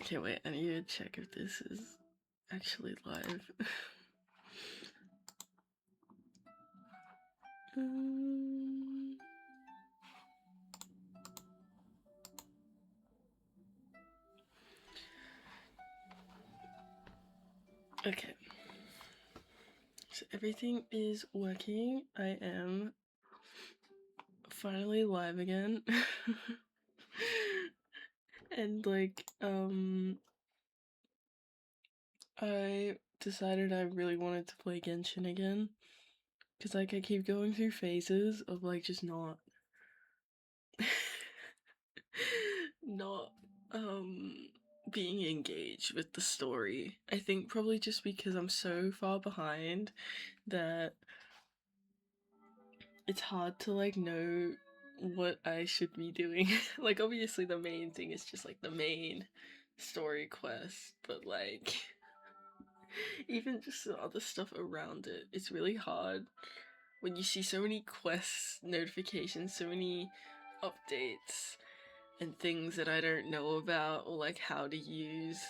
Okay, wait, I need to check if this is actually live. Okay. So everything is working. I am finally live again. And like, I decided I really wanted to play Genshin again. Cause like I keep going through phases of like just not not being engaged with the story. I think probably just because I'm so far behind that it's hard to like know what I should be doing. Like obviously the main thing is just like the main story quest, but like even just the other stuff around it, it's really hard when you see so many quests notifications, so many updates and things that I don't know about or like how to use,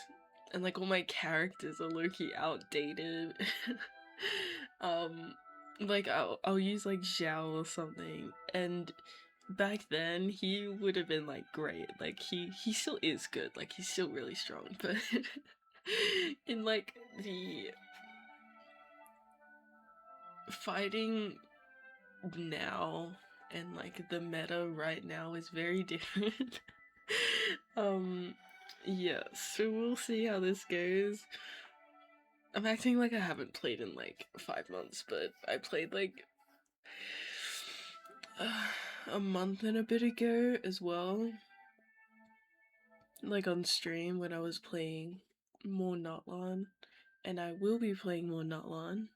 and like all my characters are low-key outdated. Like I'll use like Zhao or something, and back then he would have been like great, like he still is good, like he's still really strong, but in like the fighting now and like the meta right now is very different. Yeah, so we'll see how this goes. I'm acting like I haven't played in like 5 months, but I played like a month and a bit ago as well, like on stream when I was playing more Natlan, and I will be playing more Natlan.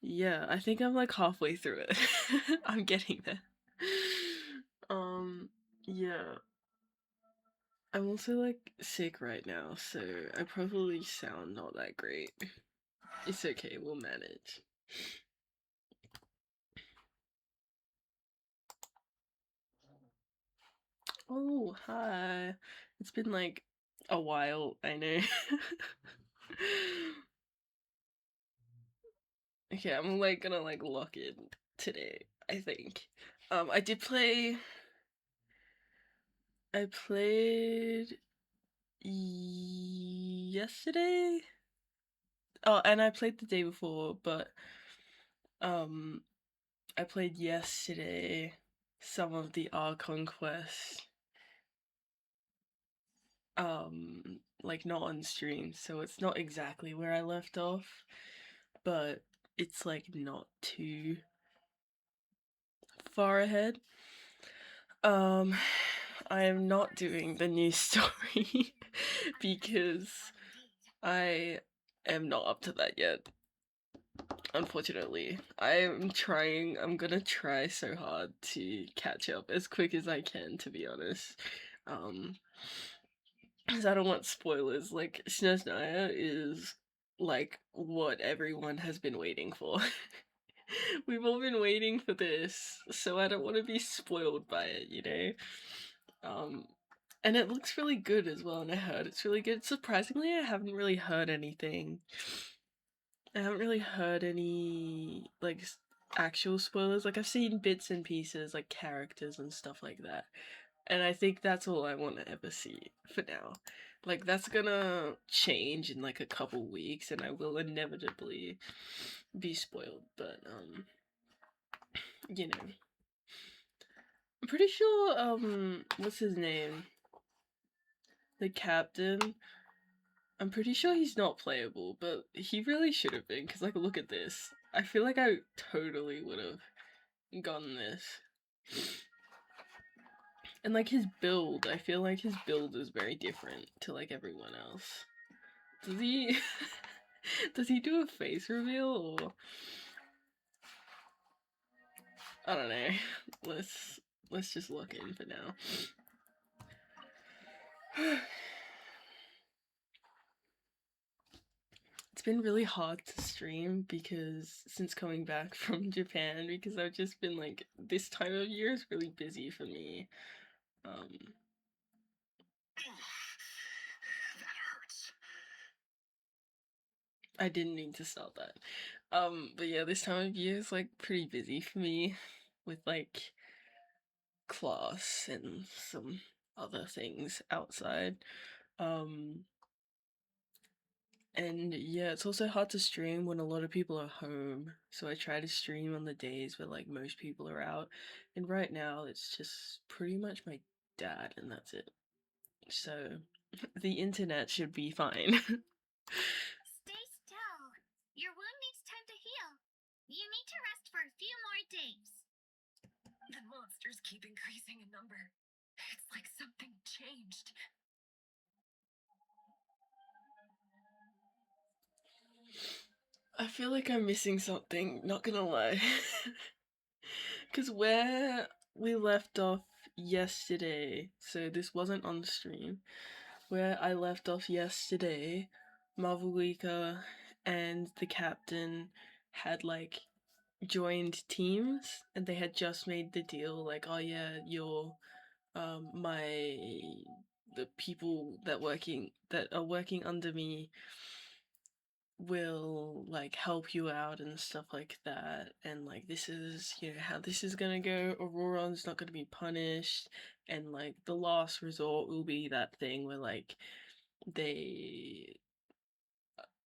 Yeah, I think I'm like halfway through it. I'm getting there. Yeah. I'm also like sick right now, so I probably sound not that great. It's okay, we'll manage. Oh, hi. It's been like a while, I know. Okay, I'm like gonna like lock in today, I think. I did play. I played yesterday. Oh, and I played the day before, but um I played yesterday some of the Archon quests. Like not on stream, so it's not exactly where I left off, but it's like not too far ahead. I am not doing the new story because I am not up to that yet. Unfortunately, I'm gonna try so hard to catch up as quick as I can, to be honest. Because I don't want spoilers. Like, Snezhnaya is like what everyone has been waiting for. We've all been waiting for this, so I don't want to be spoiled by it, you know? And it looks really good as well, and I heard it's really good. Surprisingly, I haven't really heard anything. I haven't really heard any, like, actual spoilers. Like, I've seen bits and pieces, like, characters and stuff like that. And I think that's all I want to ever see for now. Like, that's gonna change in, like, a couple weeks, and I will inevitably be spoiled. But, you know. I'm pretty sure, what's his name? The captain. I'm pretty sure he's not playable, but he really should have been, because, like, look at this. I feel like I totally would have gotten this. And, like, his build, I feel like his build is very different to, like, everyone else. Does he... does he do a face reveal, or... I don't know. Let's just look in for now. It's It's been really hard to stream because since coming back from Japan, because I've just been like, this time of year is really busy for me. Um, That hurts. I didn't mean to start that. But yeah, this time of year is like pretty busy for me with like class and some other things outside. Um, and yeah, it's also hard to stream when a lot of people are home. So I try to stream on the days where like most people are out. And right now it's just pretty much my dad and that's it. So the internet should be fine. Stay still. Your wound needs time to heal. You need to rest for a few more days. The monsters keep increasing in number. It's like something changed. I feel like I'm missing something, not gonna lie. Because where we left off yesterday, so this wasn't on the stream, where I left off yesterday, Mavuika and the captain had like joined teams and they had just made the deal like, oh yeah, you're my the people that are working under me will like help you out and stuff like that, and like this is how this is gonna go. Auroron's not gonna be punished, and like the last resort will be that thing where like they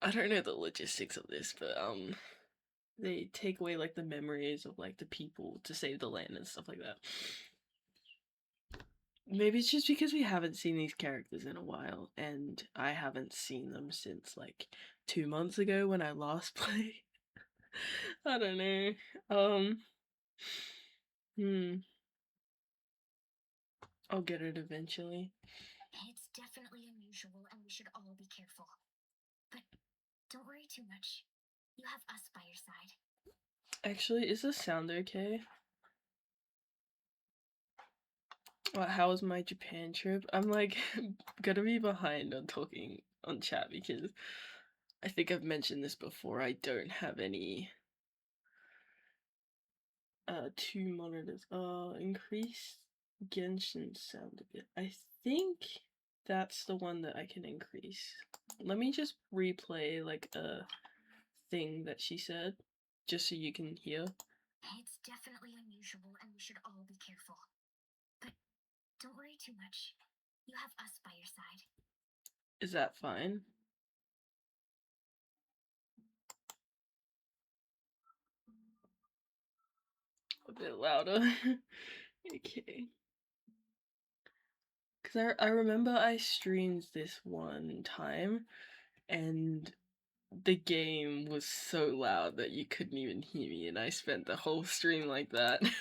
I don't know the logistics of this, but they take away like the memories of like the people to save the land and stuff like that. Maybe it's just because we haven't seen these characters in a while, and I haven't seen them since like 2 months ago when I last played. I don't know. Um, hmm. I'll get it eventually. It's definitely unusual and we should all be careful. But don't worry too much. You have us by your side. Actually, is the sound okay? How was my Japan trip? I'm like gonna be behind on talking on chat because I think I've mentioned this before. I don't have any two monitors. Increase Genshin sound a bit. I think that's the one that I can increase. Let me just replay like a thing that she said, just so you can hear. It's definitely unusual and we should all be careful. But don't worry too much. You have us by your side. Is that fine? A bit louder. Okay. Because I remember I streamed this one time and the game was so loud that you couldn't even hear me, and I spent the whole stream like that. It's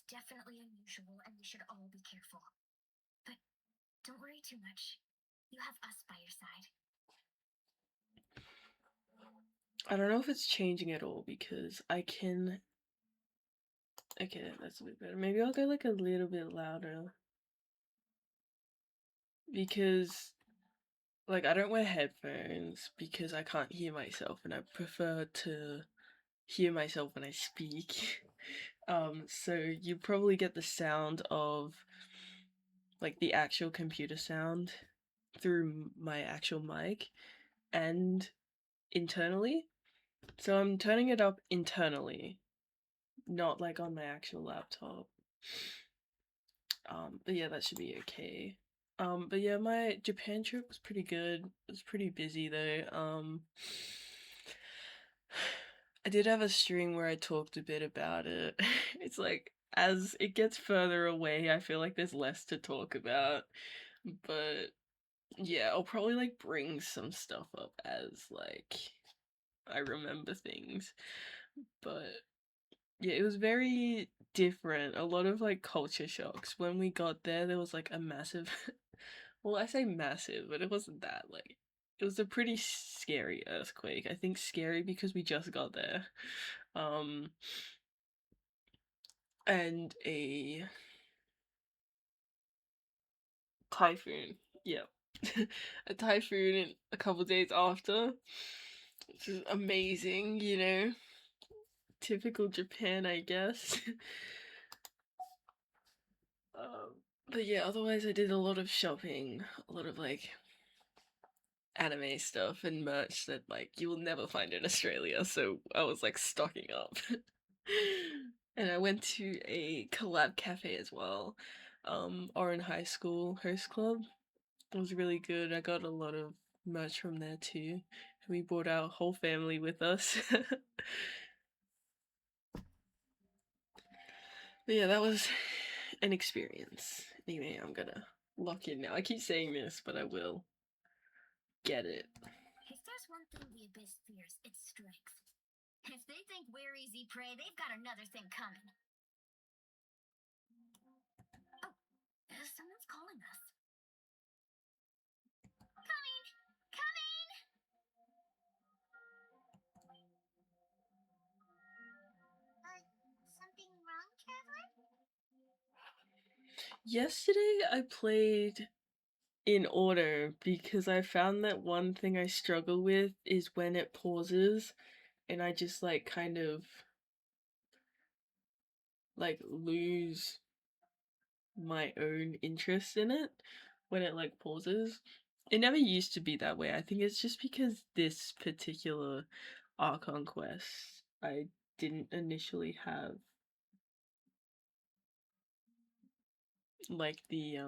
definitely unusual and we should all be careful. But don't worry too much. You have us by your side. I don't know if it's changing at all because I can. Okay, that's a bit better. Maybe I'll go like a little bit louder because like I don't wear headphones because I can't hear myself and I prefer to hear myself when I speak. So you probably get the sound of like the actual computer sound through my actual mic and internally. So I'm turning it up internally, not like on my actual laptop. But yeah, that should be okay. But yeah, my Japan trip was pretty good. It was pretty busy though. I did have a stream where I talked a bit about it. It's like as it gets further away, I feel like there's less to talk about. But yeah, I'll probably like bring some stuff up as like I remember things. But yeah, it was very different. A lot of like culture shocks. When we got there, there was like a massive well, I say massive, but it wasn't that like it was a pretty scary earthquake. I think scary because we just got there. Um and a typhoon. Yeah. a typhoon a couple days after, which is amazing, you know. Typical Japan, I guess. But yeah, otherwise I did a lot of shopping, a lot of like anime stuff and merch that like you will never find in Australia, so I was like stocking up. And I went to a collab cafe as well, Oran High School Host Club. It was really good. I got a lot of merch from there too. We brought our whole family with us. But yeah, that was an experience. Anyway, I'm gonna lock in now. I keep saying this, but I will get it. If there's one thing the Abyss fears, it's strength. If they think we're easy prey, they've got another thing coming. Oh, someone's calling us. Coming! Coming! Something wrong, Traveler? Yesterday I played in order because I found that one thing I struggle with is when it pauses and I just like kind of like lose my own interest in it when it like pauses. It never used to be that way. I think it's just because this particular Archon quest I didn't initially have like the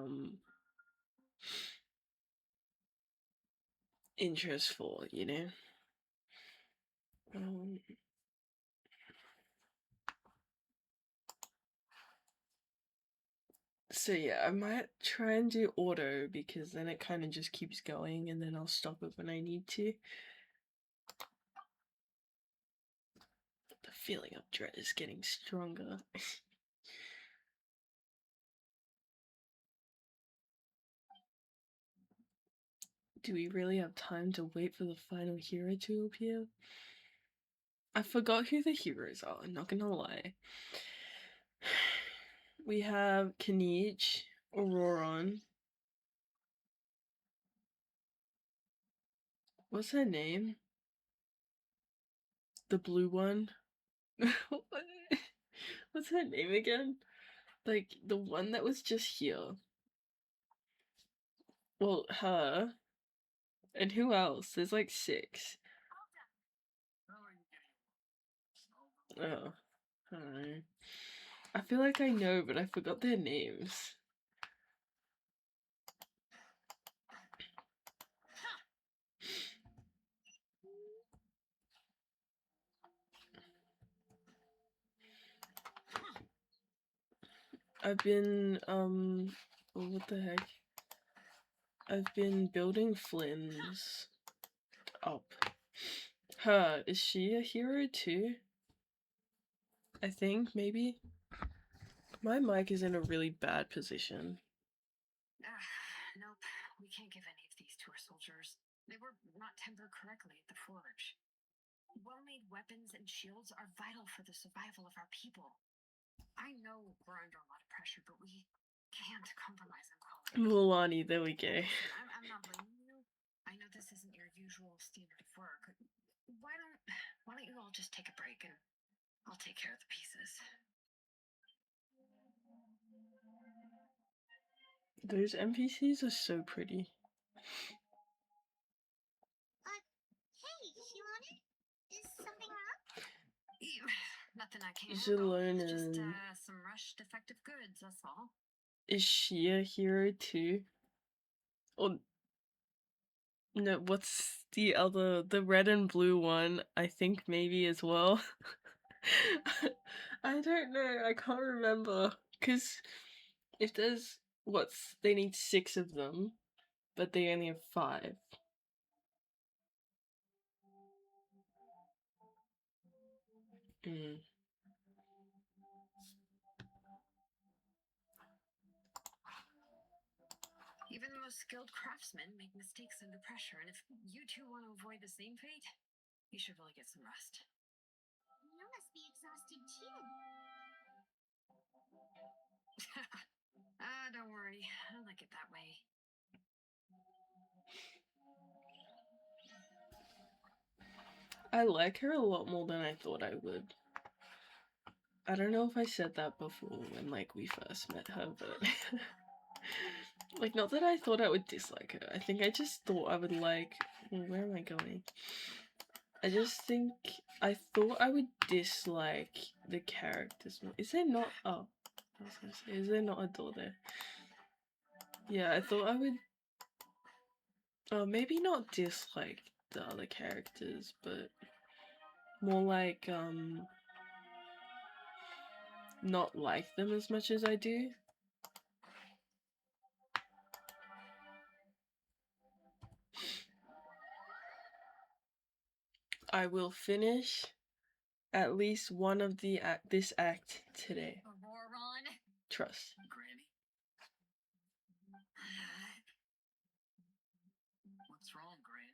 interest for, you know? Um, so yeah, I might try and do auto because then it kind of just keeps going and then I'll stop it when I need to. The feeling of dread is getting stronger. Do we really have time to wait for the final hero to appear? I forgot who the heroes are, I'm not gonna lie. We have Kanich, Auroron. What's her name? The blue one? What's her name again? Like, the one that was just here. Well, her. And who else? There's like 6. Oh, I don't know. I feel like I know, but I forgot their names. I've been, oh, what the heck? I've been building Flynn's up. Her, is she a hero too? I think, maybe? My mic is in a really bad position. Nope, we can't give any of these to our soldiers. They were not tempered correctly at the forge. Well-made weapons and shields are vital for the survival of our people. I know we're under a lot of pressure, but we can't compromise on quality. Mulani, there we go. I'm not blaming you. I know this isn't your usual standard of work. Why don't you all just take a break and I'll take care of the pieces. Those NPCs are so pretty. Hey, Shimone? Is something wrong? Nothing I can't Zelona. Just some rushed defective goods, that's all. Is she a hero too? Or no, what's the other, the red and blue one? I think maybe as well. I don't know, I can't remember. Because if there's, they need 6 of them, but they only have 5. Mm. Even the most skilled craftsmen make mistakes under pressure, and if you two want to avoid the same fate, you should really get some rest. You must be exhausted too. Don't worry. I like it that way. I like her a lot more than I thought I would. I don't know if I said that before when like we first met her, but like not that I thought I would dislike her. I think I just thought I would like where am I going? I just think I thought I would dislike the characters more. Is there not I was gonna say, is there not a door there? Yeah, I thought I would maybe not dislike the other characters, but more like not like them as much as I do. I will finish at least one of this act today. Auroron. Trust. Granny? What's wrong, Granny?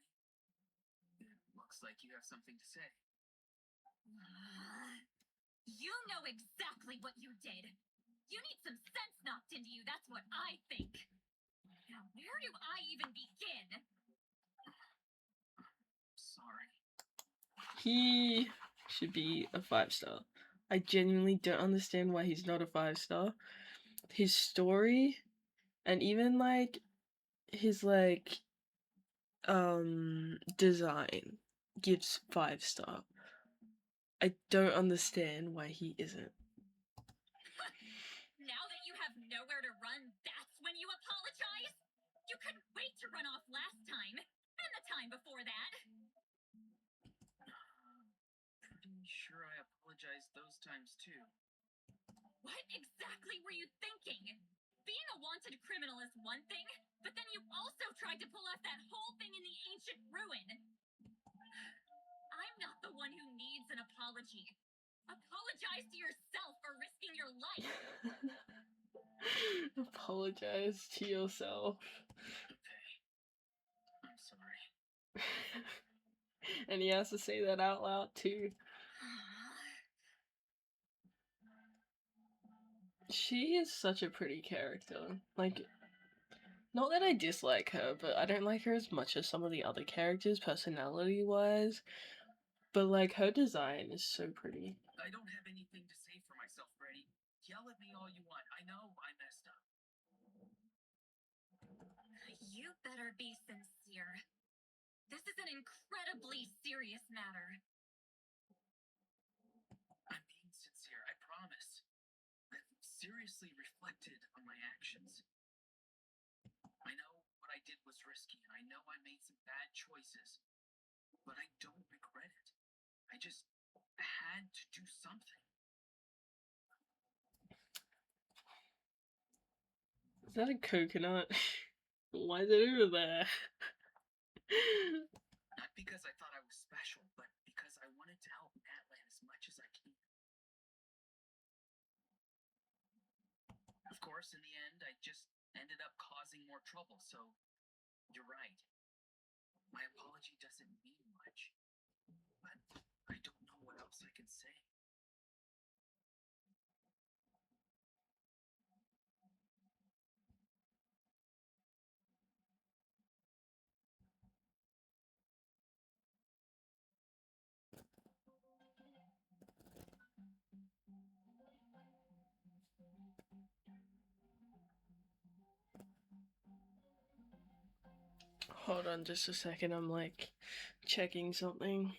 It looks like you have something to say. You know exactly what you did. You need some sense knocked into you, that's what I think. Now, where do I even begin? Sorry. He should be a 5-star. I genuinely don't understand why he's not a 5-star. His story and even like his like design gives 5-star. I don't understand why he isn't. Now that you have nowhere to run, that's when you apologize? You couldn't wait to run off last time, and the time before that. Pretty sure I apologized those times too. What exactly were you thinking? Being a wanted criminal is one thing, but then you also tried to pull off that whole thing in the ancient ruin. I'm not the one who needs an apology. Apologize to yourself for risking your life. Apologize to yourself. Okay. I'm sorry. And he has to say that out loud too. She is such a pretty character. Like, not that I dislike her, but I don't like her as much as some of the other characters personality-wise. But like, her design is so pretty. I don't have anything to say for myself, Freddy. Yell at me all you want. I know I messed up. You better be sincere. This is an incredibly serious matter. I'm being sincere, I promise. I've seriously reflected on my actions. I know what I did was risky, and I know I made some bad choices. But I don't regret it. I just had to do something. Is that a coconut? Why is it over there? Not because I thought I was special, but because I wanted to help Natlan as much as I can. Of course, in the end, I just ended up causing more trouble, so you're right. My apology doesn't mean much, but I don't know what else I can say. Hold on just a second, I'm like checking something.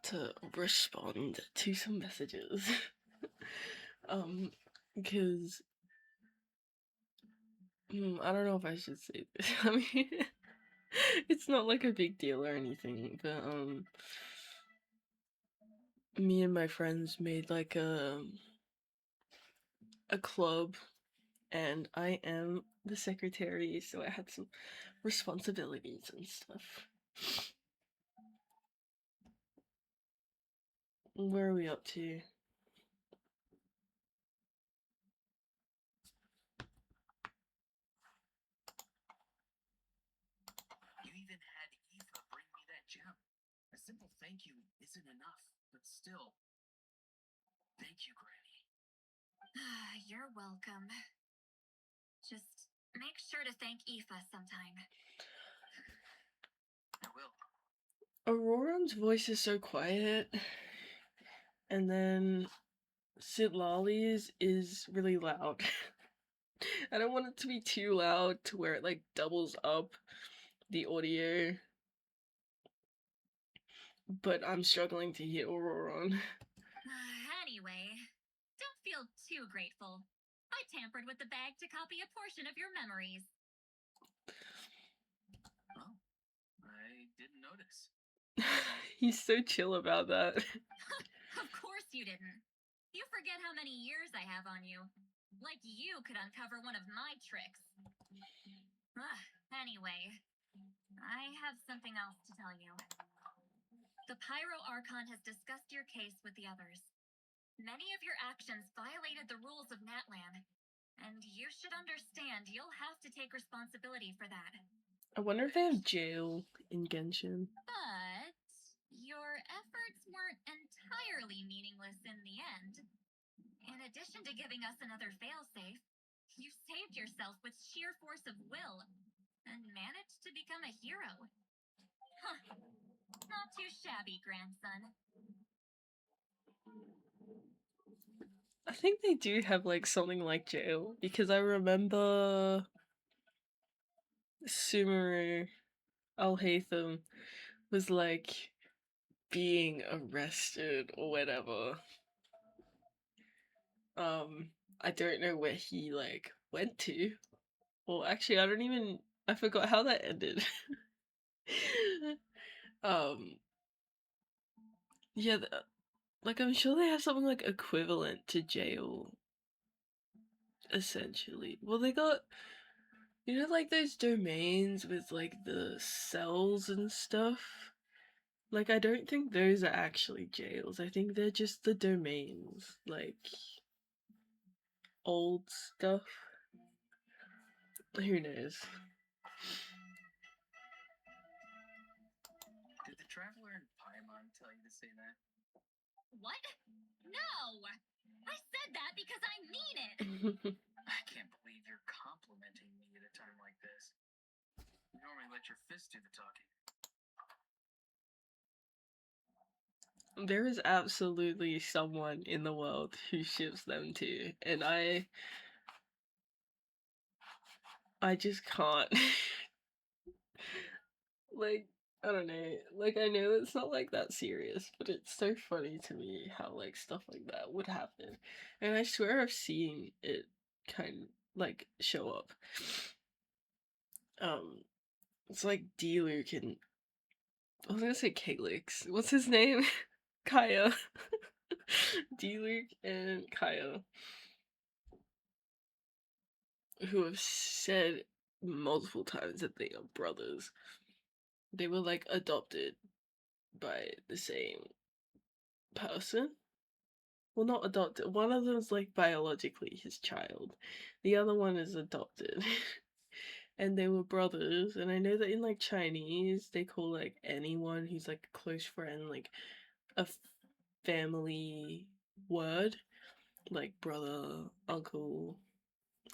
to respond to some messages. Because I don't know if I should say this. I mean, it's not like a big deal or anything, but me and my friends made like a club, and I am the secretary, so I had some responsibilities and stuff. Where are we up to? You even had Eva bring me that gem. A simple thank you isn't enough, but still. Thank you, Granny. You're welcome. Just make sure to thank Aoife sometime. I will. Auroran's voice is so quiet, and then Sidlali's is really loud. I don't want it to be too loud to where it like doubles up the audio, but I'm struggling to hear Auroran. Anyway, don't feel too grateful. I tampered with the bag to copy a portion of your memories. Oh, I didn't notice. He's so chill about that. Of course you didn't. You forget how many years I have on you. Like you could uncover one of my tricks. Anyway, I have something else to tell you. The Pyro Archon has discussed your case with the others. Many of your actions violated the rules of Natlan, and you should understand you'll have to take responsibility for that. I wonder if they have jail in Genshin. But your efforts weren't entirely meaningless in the end. In addition to giving us another failsafe, you saved yourself with sheer force of will and managed to become a hero. Huh. Not too shabby, grandson. I think they do have like something like jail, because I remember Sumeru Al-Haytham was like being arrested or whatever. I don't know where he like went to. Well, actually, I forgot how that ended. Yeah, like I'm sure they have something like equivalent to jail, essentially. Well, they got, you know, like those domains with like the cells and stuff. Like, I don't think those are actually jails. I think they're just the domains, like old stuff. Who knows? Did the traveler in Paimon tell you to say that? What? No! I said that because I mean it! I can't believe you're complimenting me at a time like this. You normally let your fist do the talking. There is absolutely someone in the world who ships them too, and I just can't. Like, I don't know. Like, I know it's not like that serious, but it's so funny to me how like stuff like that would happen. And I swear I've seen it kind of like show up. It's like D-Luke and I was gonna say Calyx. What's his name? Kaya. D-Luke and Kaya, who have said multiple times that they are brothers. They were like adopted by the same person. Well, not adopted. One of them's like biologically his child. The other one is adopted. And they were brothers. And I know that in like Chinese, they call like anyone who's like a close friend like a family word, like brother, uncle,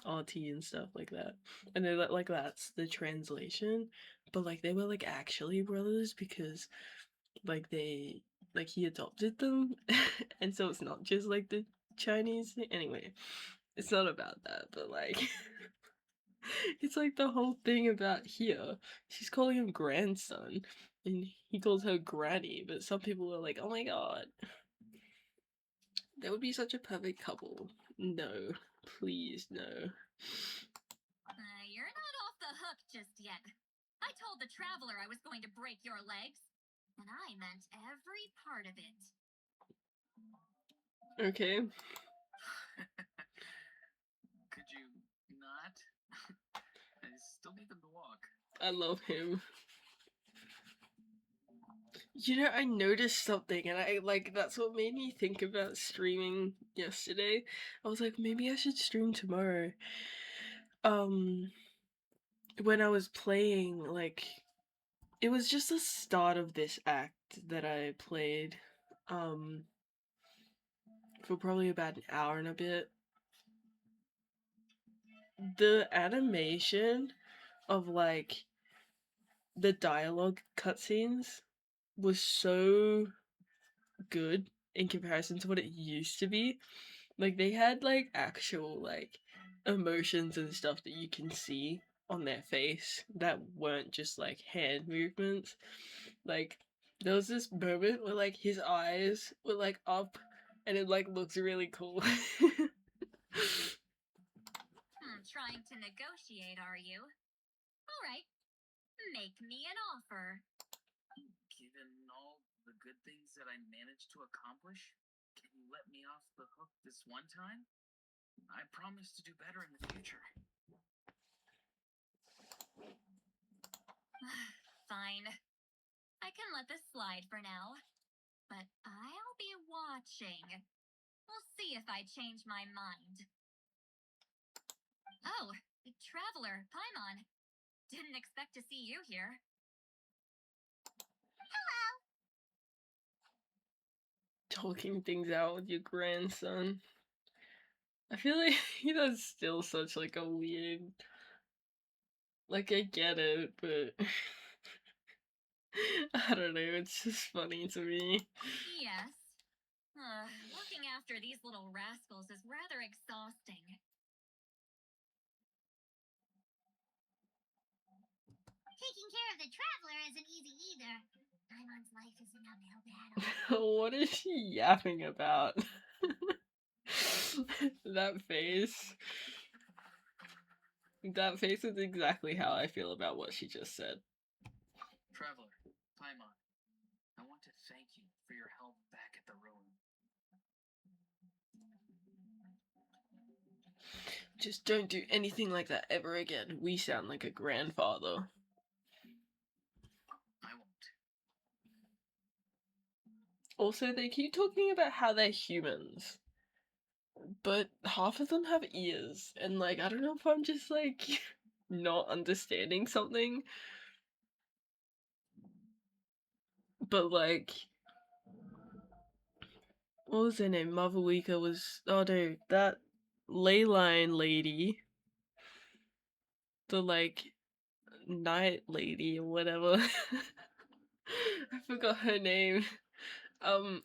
auntie, and stuff like that. And they're like that's the translation. But like they were like actually brothers because like they like he adopted them. And so it's not just like the Chinese thing. Anyway, it's not about that, but like it's like the whole thing about here. She's calling him grandson. And he calls her granny, but some people are like, oh my god. That would be such a perfect couple. No. Please, no. You're not off the hook just yet. I told the Traveler I was going to break your legs. And I meant every part of it. Okay. Could you not? I still need them to walk. I love him. You know, I noticed something, and that's what made me think about streaming yesterday. I was like, maybe I should stream tomorrow. When I was playing, like, it was just the start of this act that I played, for probably about an hour and a bit. The animation of, like, the dialogue cutscenes was so good in comparison to what it used to be. Like, they had, like, actual, like, emotions and stuff that you can see on their face that weren't just, like, hand movements. Like, there was this moment where, like, his eyes were, like, up, and it, like, looks really cool. Trying to negotiate, are you? Alright, make me an offer. Given all the good things that I managed to accomplish, can you let me off the hook this one time? I promise to do better in the future. Fine. I can let this slide for now. But I'll be watching. We'll see if I change my mind. Oh, Traveler, Paimon. Didn't expect to see you here. Hello! Talking things out with your grandson. I feel like he does still such, like, a weird... Like, I get it, but... I don't know, it's just funny to me. Yes. Looking after these little rascals is rather exhausting. Taking care of the Traveler isn't easy either. Paimon's life is an uphill battle. What is she yapping about? That face. That face is exactly how I feel about what she just said. Traveler, Paimon, I want to thank you for your help back at the ruin. Just don't do anything like that ever again. We sound like a grandfather. I won't. Also, they keep talking about how they're humans. But half of them have ears, and, like, I don't know if I'm just, like, not understanding something. But, like, what was her name? Mavuika was... Oh no, that Leyline lady. The, like, night lady or whatever. I forgot her name.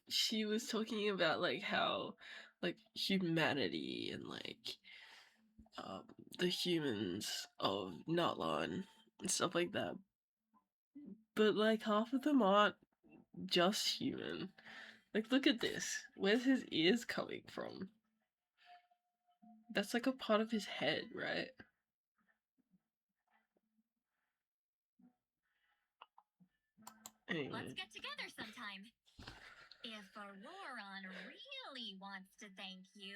She was talking about, like, how, like, humanity and, like, the humans of Natlan and stuff like that. But, like, half of them aren't just human. Like, look at this. Where's his ears coming from? That's, like, a part of his head, right? Anyway. Let's get together sometime. If Auroron really wants to thank you,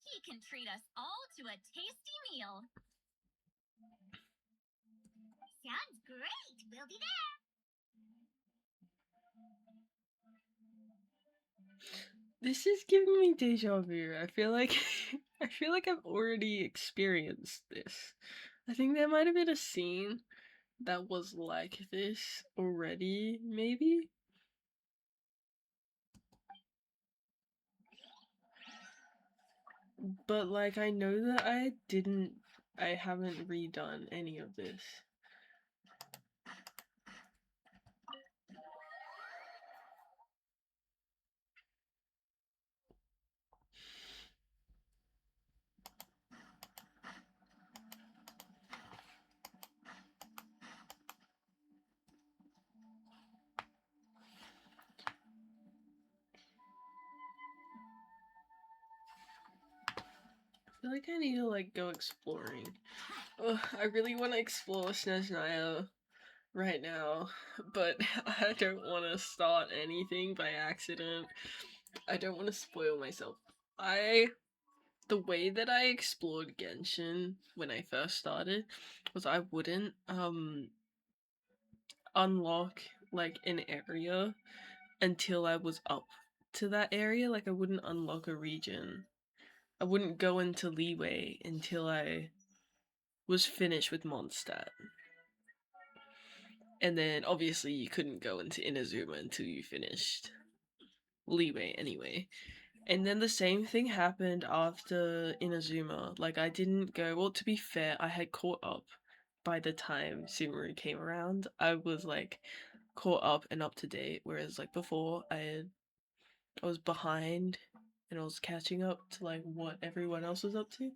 he can treat us all to a tasty meal. Sounds great. We'll be there. This is giving me deja vu. I feel like I feel like I've already experienced this. I think there might have been a scene that was like this already, maybe? But, like, I know that I haven't redone any of this. feel like I need to like go exploring. Ugh, I really want to explore Snezhnaya right now, but I don't want to start anything by accident. I don't want to spoil myself. The way that I explored Genshin when I first started was I wouldn't unlock like an area until I was up to that area. Like I wouldn't unlock a region. I wouldn't go into Leeway until I was finished with Mondstadt. And then obviously you couldn't go into Inazuma until you finished Leeway anyway. And then the same thing happened after Inazuma. Like I didn't go, well, to be fair, I had caught up by the time Sumeru came around. I was like caught up and up to date, whereas like before I was behind and I was catching up to like what everyone else was up to.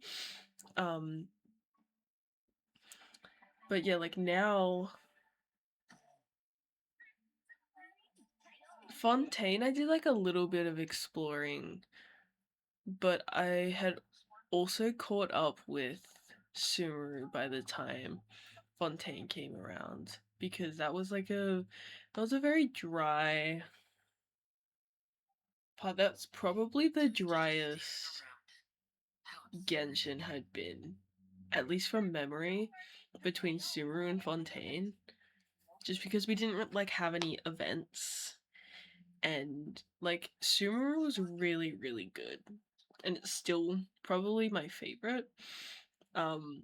But yeah, like now Fontaine, I did like a little bit of exploring, but I had also caught up with Sumeru by the time Fontaine came around because that was a very dry part. That's probably the driest Genshin had been, at least from memory, between Sumeru and Fontaine, just because we didn't like have any events. And like Sumeru was really really good, and it's still probably my favorite. Um,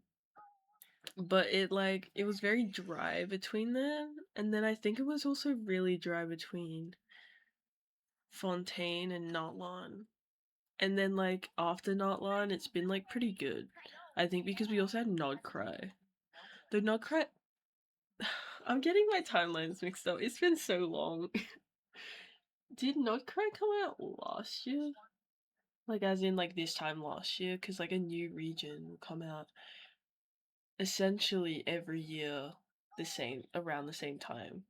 but it was very dry between them, and then I think it was also really dry between Fontaine and Natlan. And then like after Natlan, it's been like pretty good. I think because we also had Nodcry. The Nodcry, I'm getting my timelines mixed up. It's been so long. Did Nodcry come out last year? Like as in like this time last year? Because like a new region will come out essentially every year around the same time.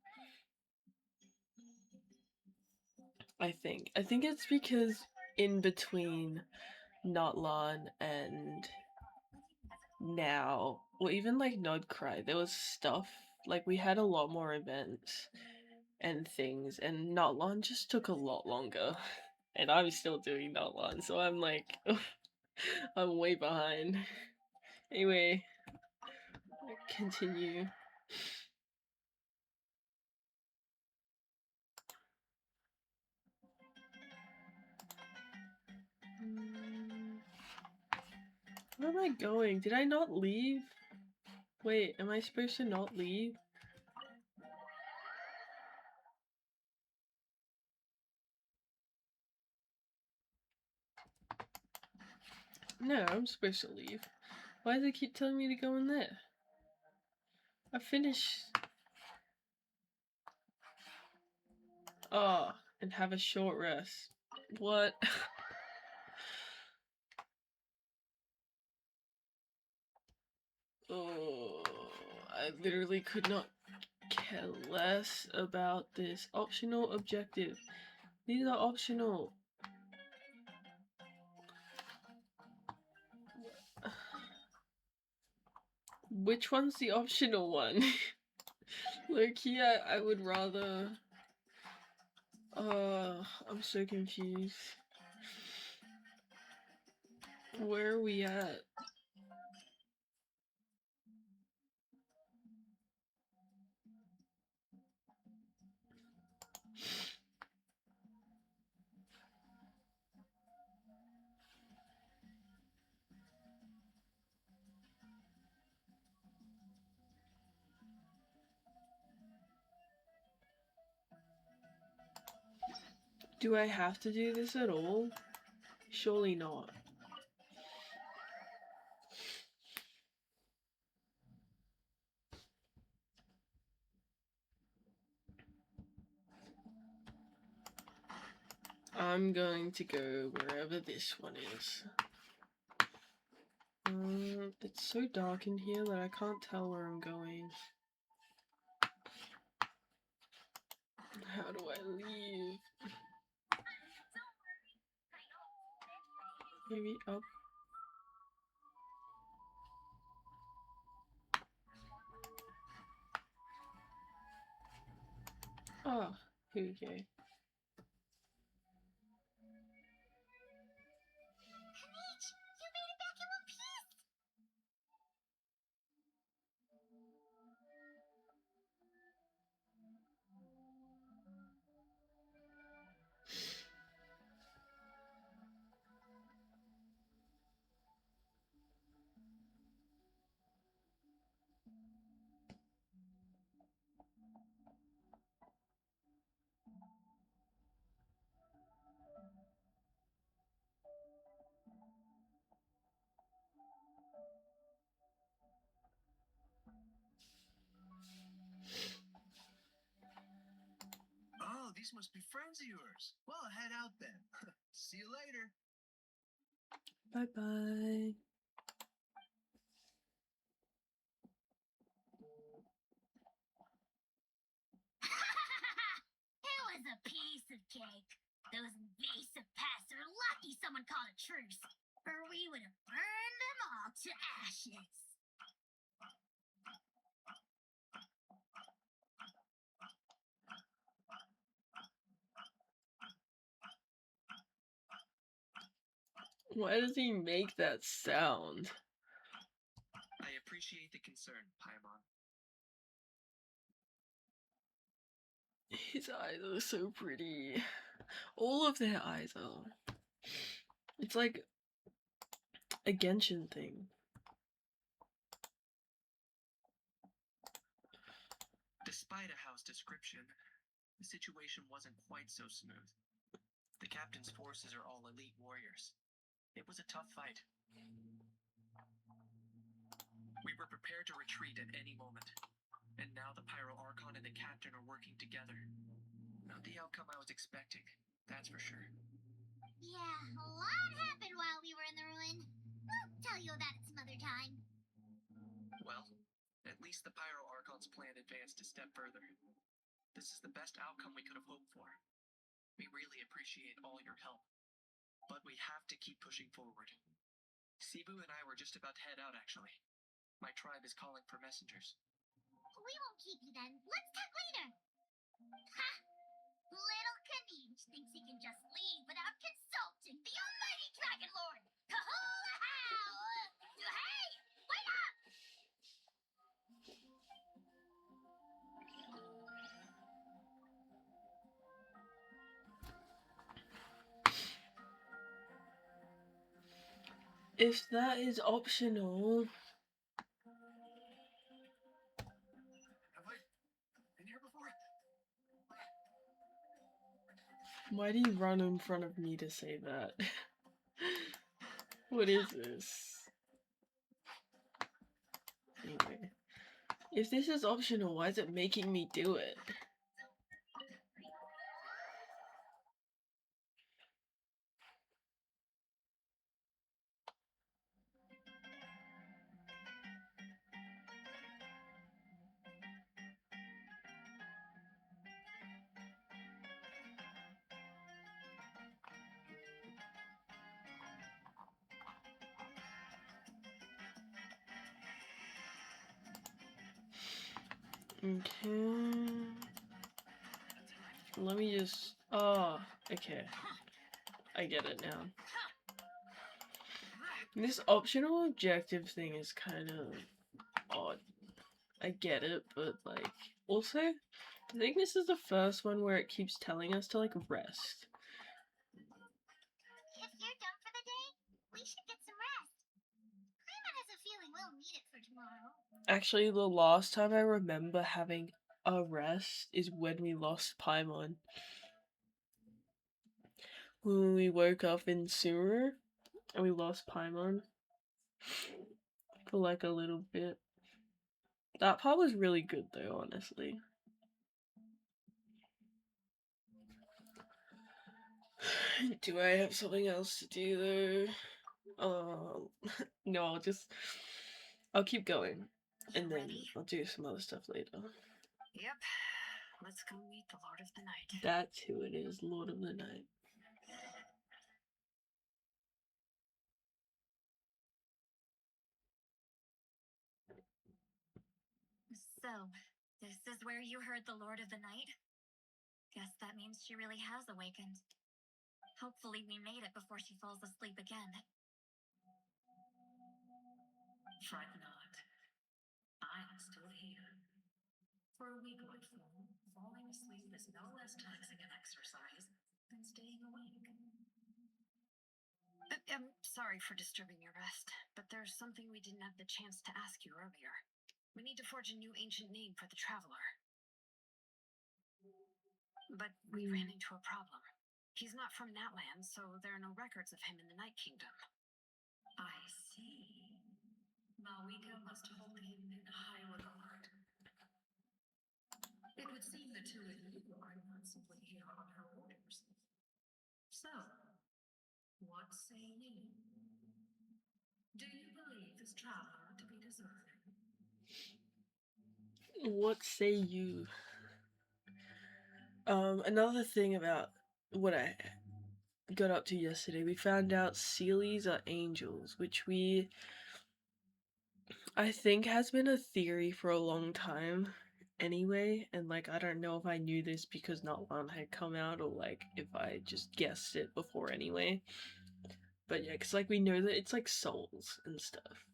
I think it's because in between Natlan and now, or even like Nodcry, there was stuff like we had a lot more events and things, and Natlan just took a lot longer. And I'm still doing Natlan, so I'm like, I'm way behind. Anyway, continue. Where am I going? Did I not leave? Wait, am I supposed to not leave? No, I'm supposed to leave. Why do they keep telling me to go in there? I finished. Oh, and have a short rest. What? Oh, I literally could not care less about this. Optional objective. These are optional. Which one's the optional one? Low-key, I would rather... I'm so confused. Where are we at? Do I have to do this at all? Surely not. I'm going to go wherever this one is. It's so dark in here that I can't tell where I'm going. How do I leave? Maybe up? Okay. Peach, you made it back in one piece! Oh, these must be friends of yours. Well, head out then. See you later. Bye bye. It was a piece of cake. Those invasive pests are lucky someone called a truce, or we would have burned them all to ashes. Why does he make that sound? I appreciate the concern, Paimon. His eyes are so pretty. All of their eyes are. It's like a Genshin thing. Despite Ahao's description, the situation wasn't quite so smooth. The captain's forces are all elite warriors. It was a tough fight. We were prepared to retreat at any moment, and now the Pyro Archon and the captain are working together. Not the outcome I was expecting, that's for sure. Yeah, a lot happened while we were in the ruin. We'll tell you about it some other time. Well, at least the Pyro Archon's plan advanced a step further. This is the best outcome we could have hoped for. We really appreciate all your help. But we have to keep pushing forward. Cebu and I were just about to head out, actually. My tribe is calling for messengers. We won't keep you then. Let's talk later. Ha! Little Kanich thinks he can just leave without consulting the almighty Dragon Lord. Hey! Wait up! If that is optional, Have I been here before? why do you run in front of me to say that? What is this? Anyway, if this is optional, why is it making me do it? Okay. Let me just. Oh, okay. I get it now. This optional objective thing is kind of odd. I get it, but like, also, I think this is the first one where it keeps telling us to like rest. If you're done for the day, we should get some rest. Paimon has a feeling we'll need it for tomorrow. Actually, the last time I remember having a rest is when we lost Paimon. When we woke up in sewer and we lost Paimon for like a little bit. That part was really good though, honestly. Do I have something else to do though? No, I'll keep going. And then I'll do some other stuff later. Yep. Let's go meet the Lord of the Night. That's who it is, Lord of the Night. So, this is where you heard the Lord of the Night? Guess that means she really has awakened. Hopefully we made it before she falls asleep again. Fret not. I'm still here. For a weak white form, falling asleep is no less taxing an exercise than staying awake. I'm sorry for disturbing your rest, but there's something we didn't have the chance to ask you earlier. We need to forge a new ancient name for the Traveler. But we ran into a problem. He's not from Natlan, so there are no records of him in the Night Kingdom. I see. Malika must hold him in high regard. It would seem the two of you are not simply here on her orders. So, what say you? Do you believe this traveler to be deserving? What say you? Another thing about what I got up to yesterday, we found out Sealies are angels, which I think has been a theory for a long time anyway, and like I don't know if I knew this because Natlan had come out or like if I just guessed it before anyway. But yeah, because like we know that it's like souls and stuff,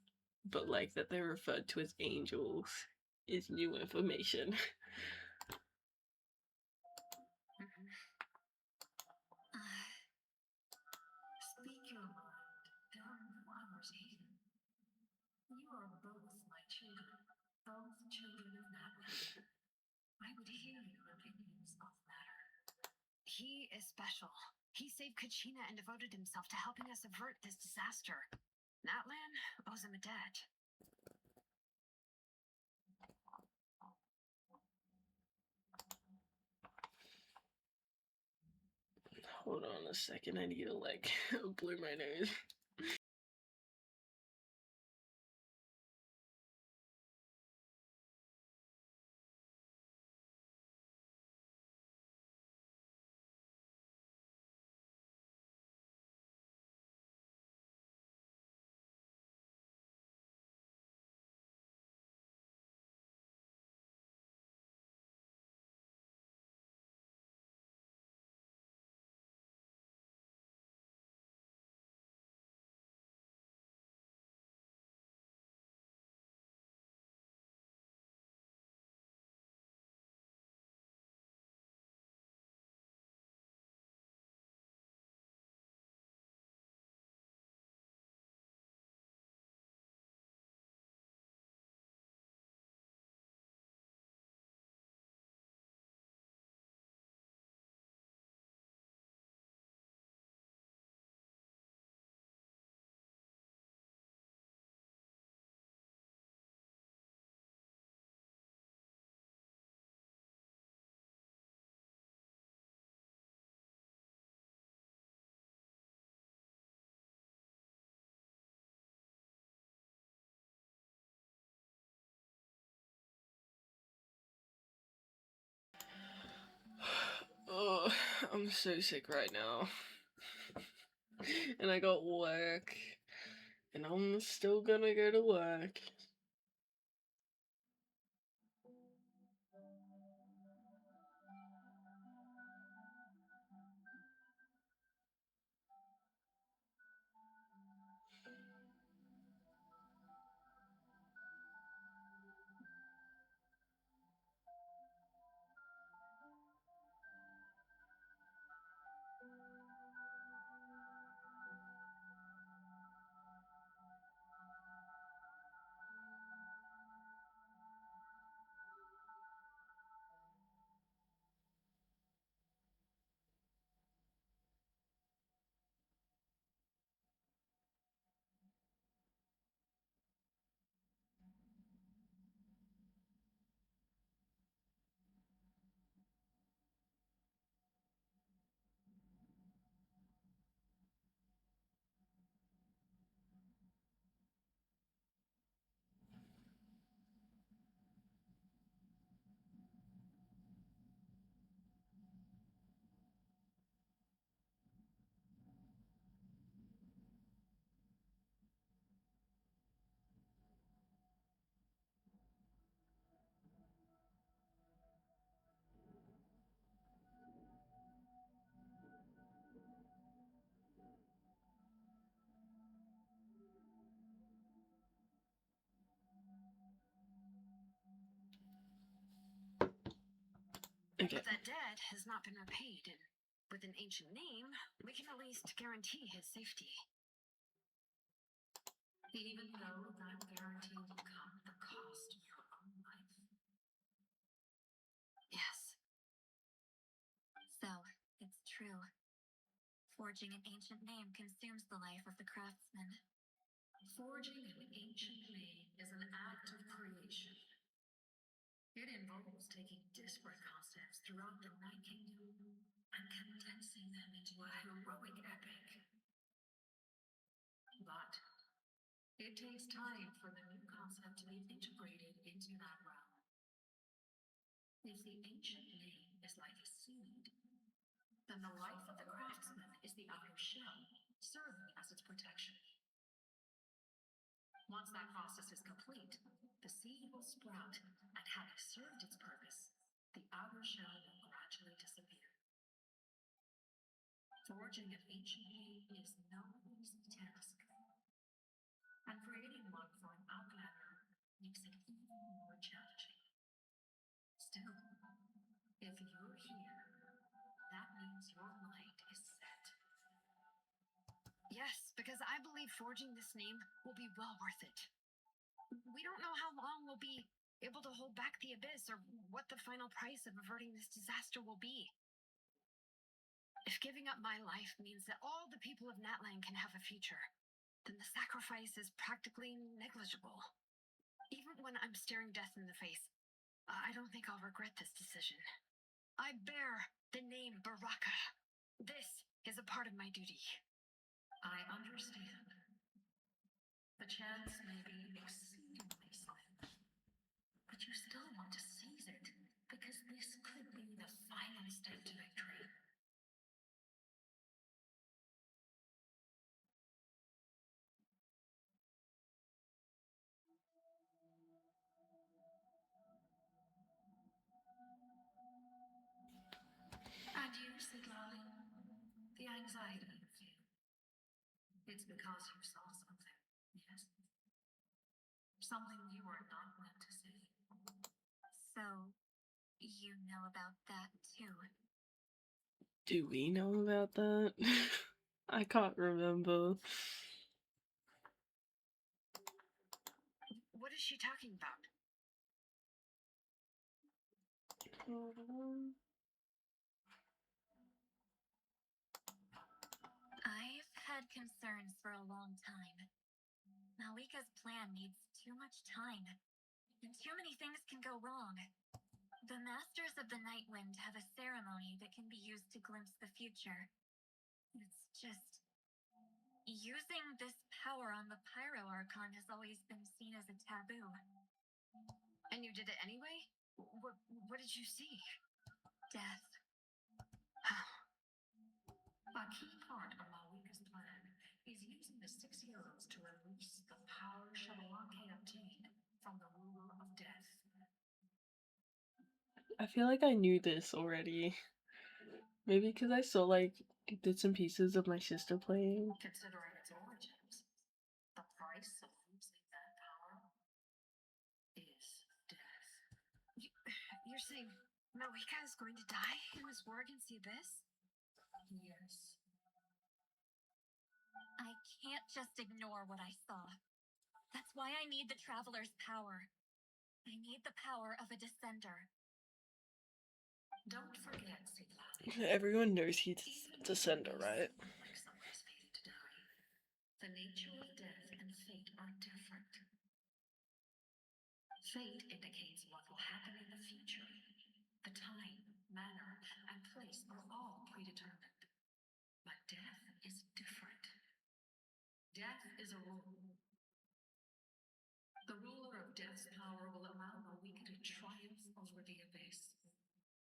but like that they're referred to as angels is new information. Speak your mind. There are no others here. You are both my children, both children of Natlan. I would hear your opinions of the matter. He is special. He saved Kachina and devoted himself to helping us avert this disaster. Natlan owes him a debt. Hold on a second, I need to like blow my nose. Oh, I'm so sick right now. And I got work. And I'm still gonna go to work. Okay. But that debt has not been repaid, and with an ancient name, we can at least guarantee his safety. Even though that guarantee will come at the cost of your own life. Yes. So, it's true. Forging an ancient name consumes the life of the craftsman. Forging an ancient name is an act of creation. It involves taking disparate concepts throughout the Night Kingdom and condensing them into a heroic epic. But it takes time for the new concept to be integrated into that realm. If the ancient name is like a seed, then the life of the craftsman is the outer shell, serving as its protection. Once that process is complete, the seed will sprout, and having served its purpose, the outer shell will gradually disappear. Forging an ancient name is no easy task, and creating one for an outlander makes it even more challenging. Still, if you're here, that means your mind is set. Yes, because I believe forging this name will be well worth it. We don't know how long we'll be able to hold back the abyss or what the final price of averting this disaster will be. If giving up my life means that all the people of Natlan can have a future, then the sacrifice is practically negligible. Even when I'm staring death in the face, I don't think I'll regret this decision. I bear the name Baraka. This is a part of my duty. I understand. The chance may be exceedingly slim, but you still want to seize it because this could be the final step to victory. And you, Siglali, the anxiety you feel. It's because you saw something, yes? Something you were not meant to see. So, you know about that too. Do we know about that? I can't remember. What is she talking about? I've had concerns for a long time. Malika's plan needs too much time, and too many things can go wrong. The Masters of the Night Wind have a ceremony that can be used to glimpse the future. It's just... using this power on the Pyro Archon has always been seen as a taboo. And you did it anyway? What did you see? Death. A key part of Malika's plan is using the 6 heroes to release the power Shabalanke obtained from the ruler of death. I feel like I knew this already. Maybe because I saw like bits and pieces of my sister playing. Considering its origins, the price of losing that power is death. You're saying Malika is going to die in this war against the Abyss? Yes. I can't just ignore what I saw. That's why I need the Traveler's power. I need the power of a Descender. Don't forget, Siglali. Everyone knows he's a Descender, right? Like someone is fated to die. The nature of death and fate are different. Fate indicates what will happen in the future. The time, manner, and place are all predetermined. But death is different. Death is a rule. The ruler of death's power will allow Malika to triumph over the abyss.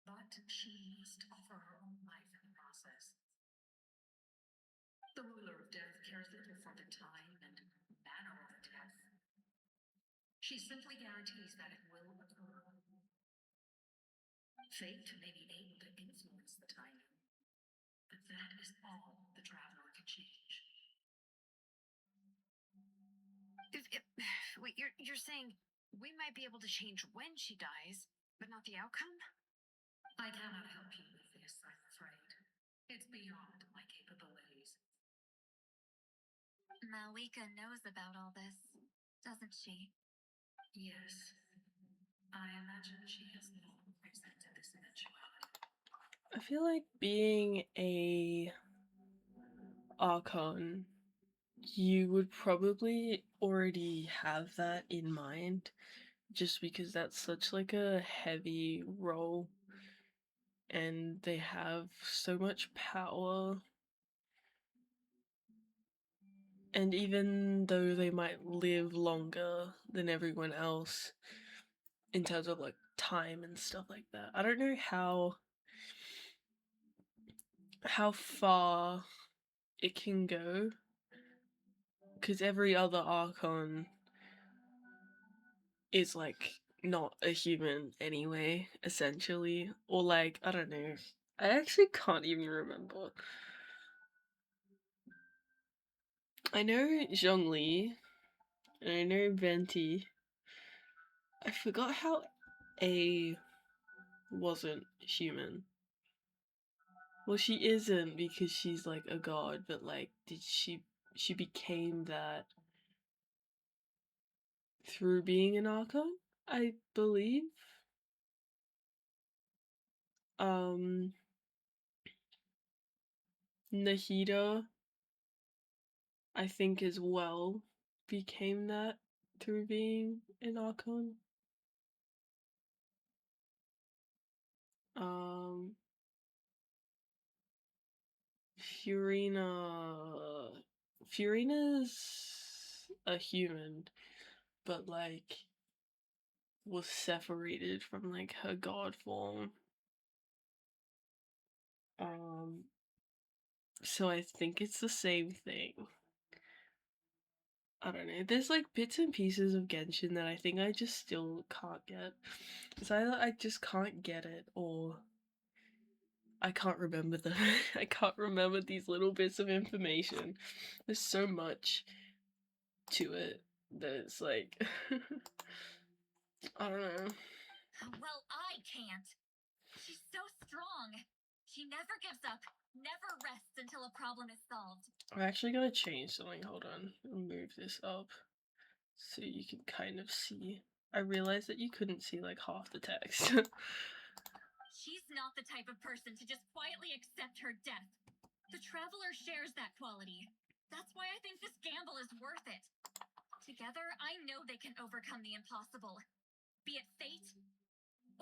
But she must offer her own life in the process. The ruler of death cares little for the time and manner of death. She simply guarantees that it will occur. Fate may be able to influence the timing, but that is all the Traveler can change. Wait, you're saying we might be able to change when she dies, but not the outcome? I cannot help you with this, I'm afraid. It's beyond my capabilities. Malika knows about all this, doesn't she? Yes. I imagine she has long accepted this eventuality. I feel like being a Archon, you would probably already have that in mind, just because that's such like a heavy role and they have so much power. And even though they might live longer than everyone else in terms of like time and stuff like that, I don't know how far it can go, because every other Archon is like not a human anyway, essentially, or like I don't know. I actually can't even remember. I know Zhongli, and I know Venti. I forgot how A wasn't human. Well, she isn't because she's like a god, but like, did she became that through being an Archon, I believe. Um, Nahida, I think as well, became that through being an Archon. Um, Furina's a human, but like was separated from like her god form. So I think it's the same thing. I don't know. There's like bits and pieces of Genshin that I think I just still can't get. It's either I just can't get it or I can't remember them. I can't remember these little bits of information. There's so much to it that it's like I don't know. Well, I can't. She's so strong. She never gives up, never rests until a problem is solved. I'm actually gonna change something. Hold on. I'll move this up so you can kind of see. I realized that you couldn't see like half the text. She's not the type of person to just quietly accept her death. The Traveler shares that quality. That's why I think this gamble is worth it. Together, I know they can overcome the impossible. Be it fate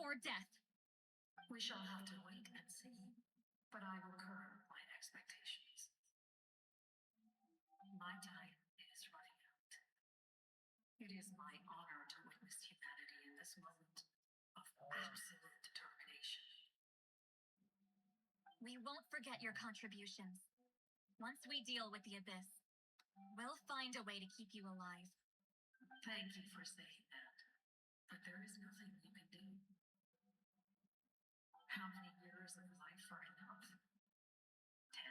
or death. We shall have to wait and see, but I will curb my expectations. My time is running out. It is my honor to witness humanity in this moment of absolute determination. We won't forget your contributions. Once we deal with the Abyss, we'll find a way to keep you alive. Thank you for saying that, but there is nothing you can do. How many years of life are enough? 10?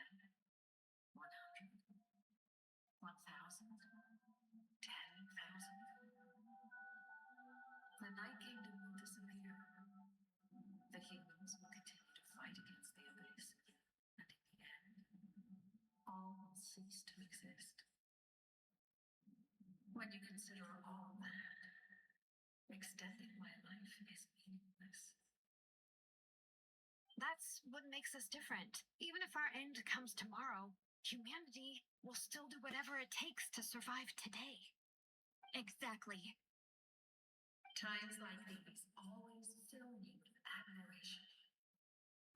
100? 1,000? 10,000? The Night Kingdom will disappear. The humans will continue to fight against the Abyss, and in the end, all will cease to exist. When you consider all that, extending my life is meaningless. That's what makes us different. Even if our end comes tomorrow, humanity will still do whatever it takes to survive today. Exactly. Times like these always fill me with admiration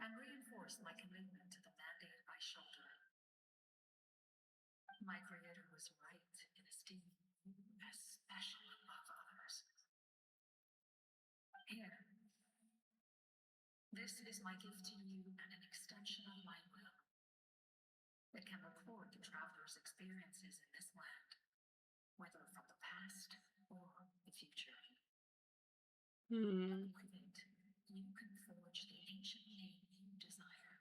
and reinforce my commitment to the mandate I shoulder. My Creator was right in esteeming you as special above others. Here, this is my gift to you and an extension of my will. It can record the traveler's experiences in this land, whether from the past or the future. Hmm. With it, you can forge the ancient name you desire.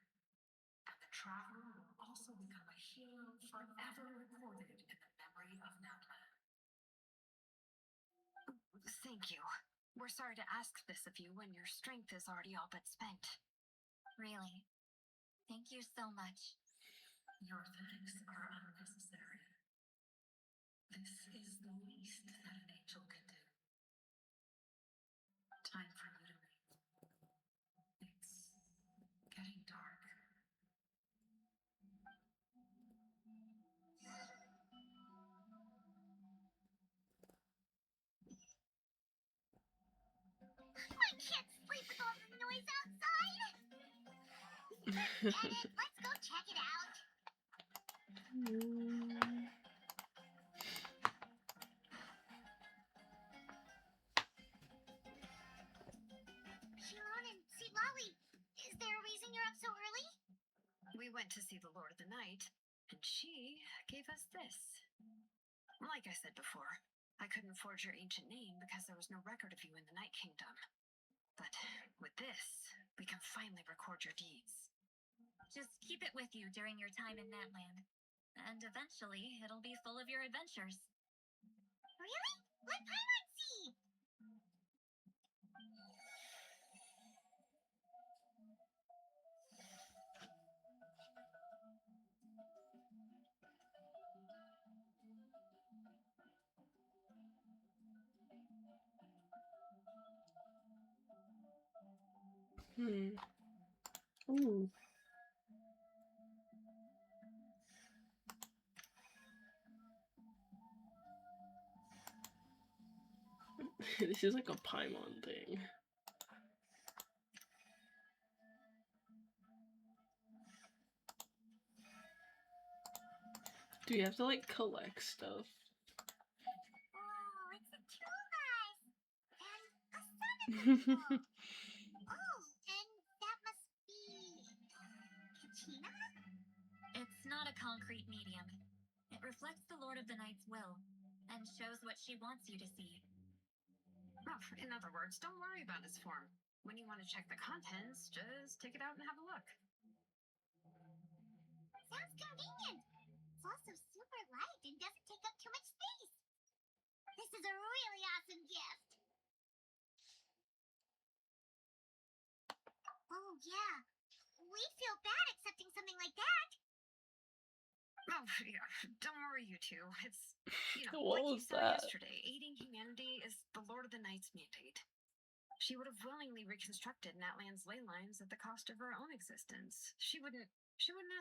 And the traveler will also become a hero forever recorded in the memory of Natlan. Thank you. We're sorry to ask this of you when your strength is already all but spent. Really. Thank you so much. Your thanks are unnecessary. This is the least that an angel can do. Time for you to leave. It's getting dark. I can't sleep with all the noise outside! Forget it, let's go check it out! Shion and Silawi, is there a reason you're up so early? We went to see the Lord of the Night, and she gave us this. Like I said before, I couldn't forge your ancient name because there was no record of you in the Night Kingdom. But with this, we can finally record your deeds. Just keep it with you during your time in Natlan. And eventually, it'll be full of your adventures. Really? Let Paimon see! Ooh. This is like a Paimon thing. Do you have to like collect stuff? Oh, it's a toolbox! And a sun. Oh, and that must be... Kachina? It's not a concrete medium. It reflects the Lord of the Night's will, and shows what she wants you to see. Oh, in other words, don't worry about its form. When you want to check the contents, just take it out and have a look. Sounds convenient. It's also super light and doesn't take up too much space. This is a really awesome gift. Oh, yeah. We'd feel bad accepting something like that. Oh, yeah, don't worry, you two. It's, What like you was saw that? yesterday, aiding humanity is the Lord of the Night's mandate. She would have willingly reconstructed Natlan's ley lines at the cost of her own existence. She wouldn't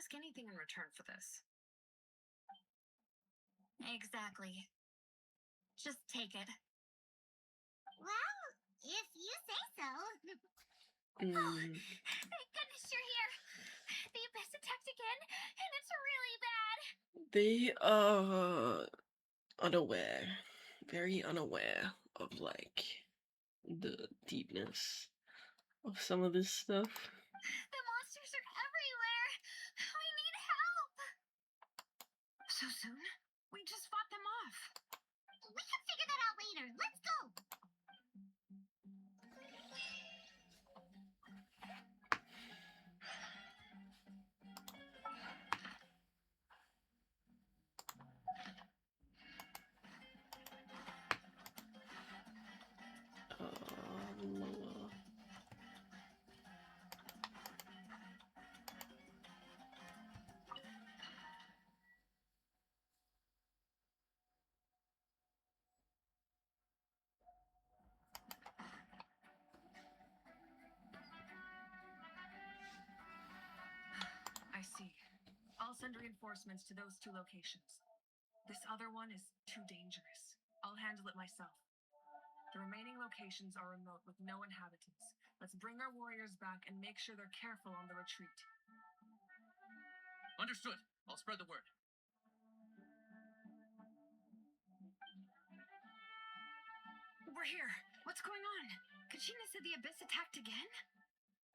ask anything in return for this. Exactly. Just take it. Well, if you say so. Oh, thank goodness you're here. The Abyss attacked again, and it's really bad. They are unaware, very unaware of like the deepness of some of this stuff. The monsters are everywhere. We need help. So soon? We just fought them off. We can figure that out later. Let's go. Lower. I see. I'll send reinforcements to those 2 locations. This other one is too dangerous. I'll handle it myself. The remaining locations are remote with no inhabitants. Let's bring our warriors back and make sure they're careful on the retreat. Understood. I'll spread the word. We're here. What's going on? Kachina said the Abyss attacked again?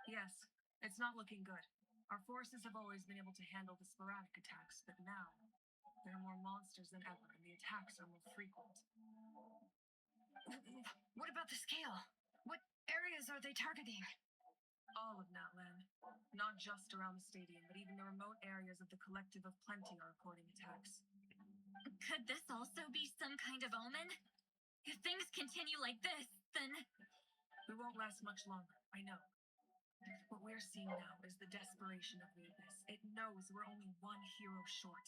Yes, it's not looking good. Our forces have always been able to handle the sporadic attacks, but now there are more monsters than ever, and the attacks are more frequent. What about the scale? What areas are they targeting? All of Natlan. Not just around the stadium, but even the remote areas of the Collective of Plenty are reporting attacks. Could this also be some kind of omen? If things continue like this, then... We won't last much longer, I know. What we're seeing now is the desperation of the Abyss. It knows we're only one hero short.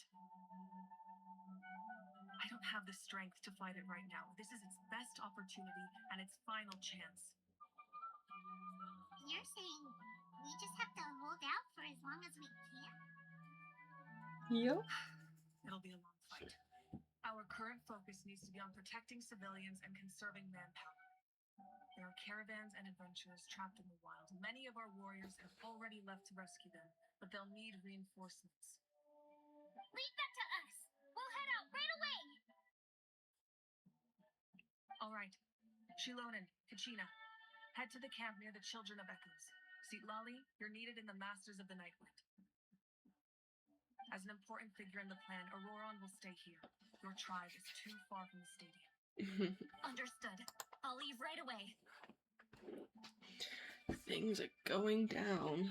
I don't have the strength to fight it right now. This is its best opportunity and its final chance. You're saying we just have to hold out for as long as we can? Yep. It'll be a long fight. Our current focus needs to be on protecting civilians and conserving manpower. There are caravans and adventurers trapped in the wild. Many of our warriors have already left to rescue them, but they'll need reinforcements. Leave that to us. We'll head out right away. All right. Shilonen, Kachina, head to the camp near the Children of Echoes. Lali, you're needed in the Masters of the Nightwind. As an important figure in the plan, Auroron will stay here. Your tribe is too far from the stadium. Understood. I'll leave right away. Things are going down.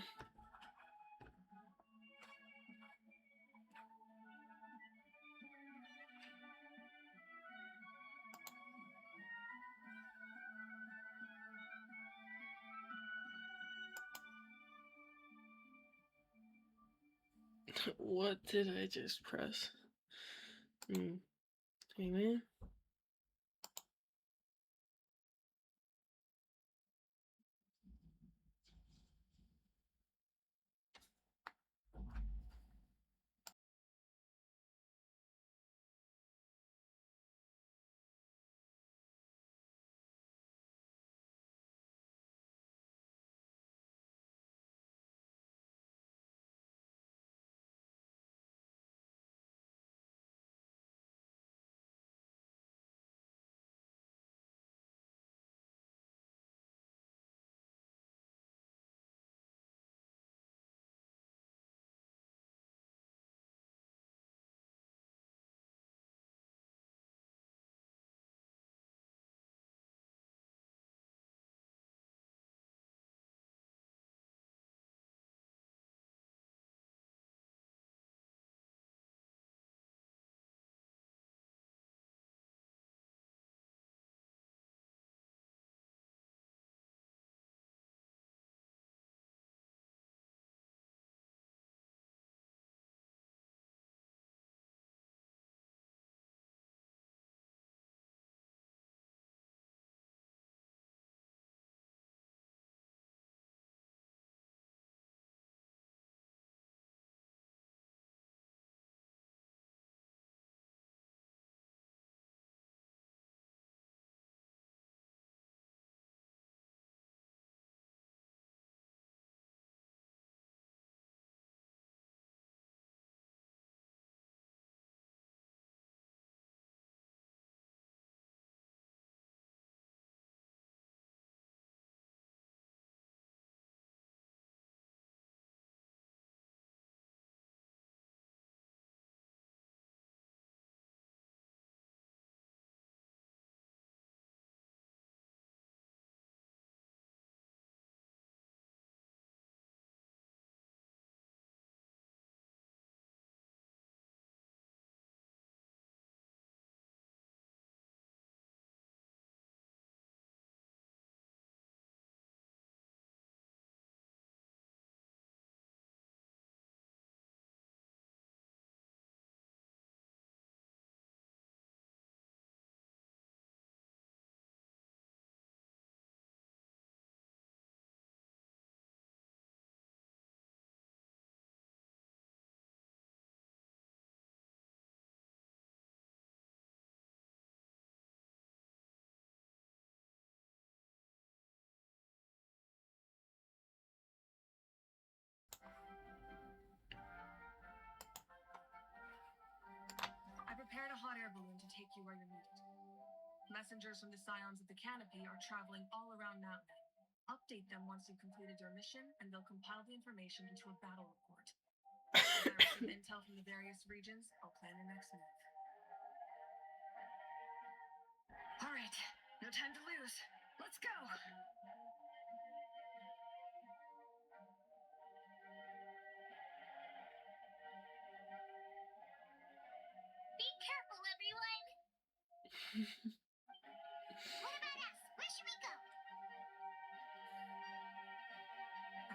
What did I just press? Hey man. I prepared a hot air balloon to take you where you're needed. Messengers from the Scions of the Canopy are traveling all around Natlan. Update them once you've completed your mission, and they'll compile the information into a battle report. As I receive intel from the various regions, I'll plan your next move. All right, no time to lose. Let's go! Be careful, everyone. What about us? Where should we go? I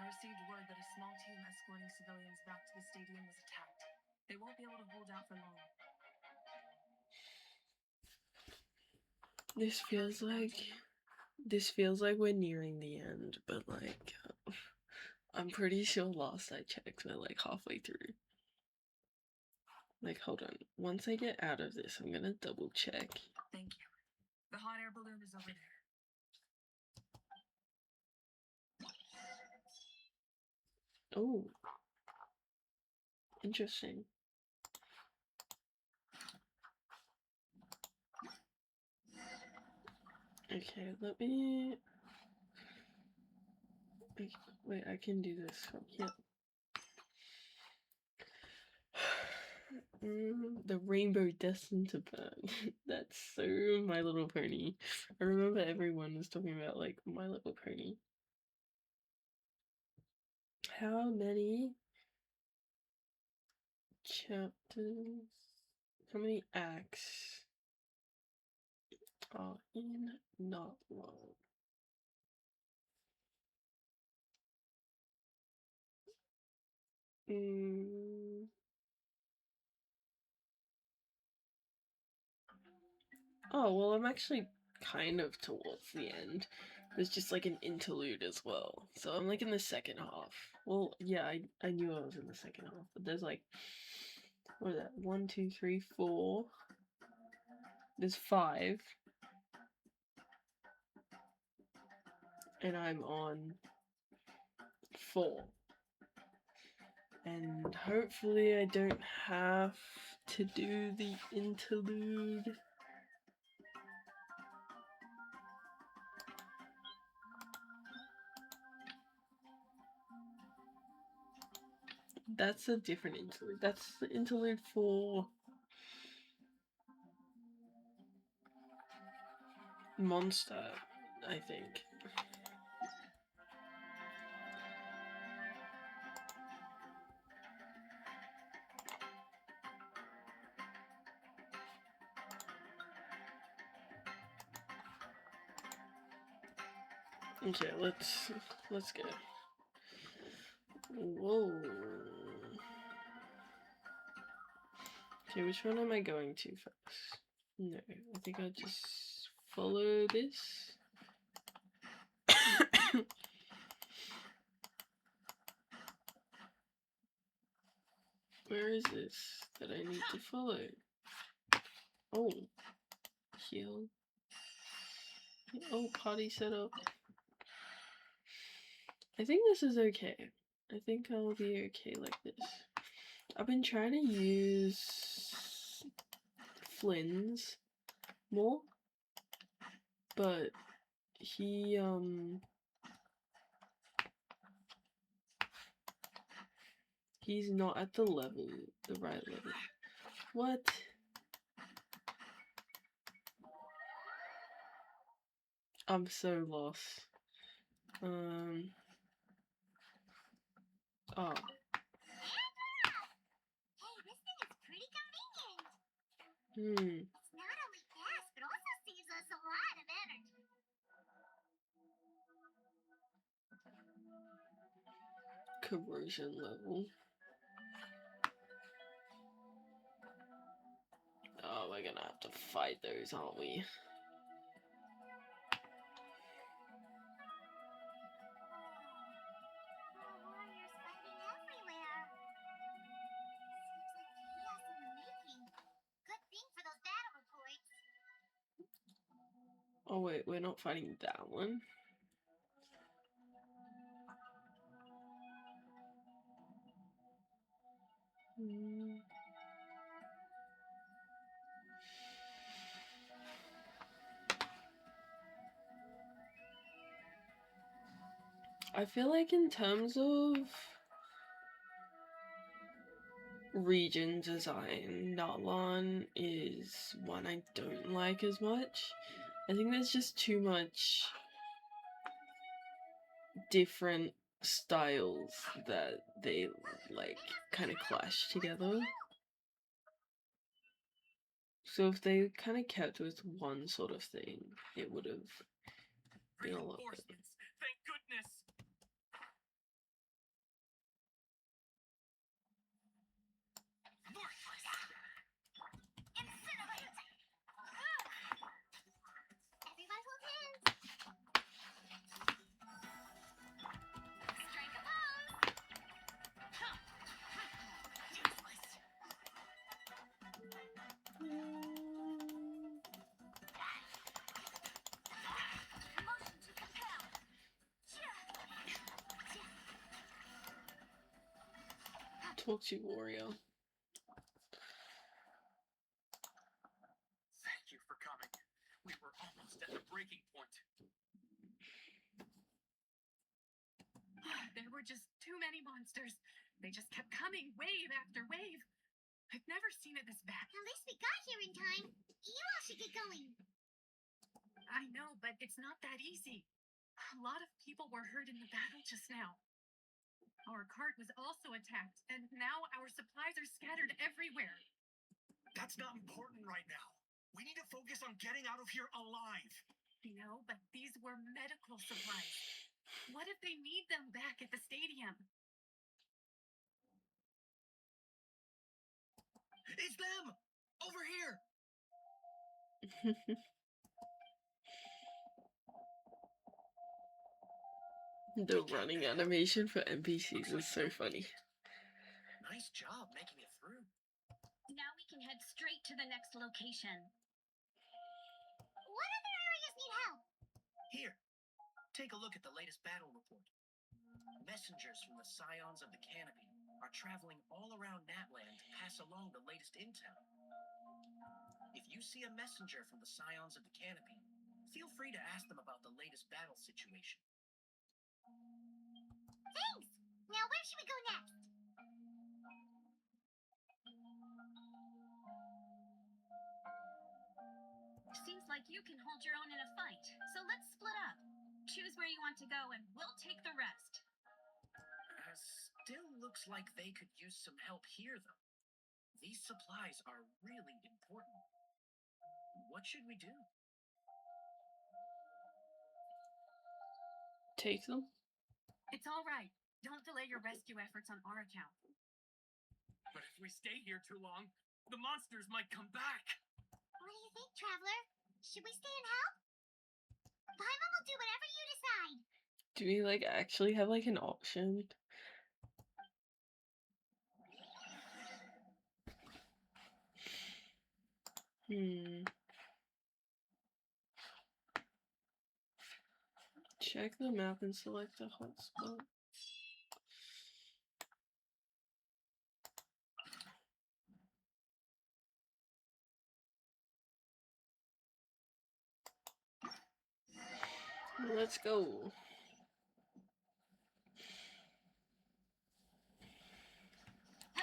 escorting civilians back to the stadium was attacked. They won't be able to hold out for long. This feels like we're nearing the end, but like I'm pretty sure last I checked we're like halfway through. Like, hold on. Once I get out of this, I'm gonna double check. Thank you. The hot air balloon is over there. Oh, interesting. Okay, let me. Wait, I can do this from here. The rainbow destined to burn. That's so My Little Pony. I remember everyone was talking about like My Little Pony. How many chapters? How many acts are in Natlan? Oh, well, I'm actually kind of towards the end. There's just like an interlude as well. So I'm like in the second half. Well, yeah, I knew I was in the second half, but there's like, what is that? 1, 2, 3, 4. There's 5. And I'm on 4. And hopefully I don't have to do the interlude. That's a different interlude. That's the interlude for Monster, I think. Okay, let's go. Whoa. Okay, which one am I going to first? No, I think I'll just follow this. Where is this that I need to follow? Oh, heal. Oh, party setup. I think this is okay. I think I'll be okay like this. I've been trying to use Flynn's more, but he's not at the right level. What? I'm so lost. Oh. Hey, this thing is pretty convenient. It's not only fast, but also saves us a lot of energy. Corrosion level. Oh, we're gonna have to fight those, aren't we? Warriors fighting everywhere. Seems like chaos in the making. Good thing for those battle reports. Oh wait, we're not fighting that one. I feel like in terms of region design, Natlan is one I don't like as much. I think there's just too much different styles that they like kind of clash together. So if they kind of kept with one sort of thing, it would have been a lot better. Reinforcements! Thank goodness! Talk to warrior. Thank you for coming. We were almost at the breaking point. There were just too many monsters. They just kept coming, wave after wave. I've never seen it this bad. At least we got here in time. You all should get going. I know, but it's not that easy. A lot of people were hurt in the battle just now. Our cart was also attacked, and now our supplies are scattered everywhere. That's not important right now. We need to focus on getting out of here alive. I know, but these were medical supplies. What if they need them back at the stadium? It's them! Over here! The running animation for NPCs is so funny. Nice job making it through. Now we can head straight to the next location. What other areas need help? Here, take a look at the latest battle report. Messengers from the Scions of the Canopy are traveling all around Natlan to pass along the latest intel. If you see a messenger from the Scions of the Canopy, feel free to ask them about the latest battle situation. Thanks! Now where should we go next? Seems like you can hold your own in a fight, so let's split up. Choose where you want to go and we'll take the rest. Still looks like they could use some help here, though. These supplies are really important. What should we do? Take them? It's all right. Don't delay your rescue efforts on our account. But if we stay here too long, the monsters might come back. What do you think, Traveler? Should we stay and help? Paimon will do whatever you decide. Do we like actually have like an option? Check the map and select a hotspot. Let's go.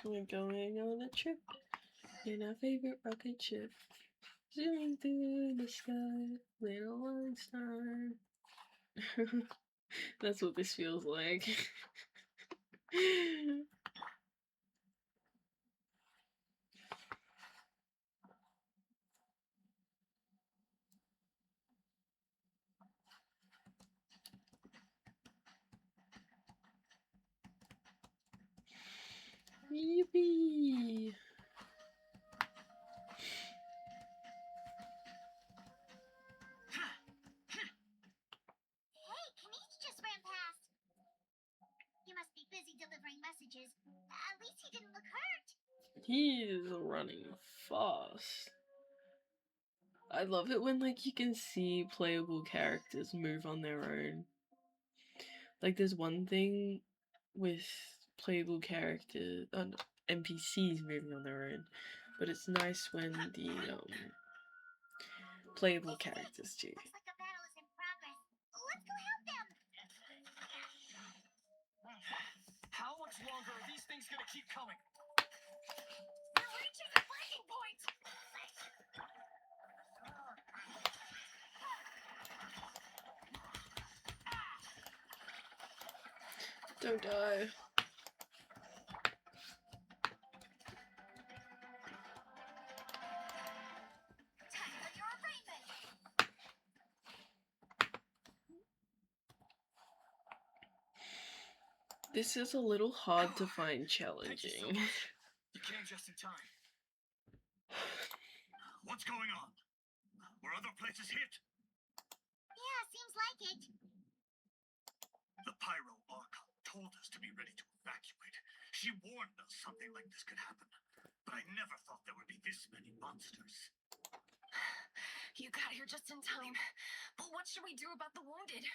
We're going on a trip in our favorite rocket ship. Zooming through the sky, little one star. That's what this feels like. Yippee! Hey, Kanish just ran past. He must be busy delivering messages. At least he didn't look hurt. He is running fast. I love it when like you can see playable characters move on their own. Like there's one thing with playable characters and NPCs moving on their own, but it's nice when the playable characters do. Looks like a battle is in progress. Let's go help them. How much longer are these things gonna keep coming? We're reaching the breaking point. Don't die. Time for your arraignment. This is a little hard to find Thank you so challenging. much. You came just in time. What's going on? Were other places hit? Yeah, seems like it. The Pyro Archon told us to be ready to evacuate. She warned us something like this could happen. But I never thought there would be this many monsters. You got here just in time. But what should we do about the wounded?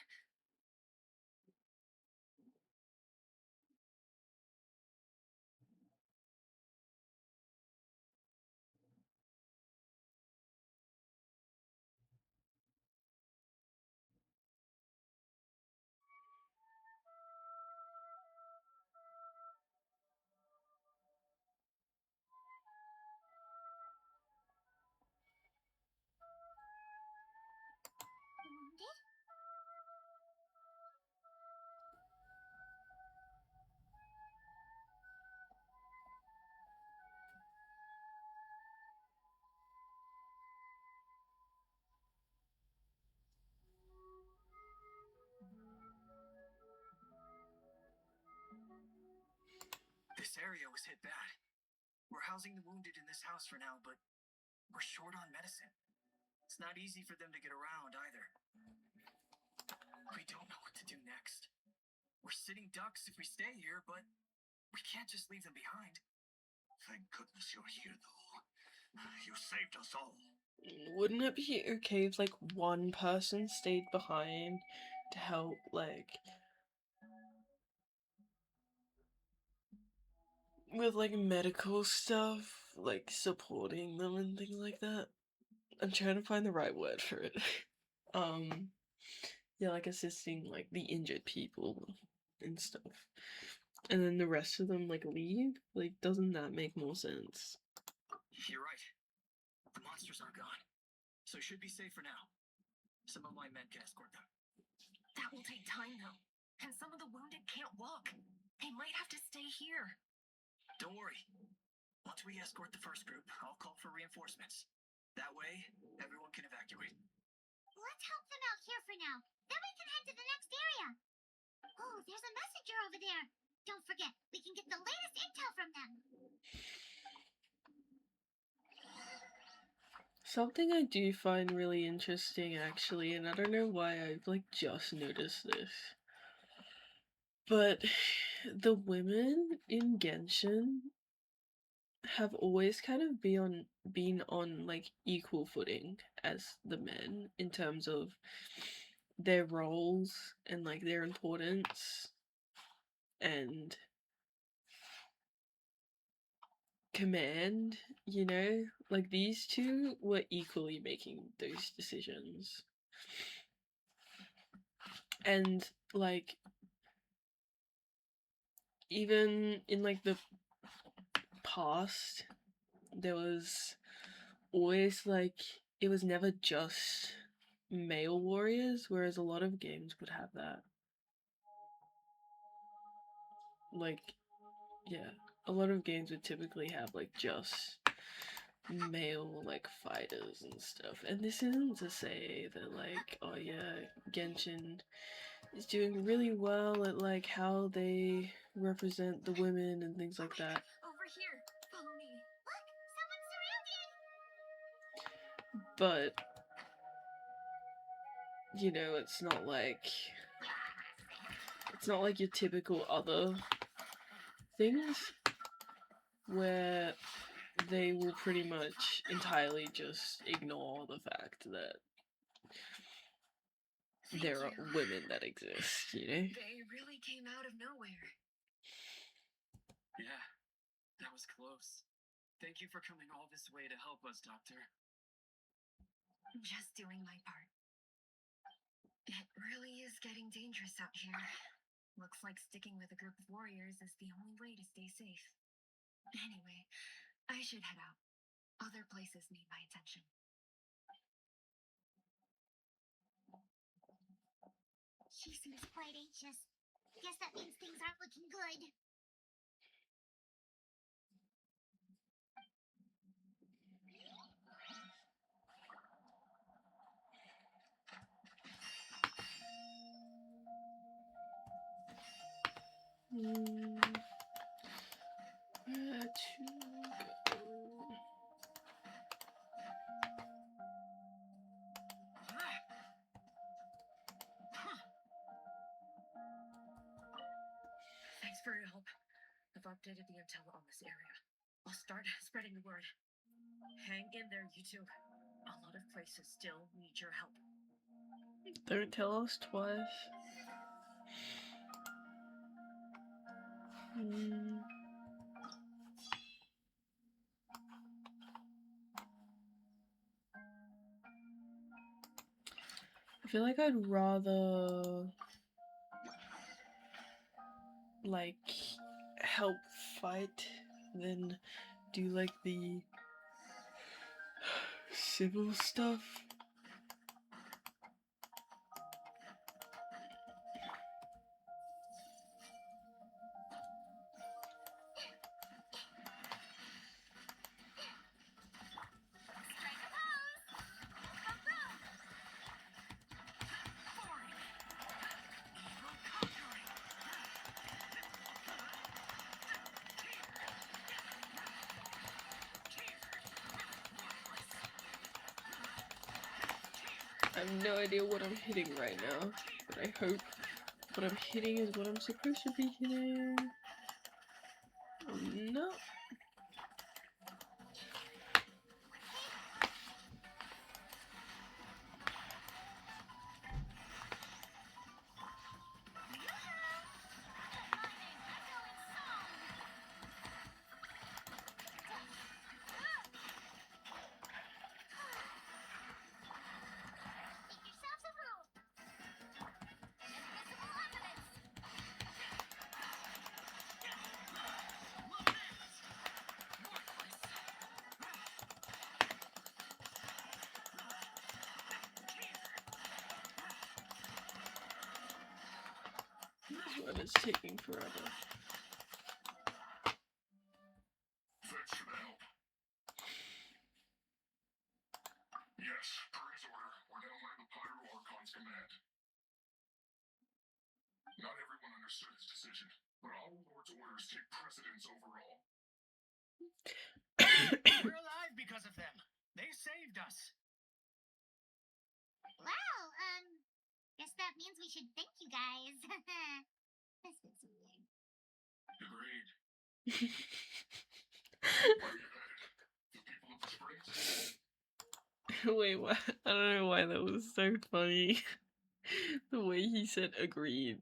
This area was hit bad. We're housing the wounded in this house for now, but we're short on medicine. It's not easy for them to get around either. We don't know what to do next. We're sitting ducks if we stay here, but we can't just leave them behind. Thank goodness you're here, though. You saved us all. Wouldn't it be okay if, like, one person stayed behind to help, like, with, like, medical stuff, like, supporting them and things like that? I'm trying to find the right word for it. Yeah, like, assisting, like, the injured people and stuff. And then the rest of them, like, leave? Like, doesn't that make more sense? You're right. The monsters are gone, so it should be safe for now. Some of my men can escort them. That will take time, though. And some of the wounded can't walk. They might have to stay here. Don't worry. Once we escort the first group, I'll call for reinforcements. That way, everyone can evacuate. Let's help them out here for now. Then we can head to the next area. Oh, there's a messenger over there. Don't forget, we can get the latest intel from them. Something I do find really interesting, actually, and I don't know why I've, like, just noticed this, but the women in Genshin have always kind of been on like equal footing as the men in terms of their roles and like their importance and command, you know? Like these two were equally making those decisions. And like even in like the past there was always like it was never just male warriors, whereas a lot of games would have that. Like, yeah, a lot of games would typically have like just male like fighters and stuff. And this isn't to say that like, oh yeah, Genshin is doing really well at like how they represent the women and things like that. Over here. Follow me. Look, someone's surrounded. But you know, it's not like your typical other things where they will pretty much entirely just ignore the fact that there are women that exist, you know? They really came out of nowhere. Yeah, that was close. Thank you for coming all this way to help us, Doctor. Just doing my part. It really is getting dangerous out here. Looks like sticking with a group of warriors is the only way to stay safe. Anyway, I should head out. Other places need my attention. She seems quite anxious. Guess that means things aren't looking good. Where to go? Thanks for your help. I've updated the intel on this area. I'll start spreading the word. Hang in there, you two. A lot of places still need your help. Don't tell us twice. I feel like I'd rather like help fight than do like the civil stuff. Strike a pose. A rope. have no idea what I'm hitting right now, but I hope what I'm hitting is what I'm supposed to be hitting. No. Make yourselves a room. Invisible evidence. This one is taking forever. Thanks for the help. Yes, per his order, we're now under the Pyro Archon's command. Not everyone understood his decision, but our Lord's orders take precedence over all. We're alive because of them. They saved us. Well, guess that means we should thank you guys. That's been so weird. Agreed. Where are you headed? The people of the Springs? Wait, what? I don't know why that was so funny. The way he said agreed.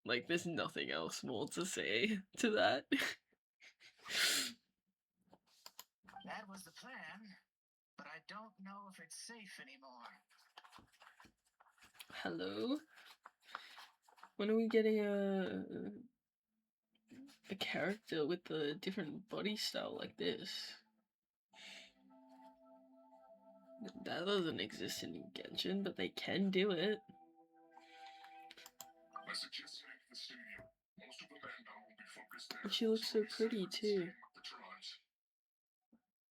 Like, there's nothing else more to say to that. That was the plan, but I don't know if it's safe anymore. Hello? When are we getting a character with a different body style like this? That doesn't exist in Genshin, but they can do it. I suggest heading to the stadium. Most of the manpower will be focused there. And she looks so pretty too. With the tribes.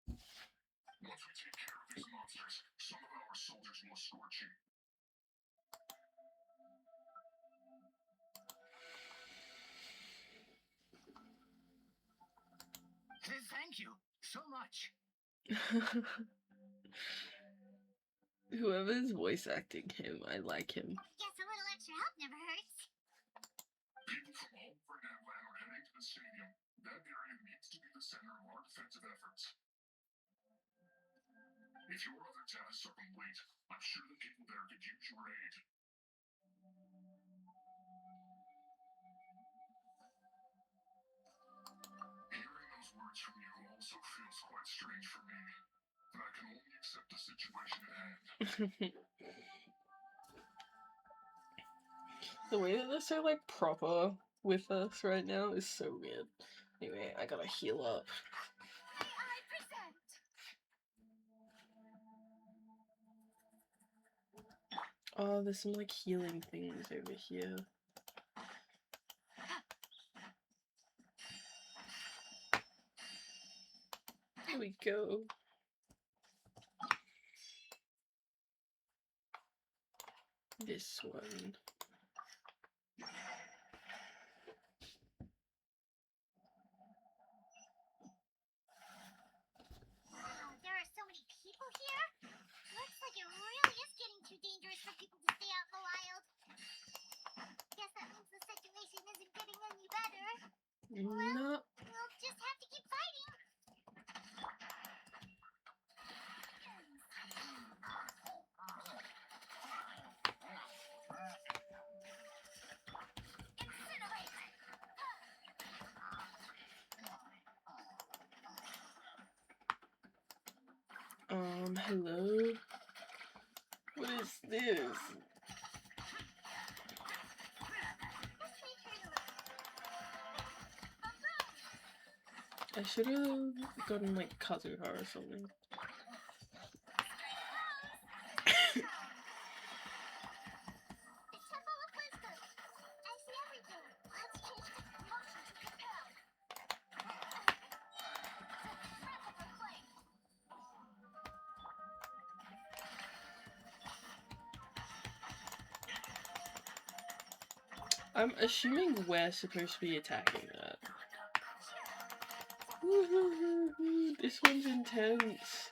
Once we take care of these monsters, some of our soldiers will escort you. Thank you so much. Whoever's voice acting him, I like him. Guess a little extra help never hurts. People from all over Natlan are heading to the stadium. That area needs to be the center of our defensive efforts. If your other tasks are complete, I'm sure the people there could use your aid. Hearing those words from you also feels quite strange for me, but I can only accept the situation at hand. The way that they're so like proper with us right now is so weird. Anyway, I gotta heal up. I present. Oh, there's some like healing things over here. There we go. This one. There are so many people here. Looks like it really is getting too dangerous for people to stay out in the wild. Guess that means the situation isn't getting any better. No. We'll just have to keep fighting. Hello? What is this? I should have gotten like Kazuha or something. I'm assuming we're supposed to be attacking that. This one's intense.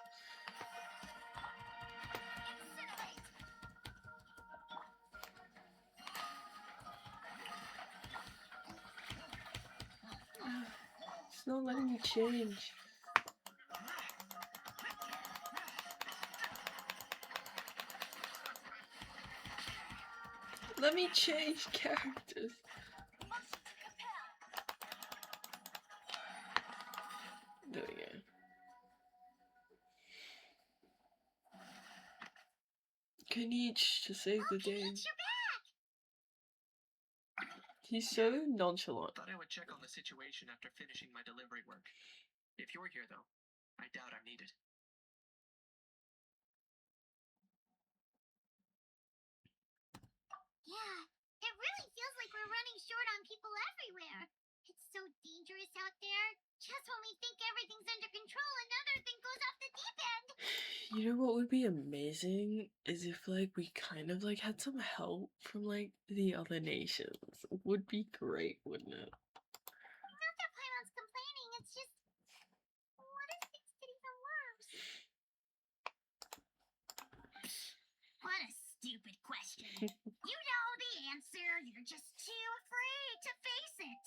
It's not letting me change. Let me change characters. There we go. Kenichi to save the day. You're back! He's so nonchalant. Thought I would check on the situation after finishing my delivery work. If you're here, though, I doubt I'm needed. Yeah, it really feels like we're running short on people everywhere. It's so dangerous out there. Just when we think everything's under control, another thing goes off the deep end. You know what would be amazing is if like we kind of like had some help from like the other nations. Would be great, wouldn't it? Not that Paimon's complaining, it's just... What if things get even worse? What a stupid question. You know the answer, you're just too afraid to face it.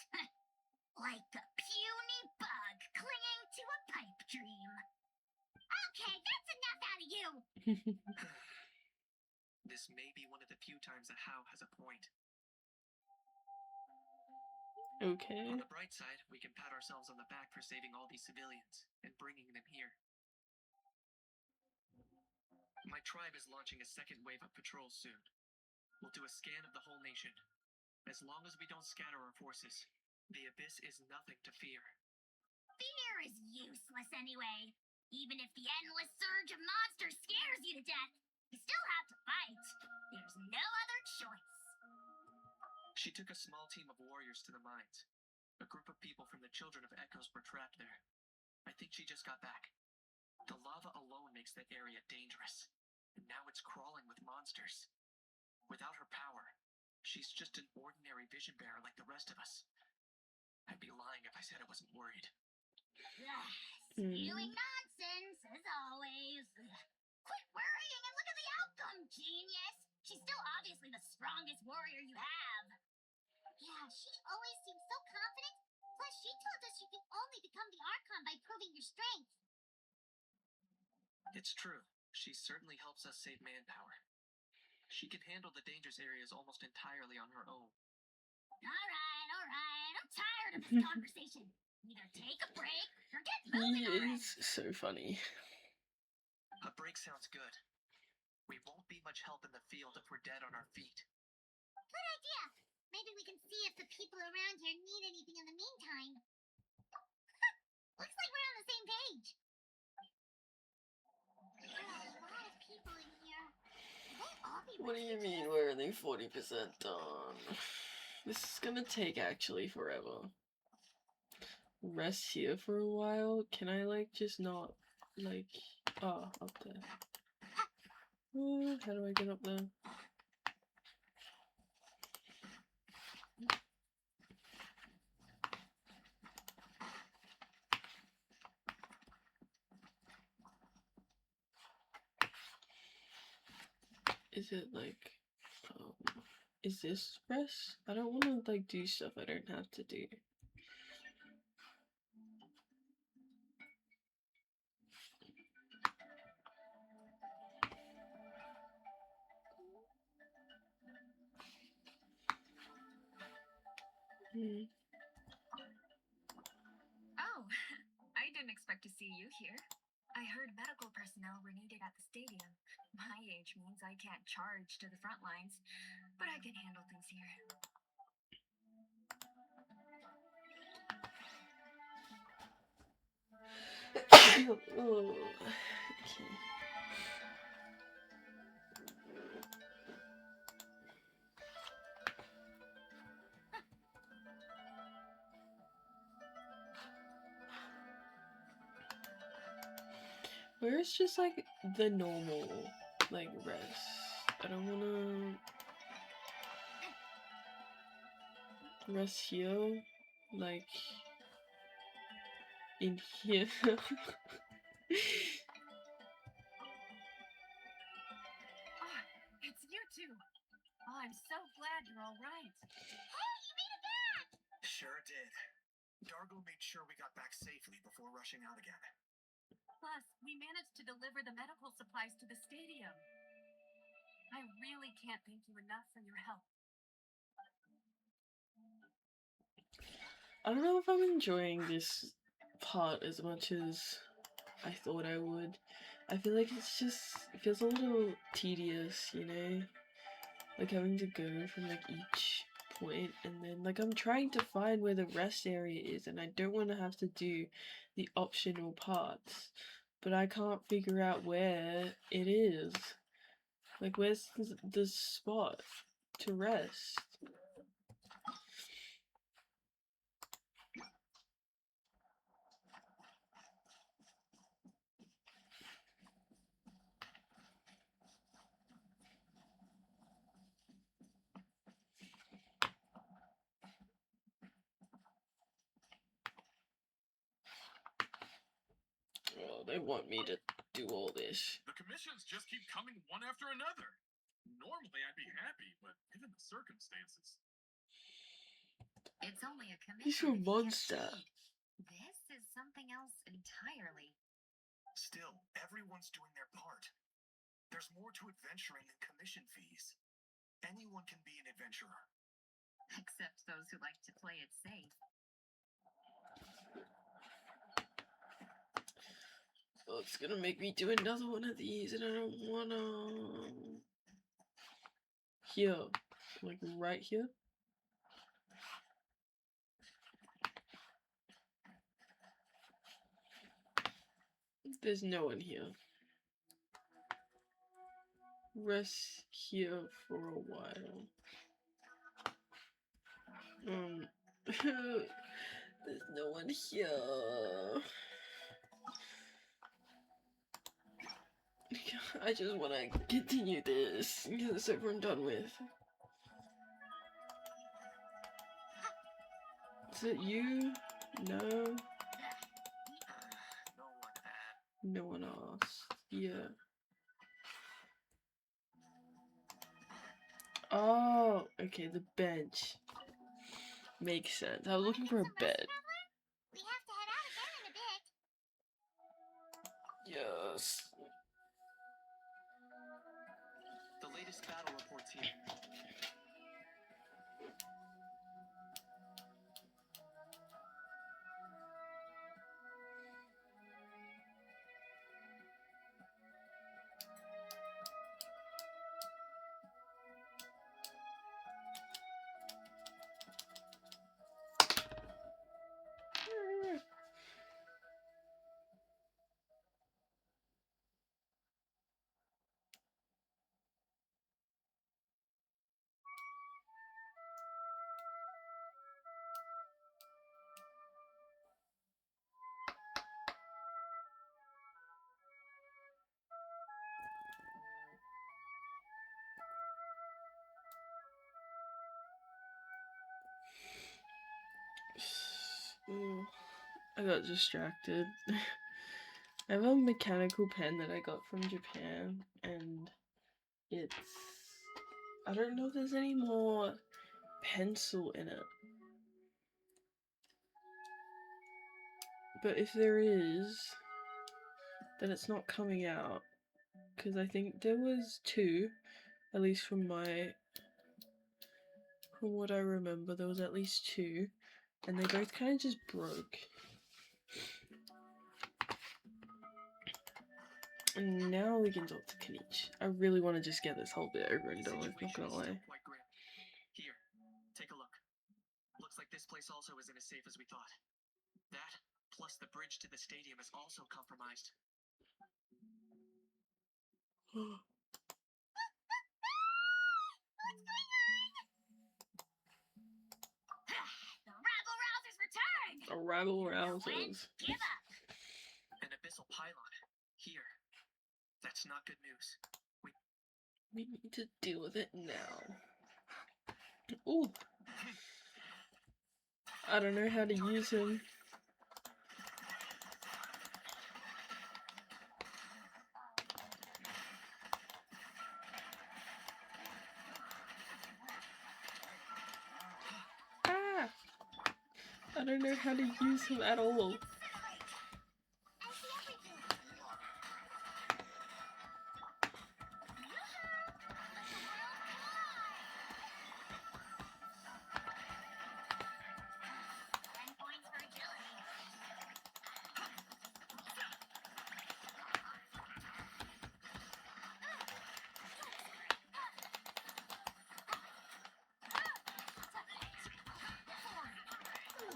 Like a puny bug clinging to a pipe dream. Okay, that's enough out of you! This may be one of the few times that Hao has a point. Okay. On the bright side, we can pat ourselves on the back for saving all these civilians and bringing them here. My tribe is launching a second wave of patrols soon. We'll do a scan of the whole nation. As long as we don't scatter our forces, the Abyss is nothing to fear. Fear is useless anyway. Even if the endless surge of monsters scares you to death, you still have to fight. There's no other choice. She took a small team of warriors to the mines. A group of people from the Children of Echoes were trapped there. I think she just got back. The lava alone makes that area dangerous, and now it's crawling with monsters. Without her power, she's just an ordinary vision bearer like the rest of us. I'd be lying if I said I wasn't worried. Spewing nonsense, as always. Quit worrying and look at the outcome, genius! She's still obviously the strongest warrior you have. Yeah, she always seems so confident. Plus, she told us you can only become the Archon by proving your strength. It's true. She certainly helps us save manpower. She can handle the dangerous areas almost entirely on her own. Alright. I'm tired of this conversation. Either take a break or get moving He already. is so funny. A break sounds good. We won't be much help in the field if we're dead on our feet. Good idea. Maybe we can see if the people around here need anything in the meantime. Looks like we're on the same page. There's a lot of people in here. Will they all be What do you mean we're only 40% done? This is gonna take actually forever. Rest here for a while? Can I like just not like up there? How do I get up there? Is it like is this rest? I don't wanna like do stuff I don't have to do. Oh, I didn't expect to see you here. I heard medical personnel were needed at the stadium. My age means I can't charge to the front lines, but I can handle things here. Oh, okay. Where's just like the normal like rest? I don't wanna rest here, like in here. Oh, it's you two. Oh, I'm so glad you're all right. Hey, you made it back! Sure did. Dargo made sure we got back safely before rushing out again. Plus, we managed to deliver the medical supplies to the stadium. I really can't thank you enough for your help. I don't know if I'm enjoying this part as much as I thought I would. I feel like it feels a little tedious, you know? Like having to go from like each point, and then like I'm trying to find where the rest area is, and I don't want to have to do the optional parts, but I can't figure out where it is. Like, where's the spot to rest? Oh, they want me to do all this. The commissions just keep coming one after another. Normally I'd be happy, but given the circumstances. It's only a He's commission a if you get monster. paid. This is something else entirely. Still, everyone's doing their part. There's more to adventuring than commission fees. Anyone can be an adventurer. Except those who like to play it safe. Oh, it's gonna make me do another one of these, and I don't wanna. Here, like right here. There's no one here. Rest here for a while. There's no one here. I just want to continue this and get this over and done with. Is it you? No. No one asked. Yeah. Oh, okay, the bench. Makes sense. I was looking for a bed. We have to head out again in a bit. Yes. The latest battle reports here. Ooh, I got distracted. I have a mechanical pen that I got from Japan, and it's... I don't know if there's any more pencil in it. But if there is, then it's not coming out. Because I think there was 2, at least from what I remember, there was at least 2. And they both kind of just broke. And now we can talk to Kanich. I really want to just get this whole bit over and done with, not gonna lie. Quite grim. Here, take a look. Looks like this place also isn't as safe as we thought. That, plus the bridge to the stadium is also compromised. The rabble rousers return! A rabble When rousers. give up. An abyssal pylon. Here. That's not good news. We need to deal with it now. Ooh. I don't know how to use him. I don't know how to use him at all.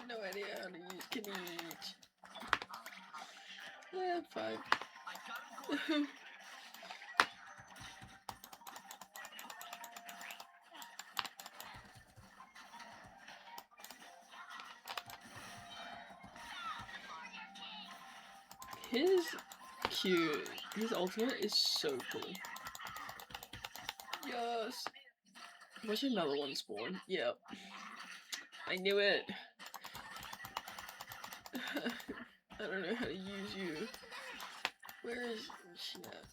No idea how to use Kinect. Yeah, 5. His Q, his ultimate is so cool. Yes. Watch another one spawn. Yep. I knew it. I don't know how to use you. Where is she at?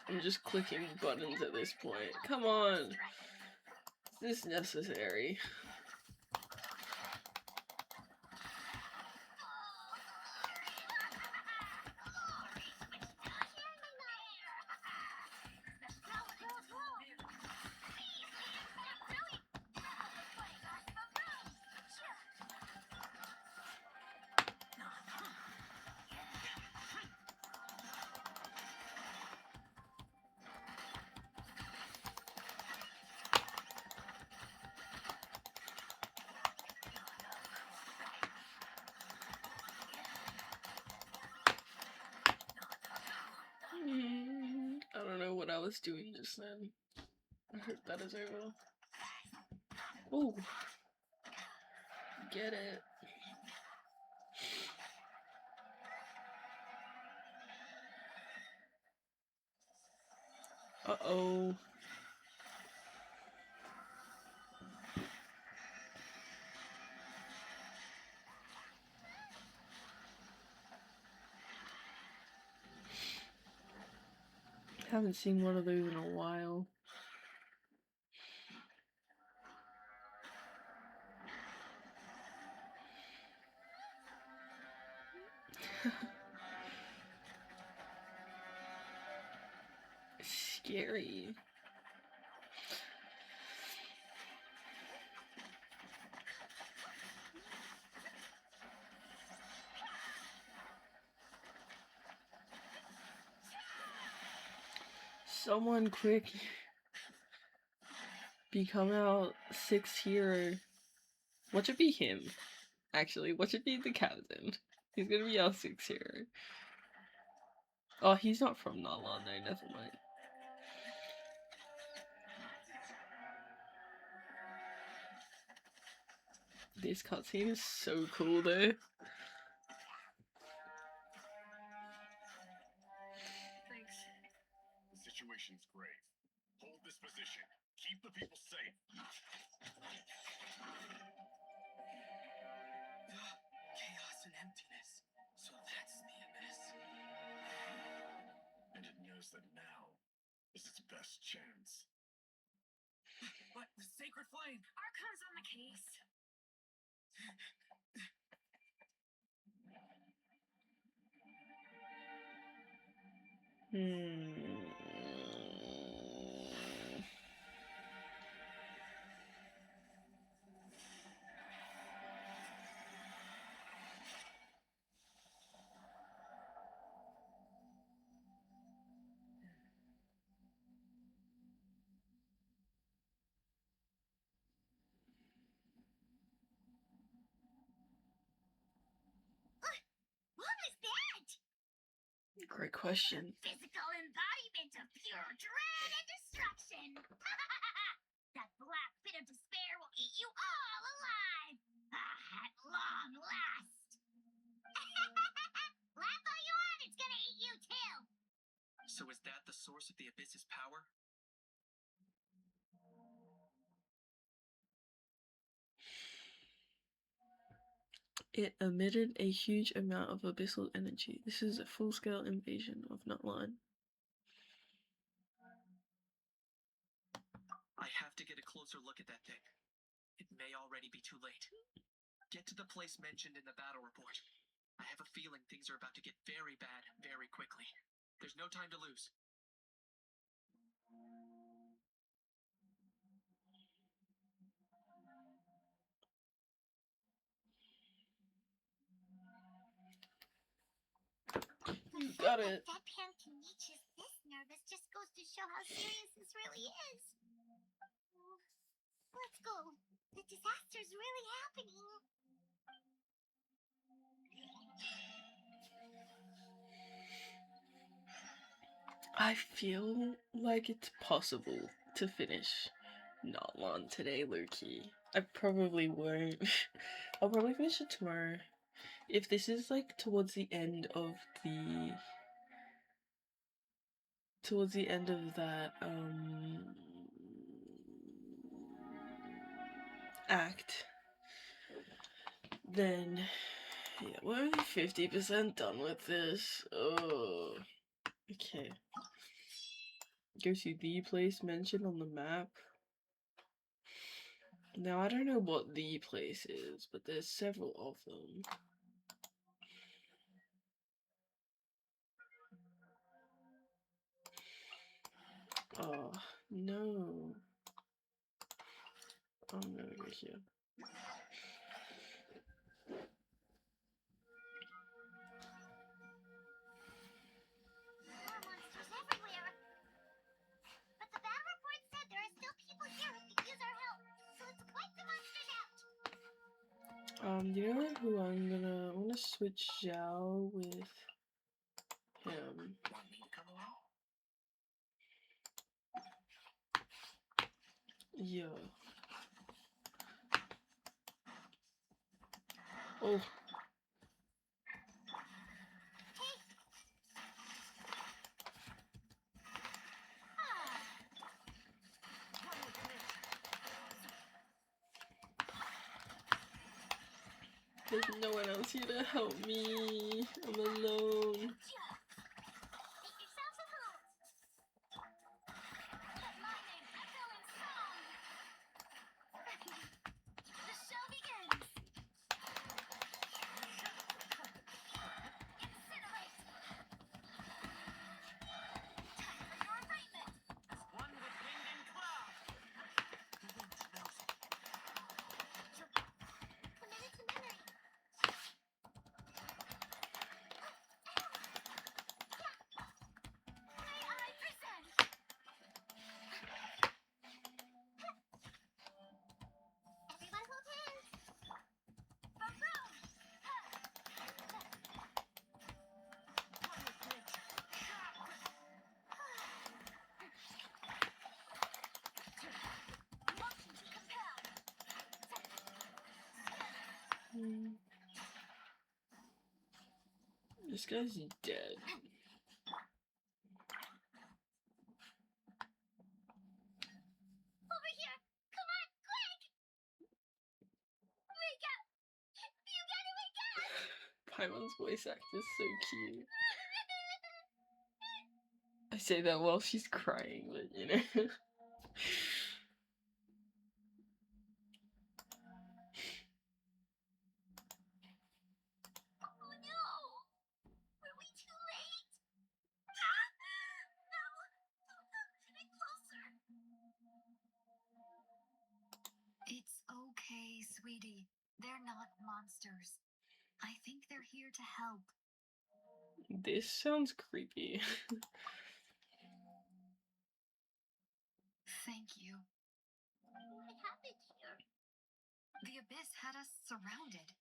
I'm just clicking buttons at this point. Come on! Is this necessary? I don't know what I was doing just then. I hope that is over. Oh, get it. Uh-oh. Haven't seen one of those in a while. Scary. Someone quick become our 6th hero. What should be him? Actually, what should be the captain? He's gonna be our 6th hero. Oh, he's not from Natlan, no, never mind. This cutscene is so cool though. Thanks. The situation's grave. Hold this position. Keep the people safe. Chaos and emptiness. So that's the abyss. And it knows that now is its best chance. But the sacred flame! Archon's on the case. What was that? Great question. Physical embodiment of pure dread and destruction. That black pit of despair will eat you all alive. At long last. Laugh all you want, it's gonna eat you too. So is that the source of the abyss's power? It emitted a huge amount of abyssal energy. This is a full-scale invasion of Natlan. I have to get a closer look at that thing. It may already be too late. Get to the place mentioned in the battle report. I have a feeling things are about to get very bad very quickly. There's no time to lose. You got it. That Deadpan Kenichi is this nervous just goes to show how serious this really is. Let's go. The disaster's really happening. I feel like it's possible to finish Natlan today, Loki. I probably won't. I'll probably finish it tomorrow. If this is like towards the end of that act, then yeah, we're only 50% done with this. Oh, okay. Go to the place mentioned on the map. Now, I don't know what the place is, but there's several of them. Oh, no. I'm gonna go here. More monsters everywhere. But the battle report said there are still people here who could use our help. So let's wipe the monsters out. You know who I'm gonna switch Zhao with him. Want me to come along? Yeah. Oh. There's no one else here to help me. I'm alone. Make yourselves at home. But my name's Echo and Song. The show begins. Incinerate. Time for your arraignment. One with wind and cloud. Committed to memory. May I present? Everyone hold hands. For Rome. Motion to compel. This guy's dead. Over here! Come on, quick! Wake up! You gotta wake up! Paimon's voice actor's so cute. I say that while she's crying, but you know. Oh no! Were we too late? No! Don't get closer! It's okay, sweetie. They're not monsters. I think they're here to help. This sounds creepy. Thank you. What happened here? The abyss had us surrounded.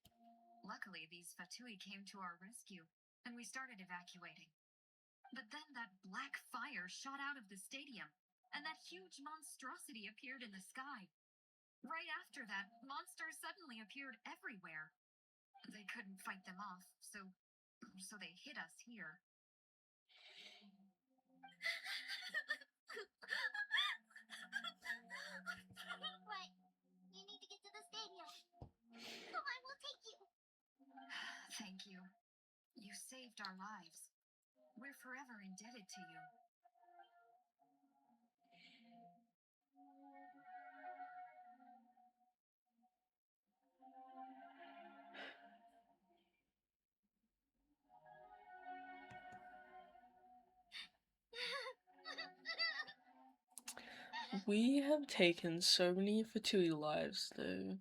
Luckily, these Fatui came to our rescue, and we started evacuating. But then that black fire shot out of the stadium, and that huge monstrosity appeared in the sky. Right after that, monsters suddenly appeared everywhere. They couldn't fight them off, so they hit us here. Right. You need to get to the stadium. Come on, we'll take you. You saved our lives. We're forever indebted to you. We have taken so many Fatui lives, though.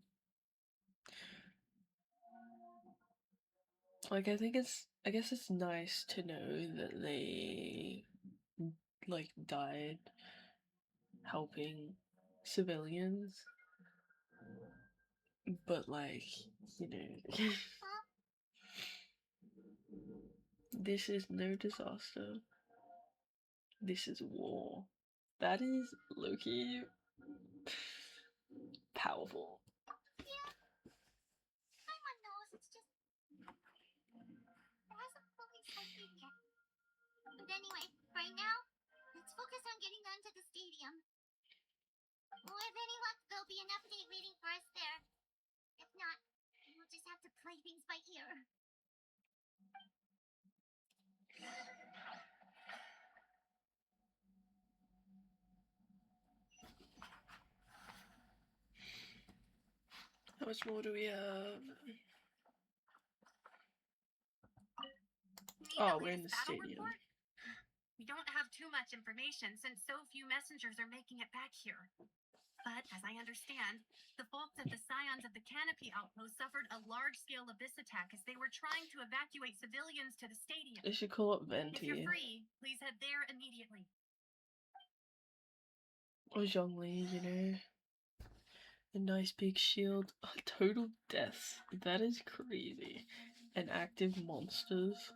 Like, I guess it's nice to know that they, like, died helping civilians. But, like, you know, this is no disaster. This is war. That is low-key powerful. Everyone knows it's just... It hasn't fully sunk in yet. But anyway, right now, let's focus on getting down to the stadium. With any luck, there'll be an update waiting for us there. If not, we'll just have to play things by ear. How much more do we have? Oh, we're in the stadium. We don't have too much information since so few messengers are making it back here. But, as I understand, the folks at the Scions of the Canopy Outpost suffered a large-scale abyss attack as they were trying to evacuate civilians to the stadium. They should call up If Venti. you're free, please head there immediately. Or Zhongli, you know. A nice big shield. Total deaths. That is crazy. And active monsters.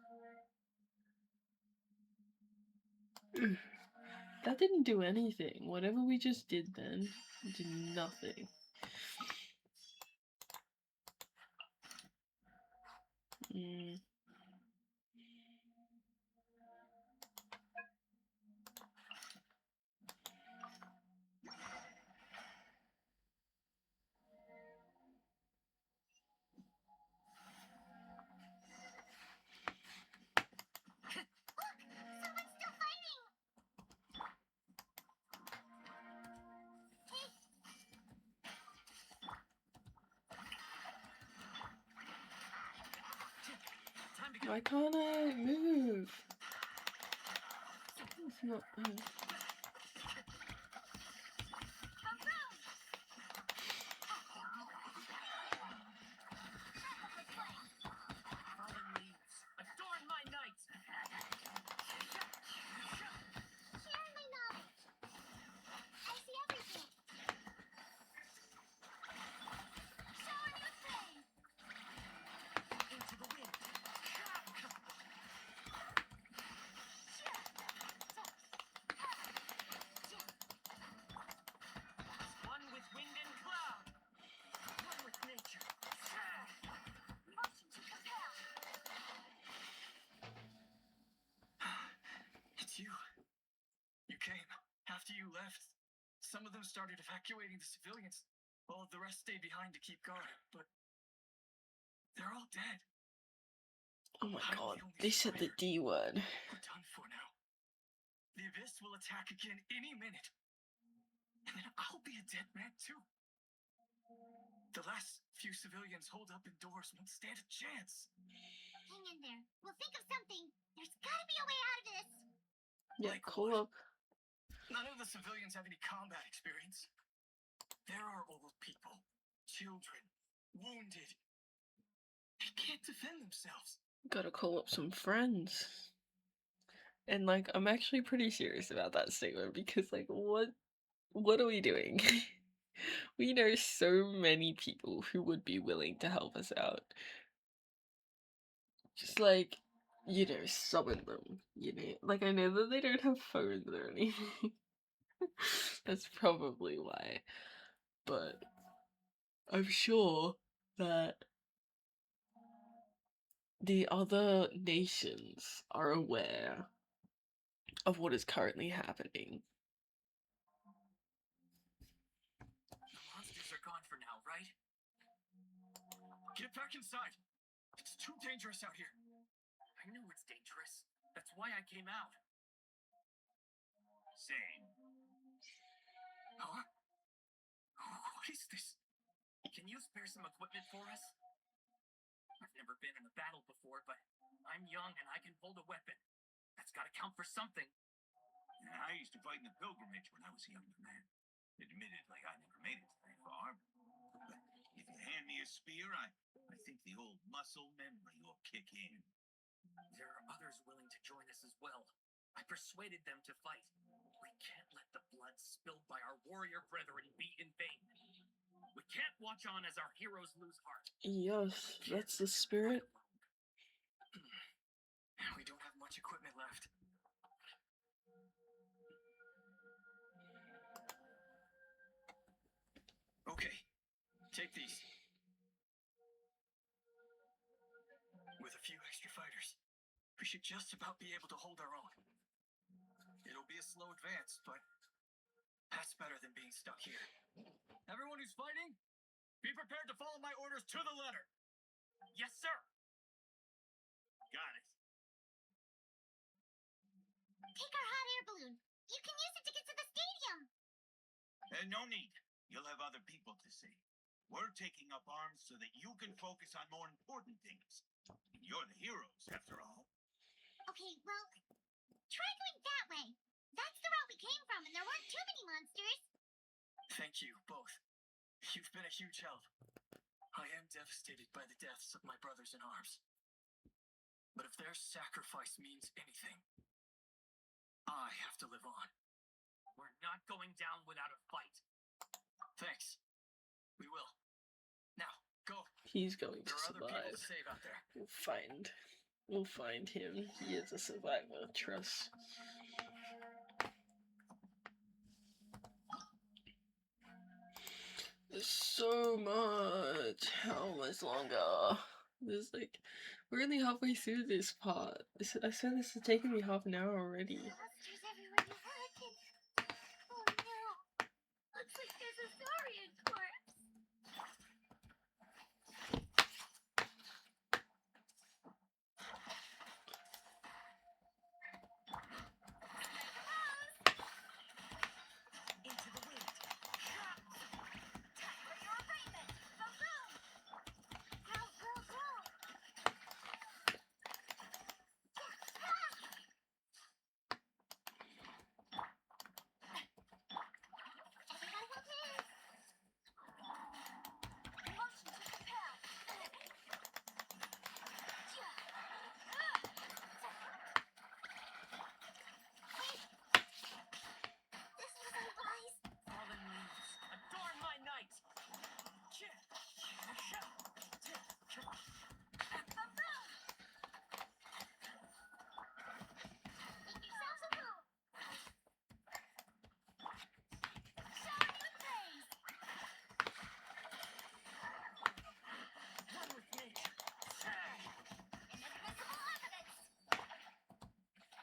That didn't do anything. Whatever we just did then did nothing. Someone's still fighting! Time to go. Why can't I move? It's not. Fallen leaves. Adorn my night. Share my knowledge. I see everything. Show a new thing. Into the wind. One with wind and cloud. One with nature. Motion to compel. It's you. You came. After you left, some of them started evacuating the civilians, while the rest stayed behind to keep guard, but they're all dead. Oh my I'm the god, only they said the survivor. D word. We're done for now. The Abyss will attack again any minute. And then I'll be a dead man too. The last few civilians holed up indoors won't stand a chance. Hang in there. We'll think of something. There's gotta be a way out of this. Yeah, Like call what? up. None of the civilians have any combat experience. There are old people, children, wounded. They can't defend themselves. Gotta call up some friends. And like, I'm actually pretty serious about that statement because like, what are we doing? We know so many people who would be willing to help us out. Just like, you know, summon them, you know? Like, I know that they don't have phones or anything. That's probably why. But I'm sure that the other nations are aware of what is currently happening. The monsters are gone for now, right? Get back inside. It's too dangerous out here. I knew it's dangerous. That's why I came out. Same. Huh? What is this? Can you spare some equipment for us? I've never been in a battle before, but I'm young and I can hold a weapon. That's gotta count for something. I used to fight in the pilgrimage when I was a younger man. Admittedly, I never made it very far. But if you hand me a spear, I think the old muscle memory will kick in. There are others willing to join us as well. I persuaded them to fight. We can't let the blood spilled by our warrior brethren be in vain. We can't watch on as our heroes lose heart. Yes, that's the spirit. We don't have much equipment left. Okay, take these. With a few extra fighters, we should just about be able to hold our own. It'll be a slow advance, but that's better than being stuck here. Everyone who's fighting, be prepared to follow my orders to the letter. Yes, sir. Got it. Take our hot air balloon. You can use it to get to the stadium. No need. You'll have other people to see. We're taking up arms so that you can focus on more important things. You're the heroes, after all. Okay, well, try going that way. That's the route we came from, and there weren't too many monsters. Thank you, both. You've been a huge help. I am devastated by the deaths of my brothers in arms. But if their sacrifice means anything, I have to live on. We're not going down without a fight. Thanks. We will. Now, go. He's going to There are other people survive. to save out there. We'll find him. He is a survivor, trust. There's so much. How much longer? There's like, we're only halfway through this part. I swear this is taking me half an hour already. Monsters everywhere you look. Oh no. Looks like there's a saurian corpse. Into the wind. For your arraignment. Go, go. Go, go, go. Everyone will dance. Motion to compel. This was unwise. Fallen leaves, adorn my night. Make yourselves a move. Shower me with praise. One with me. Inadmissible evidence.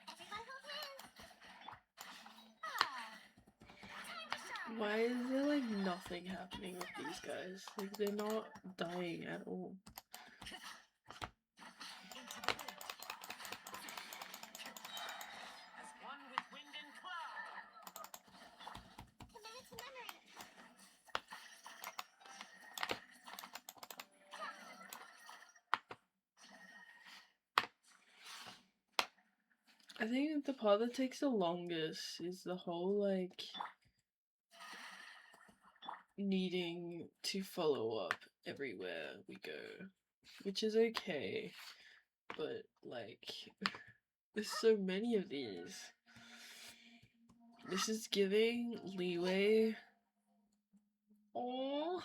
Everyone will dance. Time to show. Why is there like nothing happening with these guys? Like they're not dying at all. Into the wind. As one with wind and cloud. Committed to memory. I think the part that takes the longest is the whole like needing to follow up everywhere we go, which is okay, but like there's so many of these. This is giving leeway. Oh,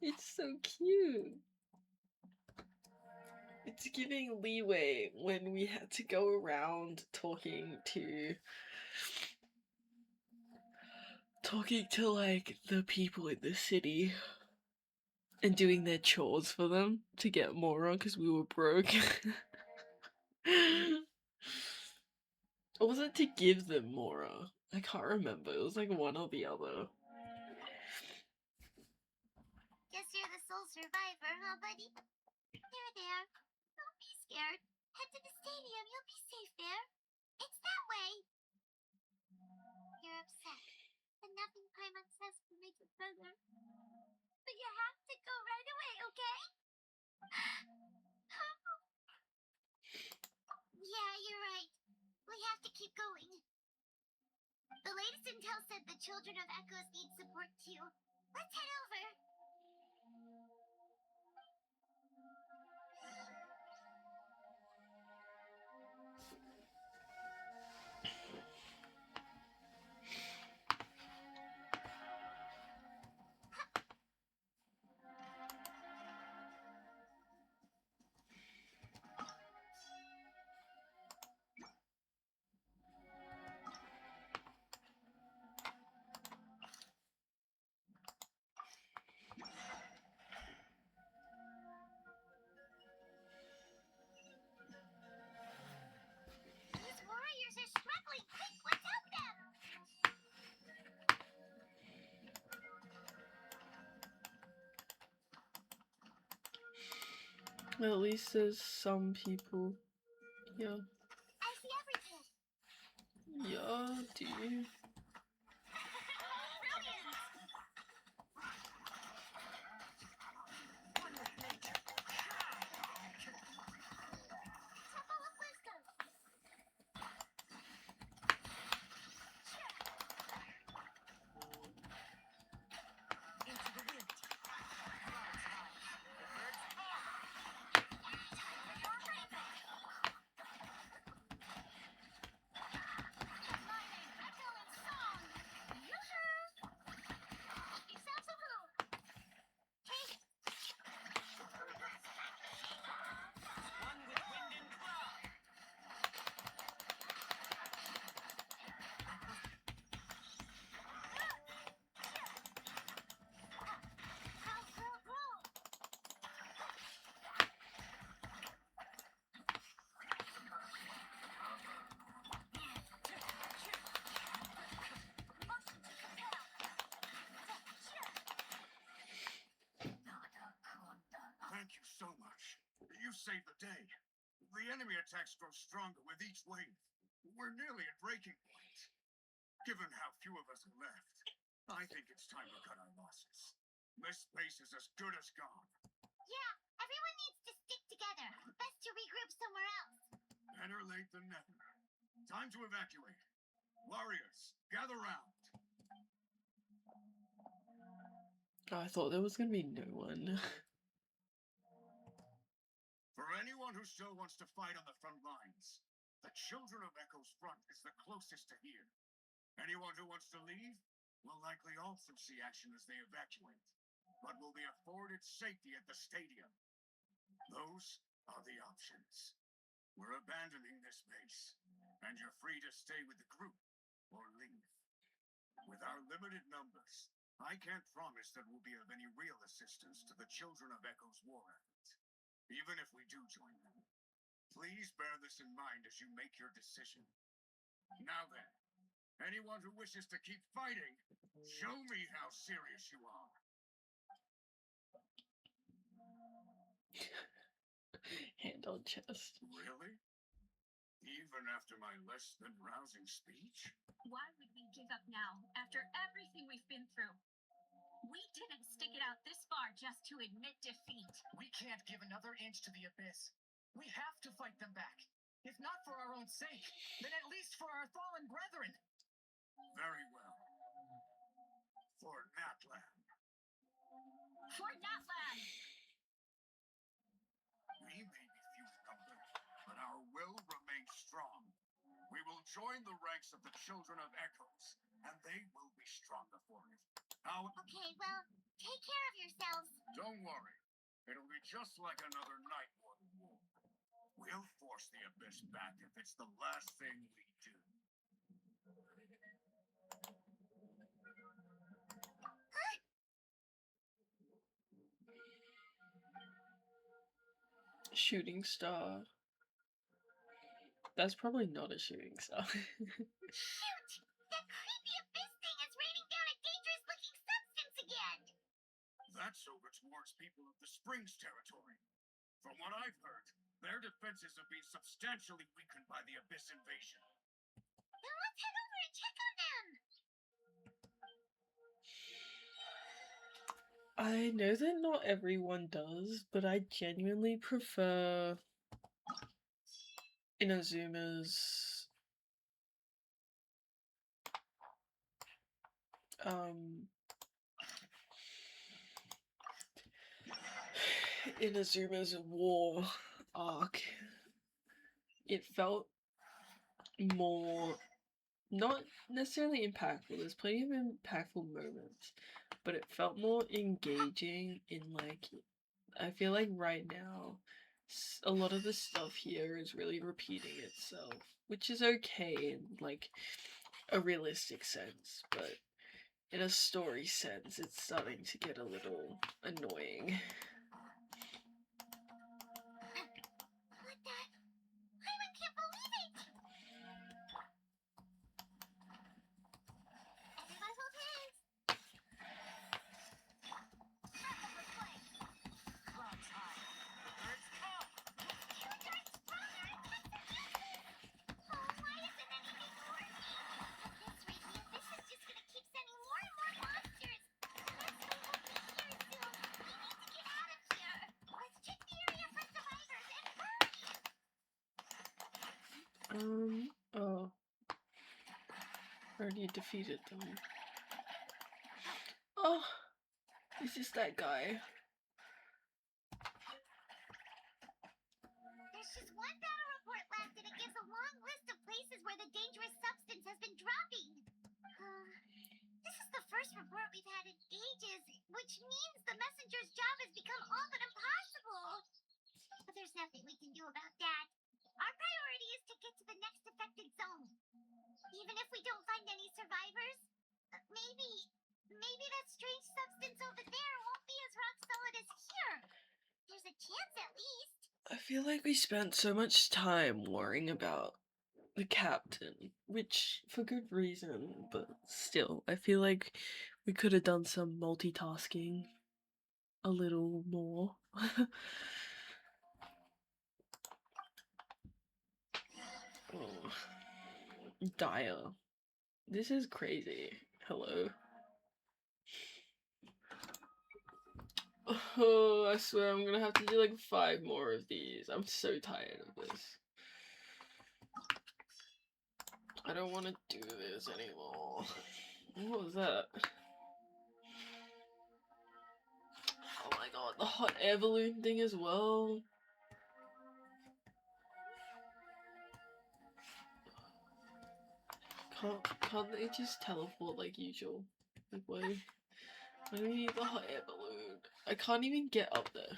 it's so cute. It's giving leeway when we had to go around talking to like the people in the city and doing their chores for them to get more on because we were broke. Or was it to give them Mora? I can't remember. It was like one or the other. Guess you're the sole survivor, huh, buddy? There, there. Don't be scared, head to the stadium. You'll be safe there. It's that way. You're upset, and nothing Paimon says can make it better. But you have to go right away, okay? Yeah, you're right. We have to keep going. The latest intel said the children of Echoes need support too. Let's head over. These warriors are struggling. Quick, let's help them. Well, at least there's some people here. I see everything. Yeah, do you? Brilliant. Temple of Wisdom. Into the wind. Clouds high. The birds Lightning, echo, and song. Yoo-hoo! You sound so cool. Hey, one with wind and cloud. roll. Motion to compel. Thank you so much. You saved the day. The enemy attacks grow stronger with each wave. We're nearly at breaking point. Given how few of us are left, I think it's time to cut our losses. This space is as good as gone. Yeah, everyone needs to stick together. Best to regroup somewhere else. Better late than never. Time to evacuate. Warriors, gather round. I thought there was gonna be no one. For anyone who still wants to fight on the front lines, the Children of Echo's front is the closest to here. Anyone who wants to leave will likely also see action as they evacuate, but will be afforded safety at the stadium. Those are the options. We're abandoning this base, and you're free to stay with the group or leave. With our limited numbers, I can't promise that we'll be of any real assistance to the Children of Echo's war effort. Even if we do join them, please bear this in mind as you make your decision. Now then, anyone who wishes to keep fighting, show me how serious you are. Hand on chest. Really? Even after my less than rousing speech? Why would we give up now, after everything we've been through? We didn't stick it out this far just to admit defeat. We can't give another inch to the abyss. We have to fight them back. If not for our own sake, then at least for our fallen brethren. Very well. For Natlan. For Natlan! We may be few in number, but our will remains strong. We will join the ranks of the Children of Echoes, and they will be stronger for it. Okay, well, take care of yourselves. Don't worry. It'll be just like another night war. We'll force the Abyss back if it's the last thing we do. Shooting star. That's probably not a shooting star. Shoot! That creepy abyss thing is raining down a dangerous-looking substance again! That's over towards people of the Springs territory. From what I've heard, their defenses have been substantially weakened by the Abyss invasion. Then let's head over and check on them. I know that not everyone does, but I genuinely prefer Inazuma's Inazuma's war arc. It felt more, not necessarily impactful, there's plenty of impactful moments, but it felt more engaging in, like, I feel like right now a lot of the stuff here is really repeating itself, which is okay in, like, a realistic sense, but in a story sense it's starting to get a little annoying. What the? I can't believe it! Everyone hold hands. Clouds high. The birds come. Two turns stronger and persecution! Oh, why isn't anything working? At this rate, the Abyss is just gonna keep sending more and more monsters. Next we will be here soon. We need to get out of here. Let's check the area for survivors and hurry! Oh. Already defeated them. Oh, is this that guy? There's just one battle report left, and it gives a long list of places where the dangerous substance has been dropping. This is the first report we've had in ages, which means the messenger's job has become all but impossible. But there's nothing we can do about that. Our priority is to get to the next affected zone. Even if we don't find any survivors, maybe that strange substance over there won't be as rock solid as here. There's a chance at least. I feel like we spent so much time worrying about the captain, which for good reason, but still, I feel like we could have done some multitasking a little more. Oh. Dire. This is crazy. Hello. Oh, I swear I'm gonna have to do like 5 more of these. I'm so tired of this. I don't want to do this anymore. What was that? Oh my god, the hot air balloon thing as well. Can't they just teleport like usual? Like, why do we need the hot air balloon? I can't even get up there.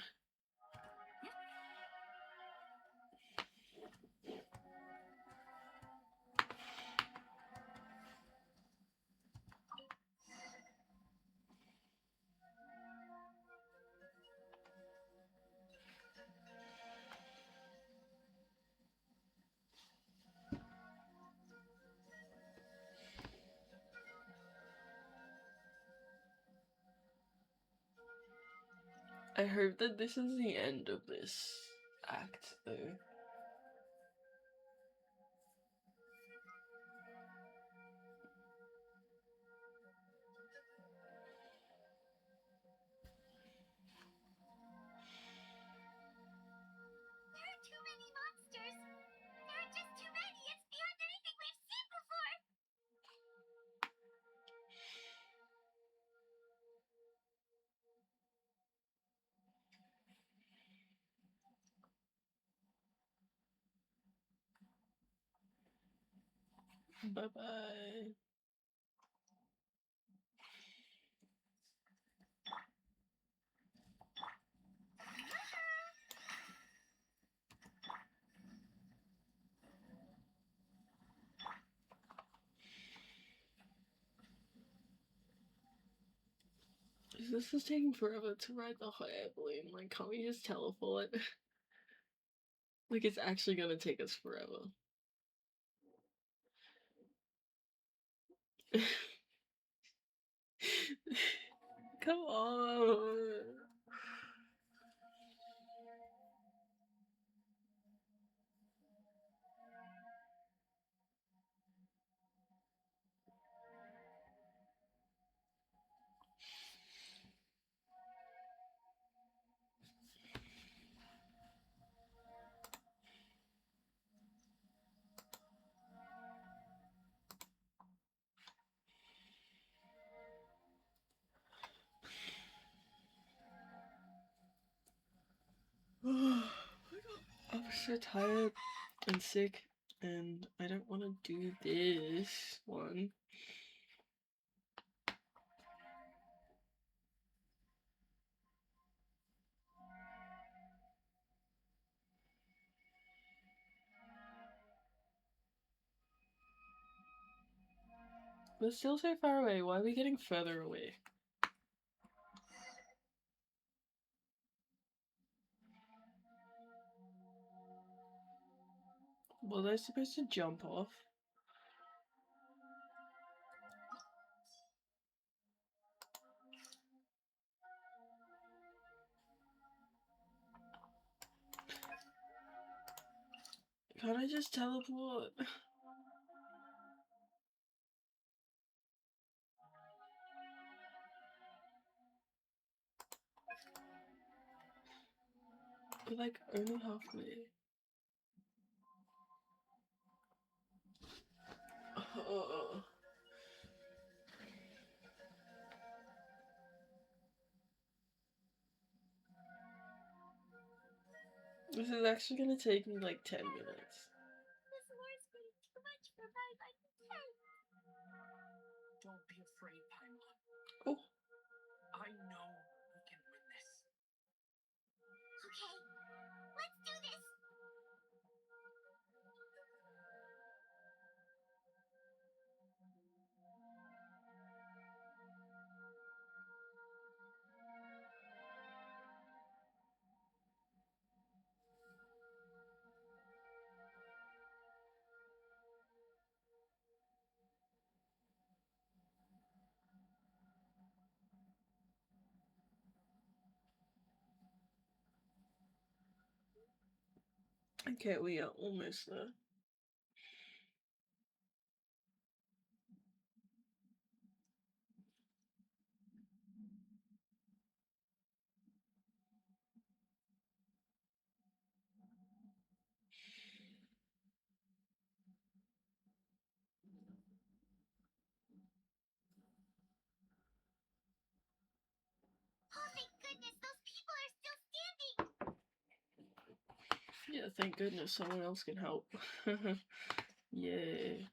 I hope that this is the end of this act, though. There are too many monsters. There are just too many. It's beyond anything we've seen before. Bye bye. This is taking forever to ride the hot air balloon. Like, can't we just teleport? Like, it's actually gonna take us forever. Come on. so tired and sick, and I don't want to do this one. We're still so far away. Why are we getting further away? Well, they're supposed to jump off. Can't I just teleport? We're like only halfway. Oh. This is actually gonna take me like 10 minutes. This war's getting too much for my life. Don't be afraid, Paimon. Oh. I know we can win this. Okay, let's do this. Okay, we are almost there. Oh, thank goodness, those people are still standing. Yeah, thank goodness someone else can help. Yay.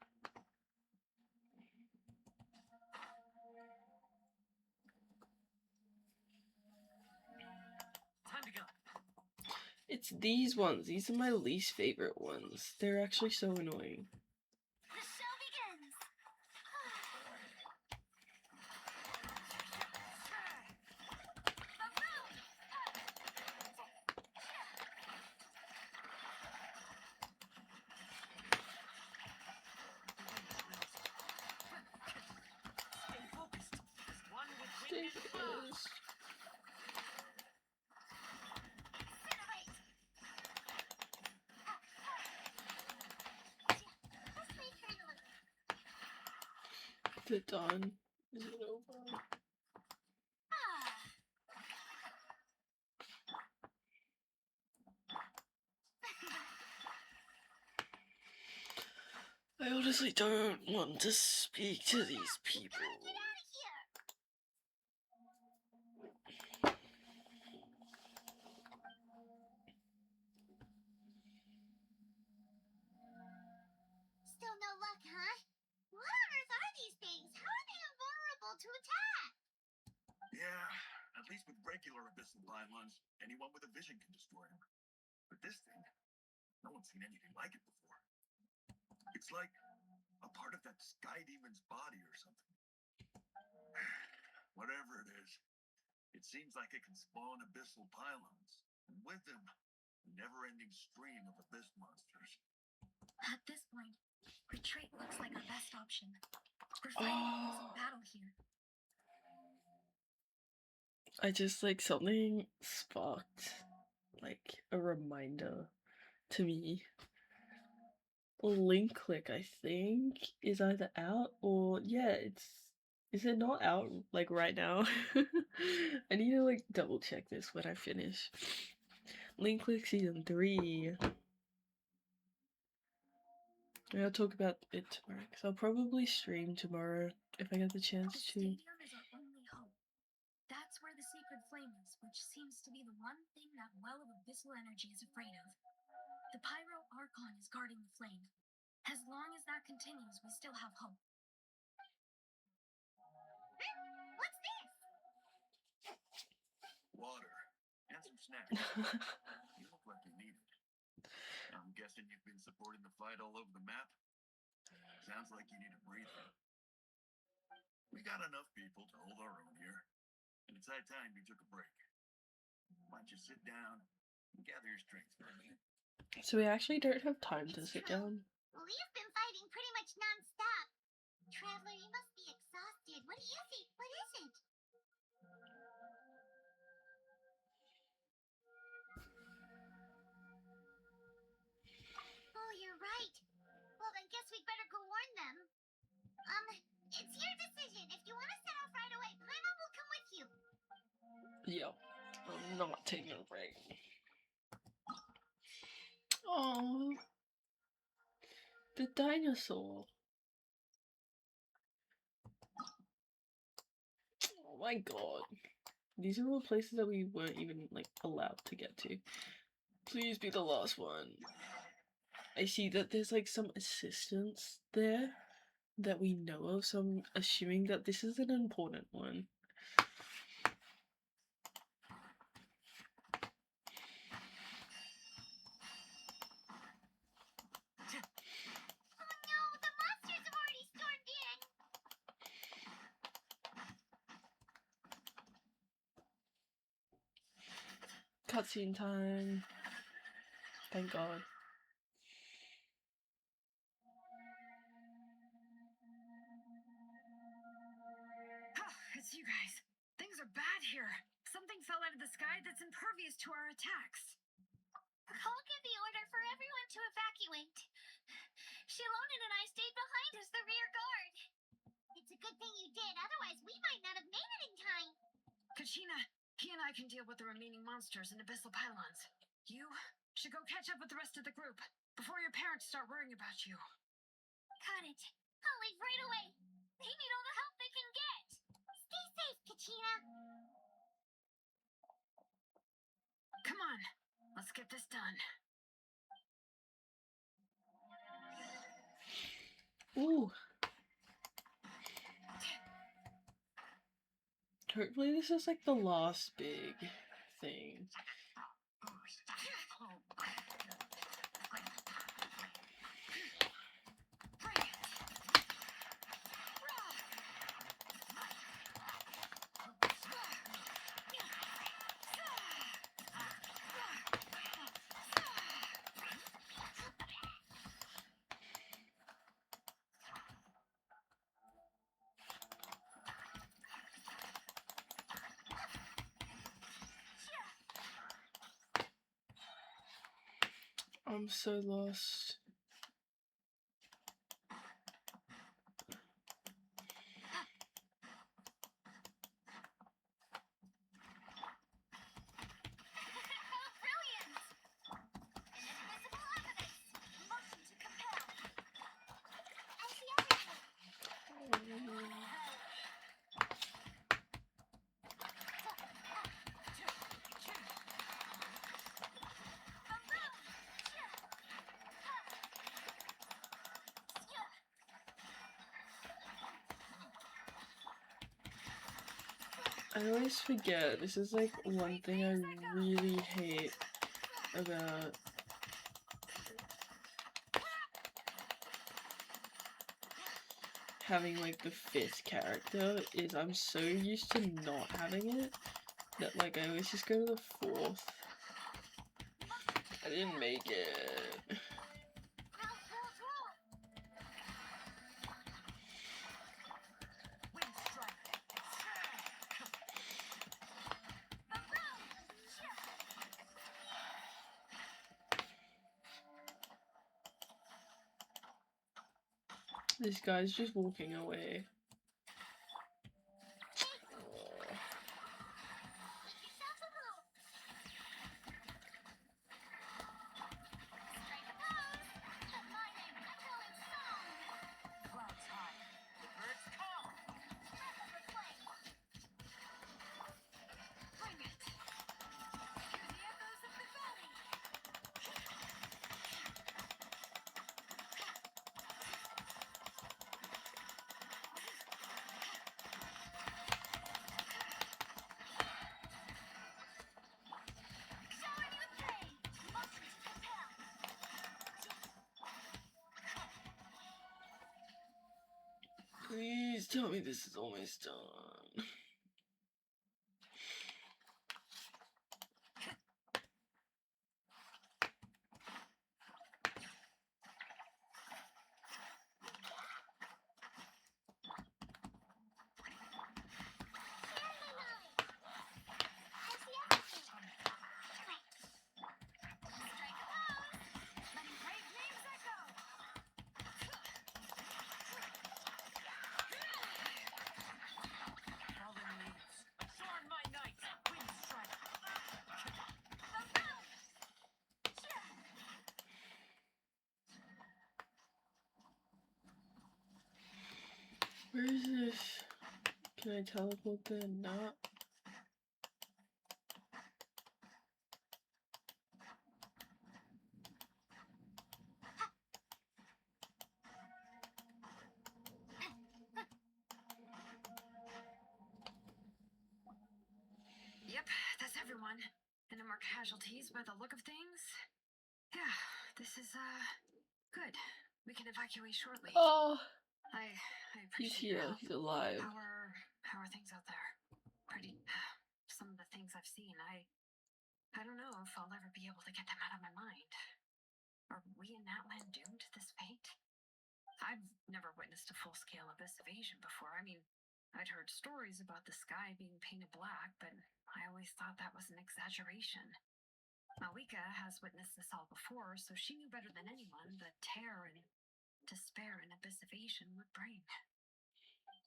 Time to go. It's these ones. These are my least favorite ones. They're actually so annoying. The show begins. Stay focused. One with Stay wind and cloud. focused. Let's make her look. Is it done? Is it over? I honestly don't want to speak to these people. Get out of here. Still no luck, huh? What on earth are these things? How are they invulnerable to attack? Yeah, at least with regular abyssal pylons, anyone with a vision can destroy them. But this thing, no one's seen anything like it before. It's like a part of that sky demon's body or something. Whatever it is, it seems like it can spawn abyssal pylons, and with them, a never-ending stream of abyss monsters. At this point, retreat looks like our best option. We're fighting a losing battle here. I just like something sparked like a reminder to me. Link click, I think, is either out or yeah, is it not out like right now? I need to like double check this when I finish. Link click season 3. I'll talk about it tomorrow because I'll probably stream tomorrow if I get the chance The to. stadium is our only hope. That's where the secret flame flameness, which seems to be the one thing that well of abyssal energy is afraid of. The Pyro Archon is guarding the flame. As long as that continues, we still have hope. What's this? Water. And some snacks. You look like you need it. I'm guessing you've been supporting the fight all over the map? Sounds like you need a breather. We got enough people to hold our own here. And it's high time you took a break. Why don't you sit down and gather your strength for a minute? So we actually don't have time to sit down. We've been fighting pretty much non-stop. Traveler, you must be exhausted. What is it? What is it? Oh, you're right. Well, I guess we'd better go warn them. It's your decision. If you want to set off right away, Paimon will come with you. Yo, I'm not taking a break. Oh, the dinosaur. Oh my god. These are all places that we weren't even, like, allowed to get to. Please be the last one. I see that there's, like, some assistants there that we know of, so I'm assuming that this is an important one. Oh no, the monsters have already stormed in. Cutscene time. Thank god. It's you guys. Things are bad here. Something fell out of the sky that's impervious to our attacks. I'll give the order for everyone to evacuate. Shilonen and I stayed behind as the rear guard. It's a good thing you did, otherwise we might not have made it in time. Kachina, he and I can deal with the remaining monsters and abyssal pylons. You should go catch up with the rest of the group before your parents start worrying about you. Got it. I'll leave right away. They need all the help they can get. Stay safe, Kachina. Come on, let's get this done. Ooh. Hopefully this is like the last big thing. I'm so lost. Brilliant! An invisible evidence. Motion to compel. As the other did. I always forget, this is like one thing I really hate about having like the 5th character, is I'm so used to not having it that like I always just go to the 4th. I didn't make it. This guy's just walking away. Bring it. tell me this is almost done. Where is this? Can I teleport there? Not. Yep, that's everyone. And no more casualties by the look of things. Yeah, this is, good. We can evacuate shortly. Oh, I he's appreciate your here. help. He's alive. How are things out there? Pretty, some of the things I've seen, I don't know if I'll ever be able to get them out of my mind. Are we in Natlan doomed to this fate? I've never witnessed a full-scale abyss invasion before. I mean, I'd heard stories about the sky being painted black, but I always thought that was an exaggeration. Malika has witnessed this all before, so she knew better than anyone the terror and despair an abyss invasion would bring.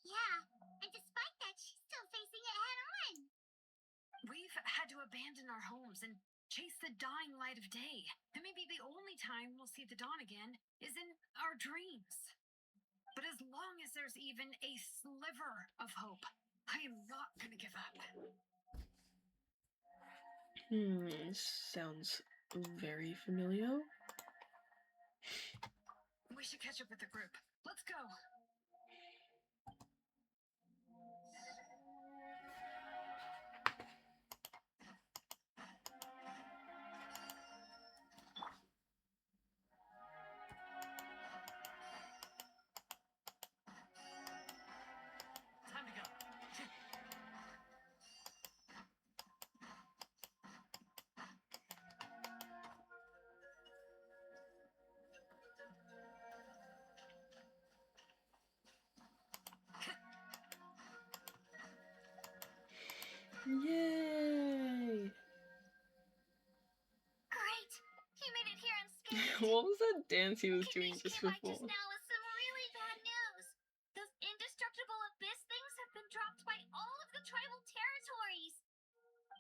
Yeah, and despite that, she's still facing it head on. We've had to abandon our homes and chase the dying light of day. And maybe the only time we'll see the dawn again is in our dreams. But as long as there's even a sliver of hope, I am not gonna give up. Sounds very familiar. We should catch up with the group. Let's go. Time to go. Yay! Great! He made it here unscathed. What was that dance he was What doing Kanish just came by before? just now with some really bad news. Those indestructible abyss things have been dropped by all of the tribal territories.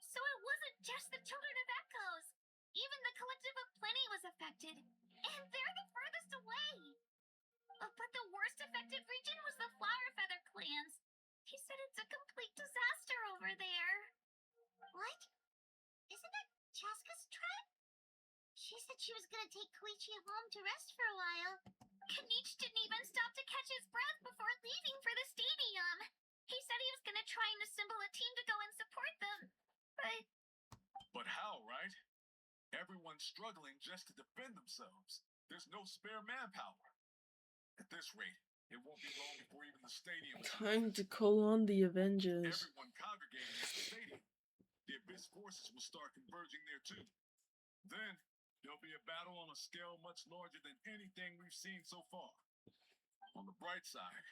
So it wasn't just the Children of Echoes. Even the Collective of Plenty was affected. And they're the furthest away. But the worst affected region was the Flower Feather clans. He said it's a complete disaster over there. What? Isn't that Chaska's tribe? She said she was gonna take Koichi home to rest for a while. Kanish didn't even stop to catch his breath before leaving for the stadium. He said he was gonna try and assemble a team to go and support them, But how, right? Everyone's struggling just to defend themselves. There's no spare manpower. At this rate, it won't be long before even the stadium is Time to call on the Avengers. everyone congregating at the stadium. The Abyss forces will start converging there too. Then, there'll be a battle on a scale much larger than anything we've seen so far. On the bright side,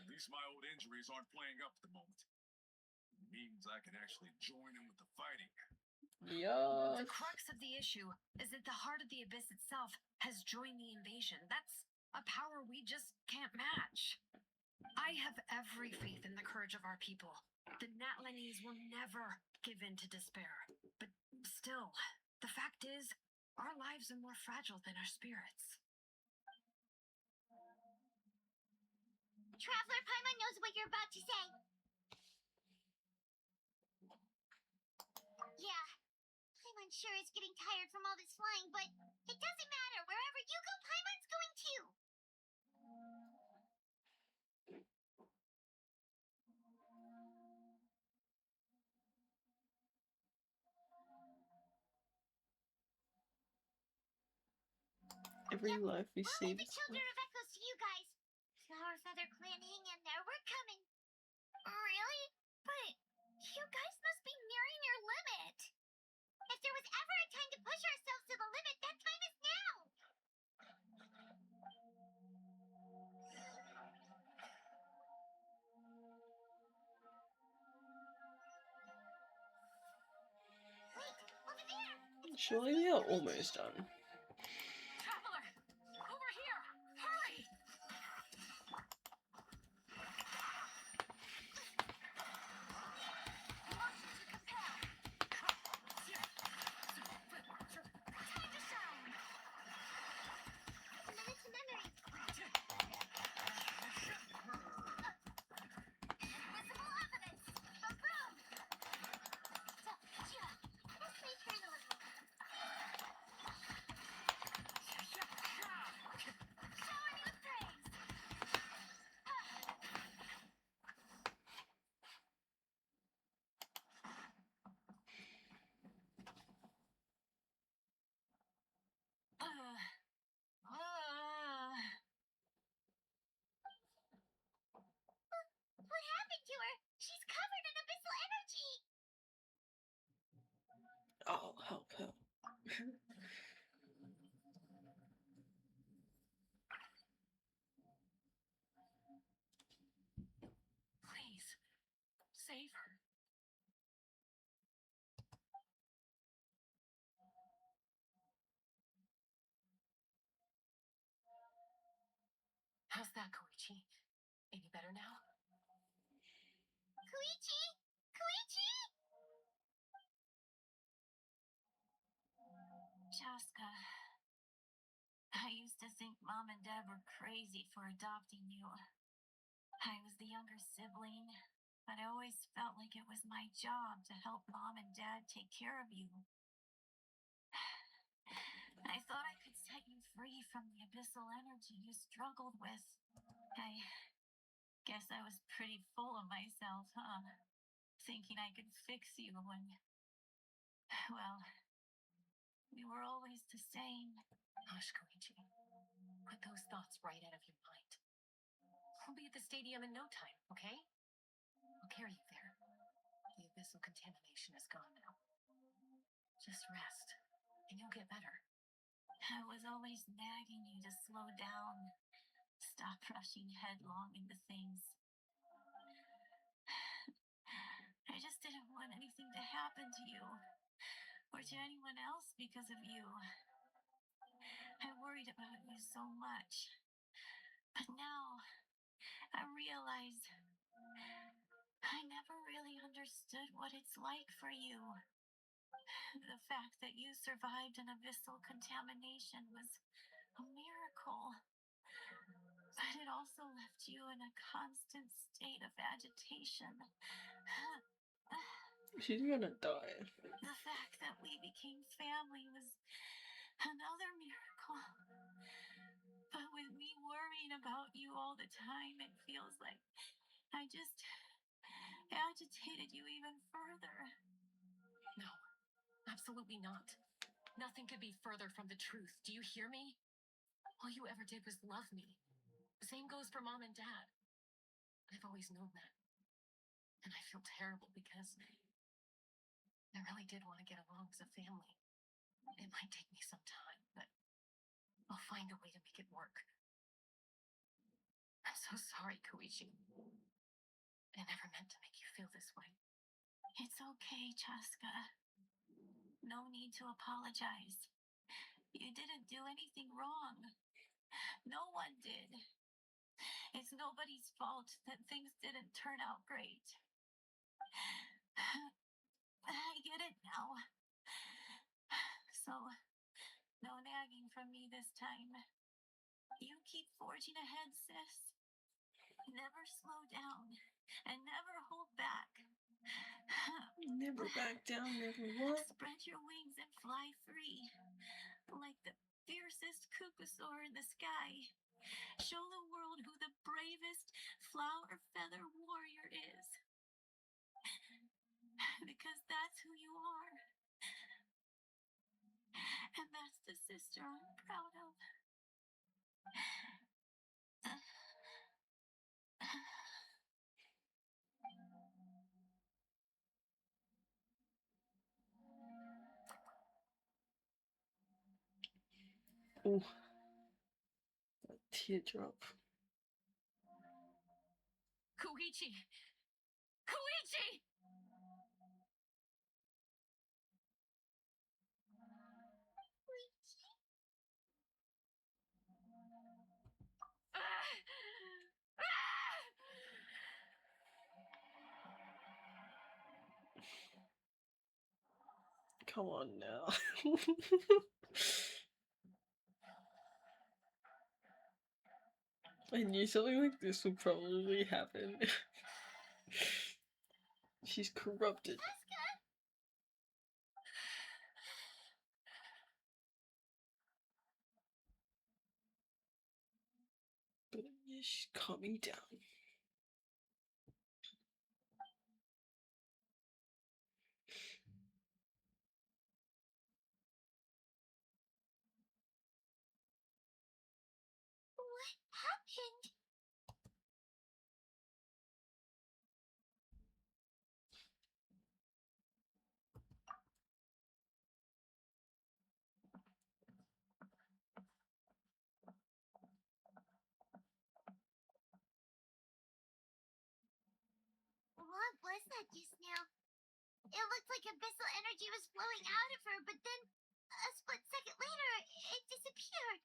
at least my old injuries aren't playing up at the moment. It means I can actually join in with the fighting. Yes. The crux of the issue is that the heart of the Abyss itself has joined the invasion. That's a power we just can't match. I have every faith in the courage of our people. The Natlanese will never give in to despair. But still, the fact is, our lives are more fragile than our spirits. Traveler Paimon knows what you're about to say. Yeah, Paimon sure is getting tired from all this flying, but it doesn't matter. Wherever you go, Paimon's going too. Every life we We'll save leave the is Children of Echoes to you guys. Flower Feather Clan, hang in there. We're coming. But you guys must be nearing your limit. If there was ever a time to push ourselves to the limit, that time is now. Wait, over there! Surely we are almost done. Traveler! Over here! Hurry! Motion to compel! Time to shine! A minute to memory. Invisible evidence! Ba-boom! Let's make her a little. Shower me with praise! What happened to her? She's covered in abyssal energy! I'll help her. Please, save her. How's that, Koichi? Any better now? Koichi! Koichi! Chaska, I used to think Mom and Dad were crazy for adopting you. I was the younger sibling, but I always felt like it was my job to help Mom and Dad take care of you. I thought I could set you free from the abyssal energy you struggled with. I guess I was pretty full of myself, huh? Thinking I could fix you when, well, we were always the same. Hush, Koichi. Put those thoughts right out of your mind. We'll be at the stadium in no time, okay? I'll carry you there. The abyssal contamination is gone now. Just rest, and you'll get better. I was always nagging you to slow down. Stop rushing headlong into things. I just didn't want anything to happen to you, or to anyone else because of you. I worried about you so much. But now, I realize I never really understood what it's like for you. The fact that you survived an abyssal contamination was a miracle. But it also left you in a constant state of agitation. She's gonna die. The fact that we became family was another miracle. But with me worrying about you all the time, it feels like I just agitated you even further. No, absolutely not. Nothing could be further from the truth. Do you hear me? All you ever did was love me. Same goes for Mom and Dad. I've always known that. And I feel terrible because I really did want to get along as a family. It might take me some time, but I'll find a way to make it work. I'm so sorry, Koichi. I never meant to make you feel this way. It's okay, Chaska. No need to apologize. You didn't do anything wrong. No one did. It's nobody's fault that things didn't turn out great. I get it now. So, no nagging from me this time. You keep forging ahead, sis. Never slow down and never hold back. Never back down, never what? Spread your wings and fly free, like the fiercest cuckoosaur in the sky. Show the world who the bravest flower feather warrior is. Because that's who you are. And that's the sister I'm proud of. Ooh, a teardrop. Koichi! Koichi! Come on now. I knew something like this would probably happen. She's corrupted. But yeah, she's calming down. What happened? What was that just now? It looked like abyssal energy was flowing out of her, but then a split second later, it disappeared.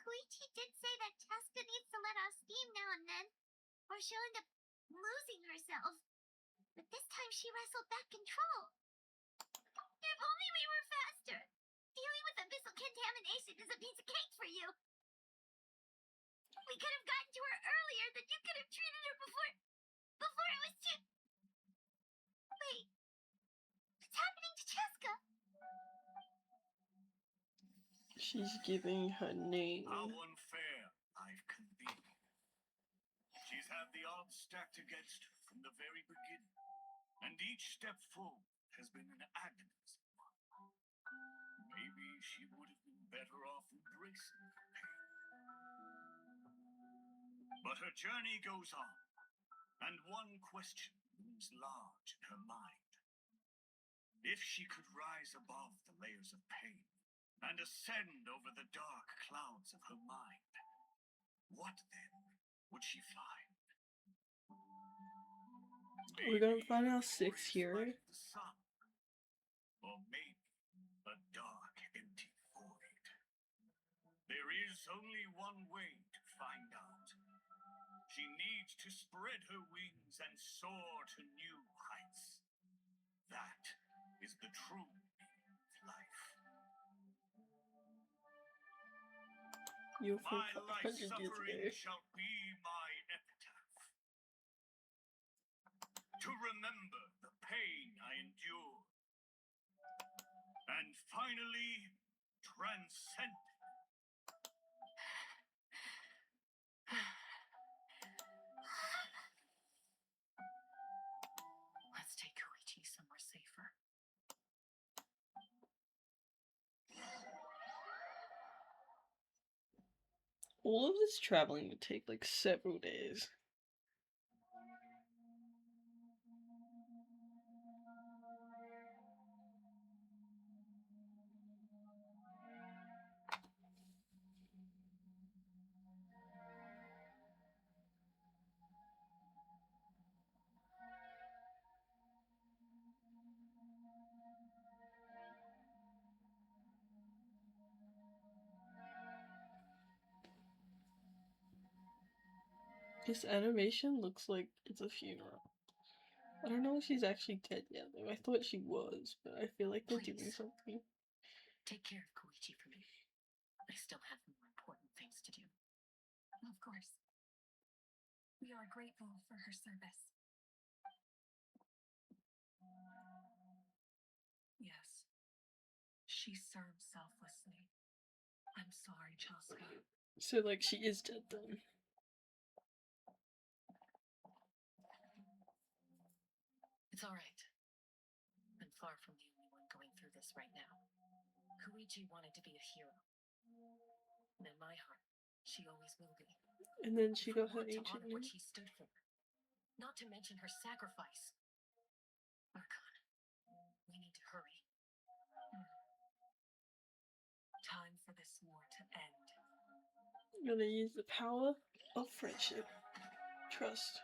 Koichi did say that Cheska needs to let off steam now and then, or she'll end up losing herself. But this time she wrestled back control. If only we were faster! Dealing with abyssal contamination is a piece of cake for you. We could have gotten to her earlier, then you could have treated her before it was too... Wait. What's happening to Cheska? She's giving her name. How unfair life can be. She's had the odds stacked against her from the very beginning, and each step forward has been an agonizing one. Maybe she would have been better off embracing the pain. But her journey goes on, and one question looms large in her mind. If she could rise above the layers of pain and ascend over the dark clouds of her mind, what then would she find? We're gonna find our Maybe six glorious here. light of the sun, or maybe a dark, empty void. There is only one way to find out. She needs to spread her wings and soar to new heights. That is the true meaning of life. You're from My life 500 years suffering ago. shall be my epitaph. To remember the pain I endured. And finally, transcend it. Let's take Koichi somewhere safer. All of this traveling would take like several days. This animation looks like it's a funeral. I don't know if she's actually dead yet though. I thought she was, but I feel like they're doing Please. something. Take care of Koichi for me. I still have more important things to do. Of course. We are grateful for her service. Yes. She served selflessly. I'm sorry, Chaska. So like she is dead then. It's alright. I'm far from the only one going through this right now. Koichi wanted to be a hero. And in my heart, she always will be. And then she If we got her want to ancient honor what name. she stood for. Not to mention her sacrifice. Archon, we need to hurry. Time for this war to end. I'm gonna use the power of friendship. Trust.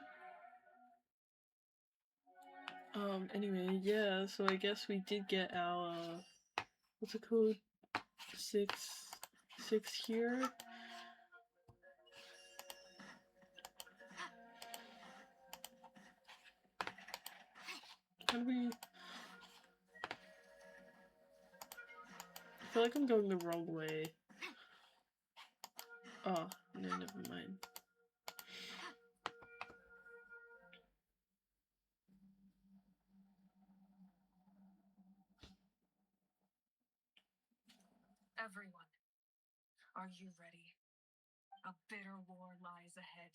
Anyway, yeah, so I guess we did get our, what's it called? Six here. How do we... I feel like I'm going the wrong way. Oh, no, never mind. Everyone, are you ready? A bitter war lies ahead.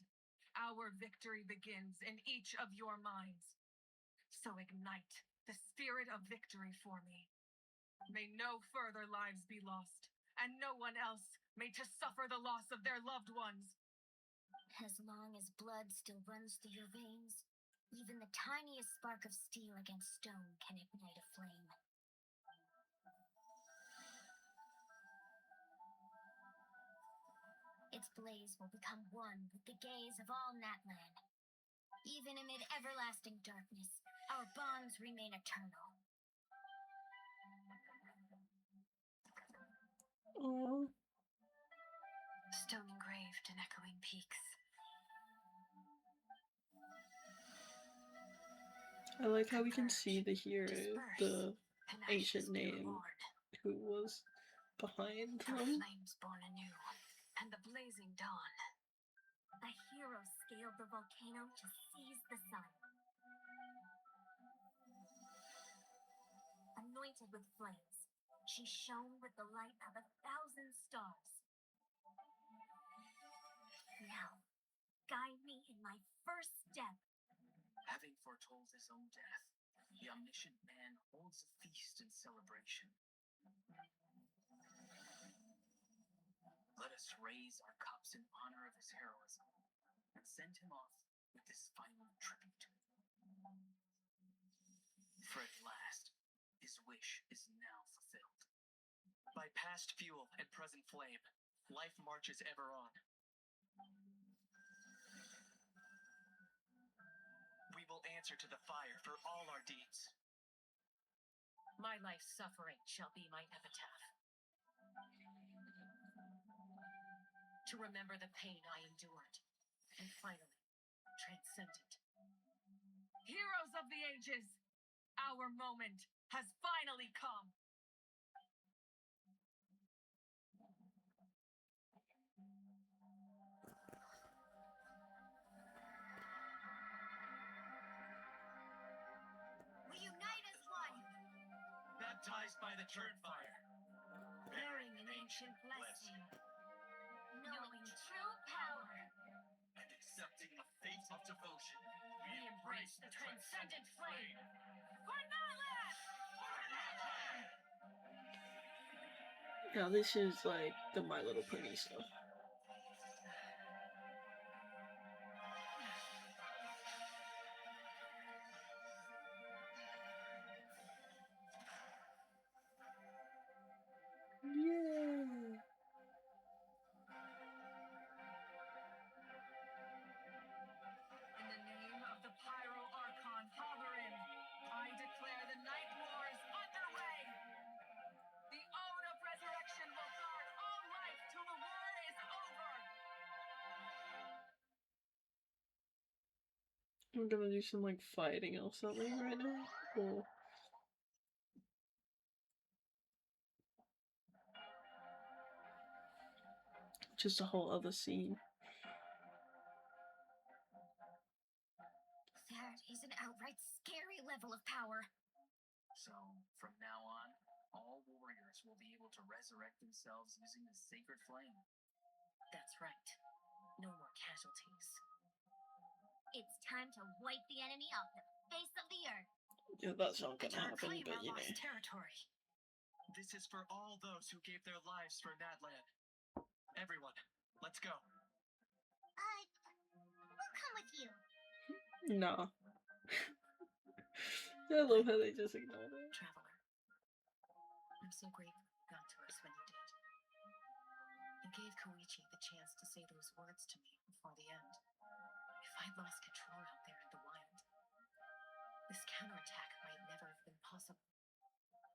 Our victory begins in each of your minds. So ignite the spirit of victory for me. May no further lives be lost, and no one else may to suffer the loss of their loved ones. As long as blood still runs through your veins, even the tiniest spark of steel against stone can ignite a flame. Its blaze will become one with the gaze of all Natlan. Even amid everlasting darkness, our bonds remain eternal. Aww. Stone engraved in echoing peaks. I like how we can see the hero, the ancient name, who was behind Our them. flames born anew, and the blazing dawn. A hero scaled the volcano to seize the sun. Anointed with flames, she shone with the light of 1,000 stars. Now, guide me in my first step. Having foretold his own death, the omniscient man holds a feast in celebration. Let us raise our cups in honor of his heroism and send him off with this final tribute. For at last, his wish is now fulfilled. By past fuel and present flame, life marches ever on. We will answer to the fire for all our deeds. My life's suffering shall be my epitaph. To remember the pain I endured, and finally transcend it. Heroes of the ages, our moment has finally come. We unite as one, Baptized by the turn fire, bearing an ancient blessing, knowing true power. and accepting a fate of devotion, We embrace the transcendent flame. For Natlan! Now this is like the My Little Pony stuff. Yeah. In the name of the Pyro Archon Halarin, I declare the Night Wars underway! The Ode of Resurrection will guard all life till the war is over! We're gonna do some like fighting or something right now, or just a whole other scene. That is an outright scary level of power. So, from now on, all warriors will be able to resurrect themselves using the sacred flame. That's right. No more casualties. It's time to wipe the enemy off the face of the earth. Yeah, that's not And gonna to happen, reclaim but our you know. lost territory. This is for all those who gave their lives for Natlan. Everyone, let's go. We'll come with you. Nah. I love how they just ignored it. Traveler, I'm so grateful you got to us when you did. You gave Koichi the chance to say those words to me before the end. If I'd lost control out there in the wild, this counterattack might never have been possible.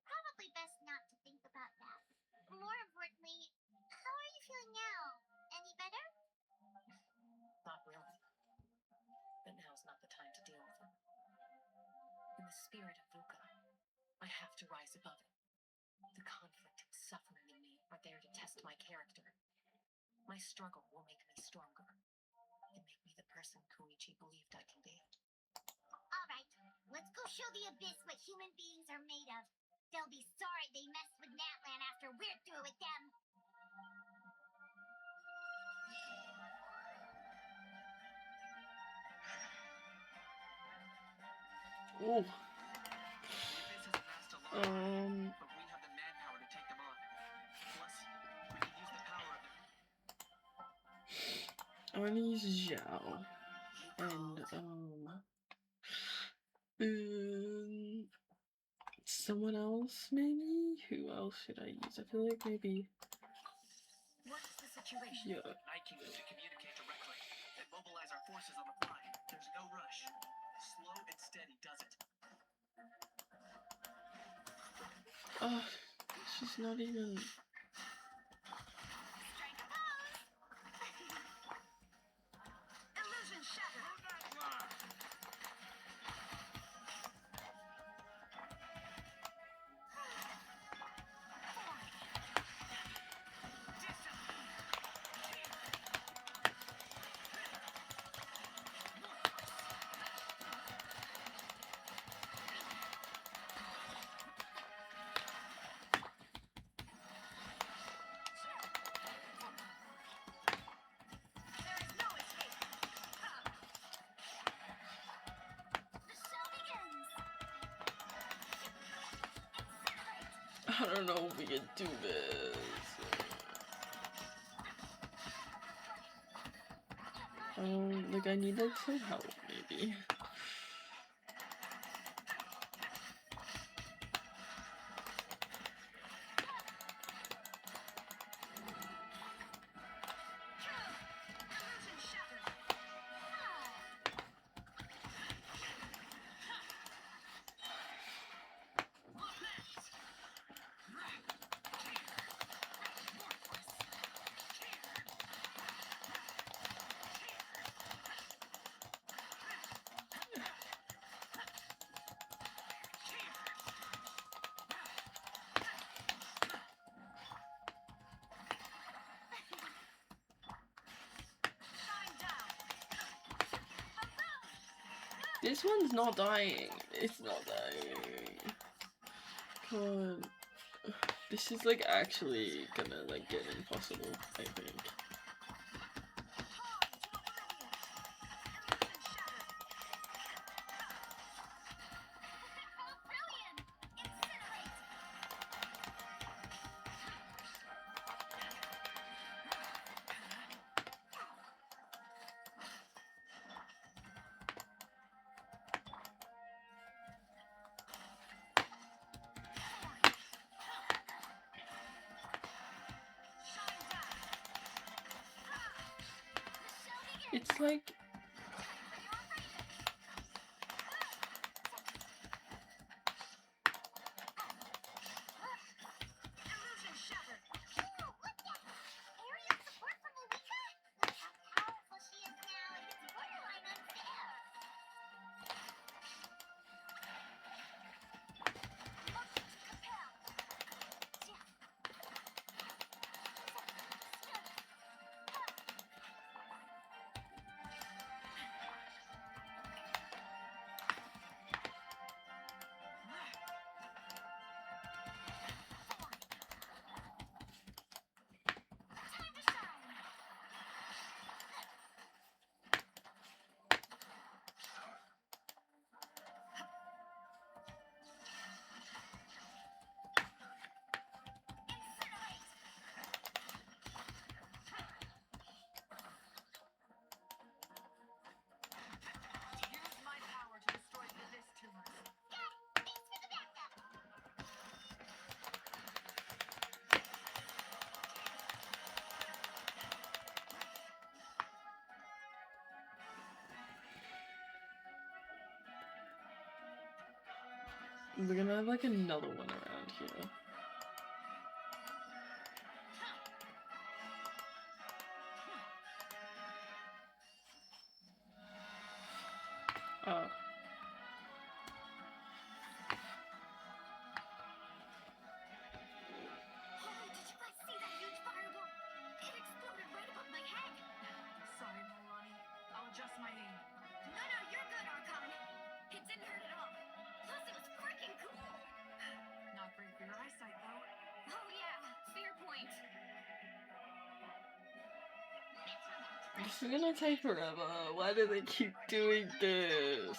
Probably best not to think about that. More importantly, how are you feeling now? Any better? Not really. But now's not the time to deal with it. In the spirit of VUCA, I have to rise above it. The conflict and suffering in me are there to test my character. My struggle will make me stronger and make me the person Koichi believed I can be. Alright, let's go show the Abyss what human beings are made of. They'll be sorry they messed with Natlan after we're through with them. Ooh. The Abyss has amassed a large army, but we have the manpower to take them on. Plus, we can use the power of their Arnie's Zhao. And, someone else, maybe? Who else should I use? I feel like maybe... What's the situation? Yeah. Night Kingdom to communicate directly and mobilize our forces on the fly. There's no rush. Slow and steady does it. Oh, she's not even... Strike a pose! Illusion shattered! There is no escape! The show begins! Incinerate! I don't know if we can do this. Like I need like some help, maybe. Illusion shattered! Shine down! This one's not dying. It's not dying. God. This is like actually gonna like get impossible, I think. Oh, brilliant! Incinerate! It's like Illusion shattered! Ooh, look at aerial support from Ulrika? Look how powerful she is now. It's borderline unfair. Motion to compel! We're gonna have like another one around here. Oh. Oh, did you guys see that huge fireball? It exploded right above my head. Sorry, Milani. I'll adjust my aim. No, you're good, Archon. It didn't hurt at all. Plus, it was freaking cool. Not great for your eyesight, though. Oh yeah, fair point. This is gonna take forever. Why do they keep doing this?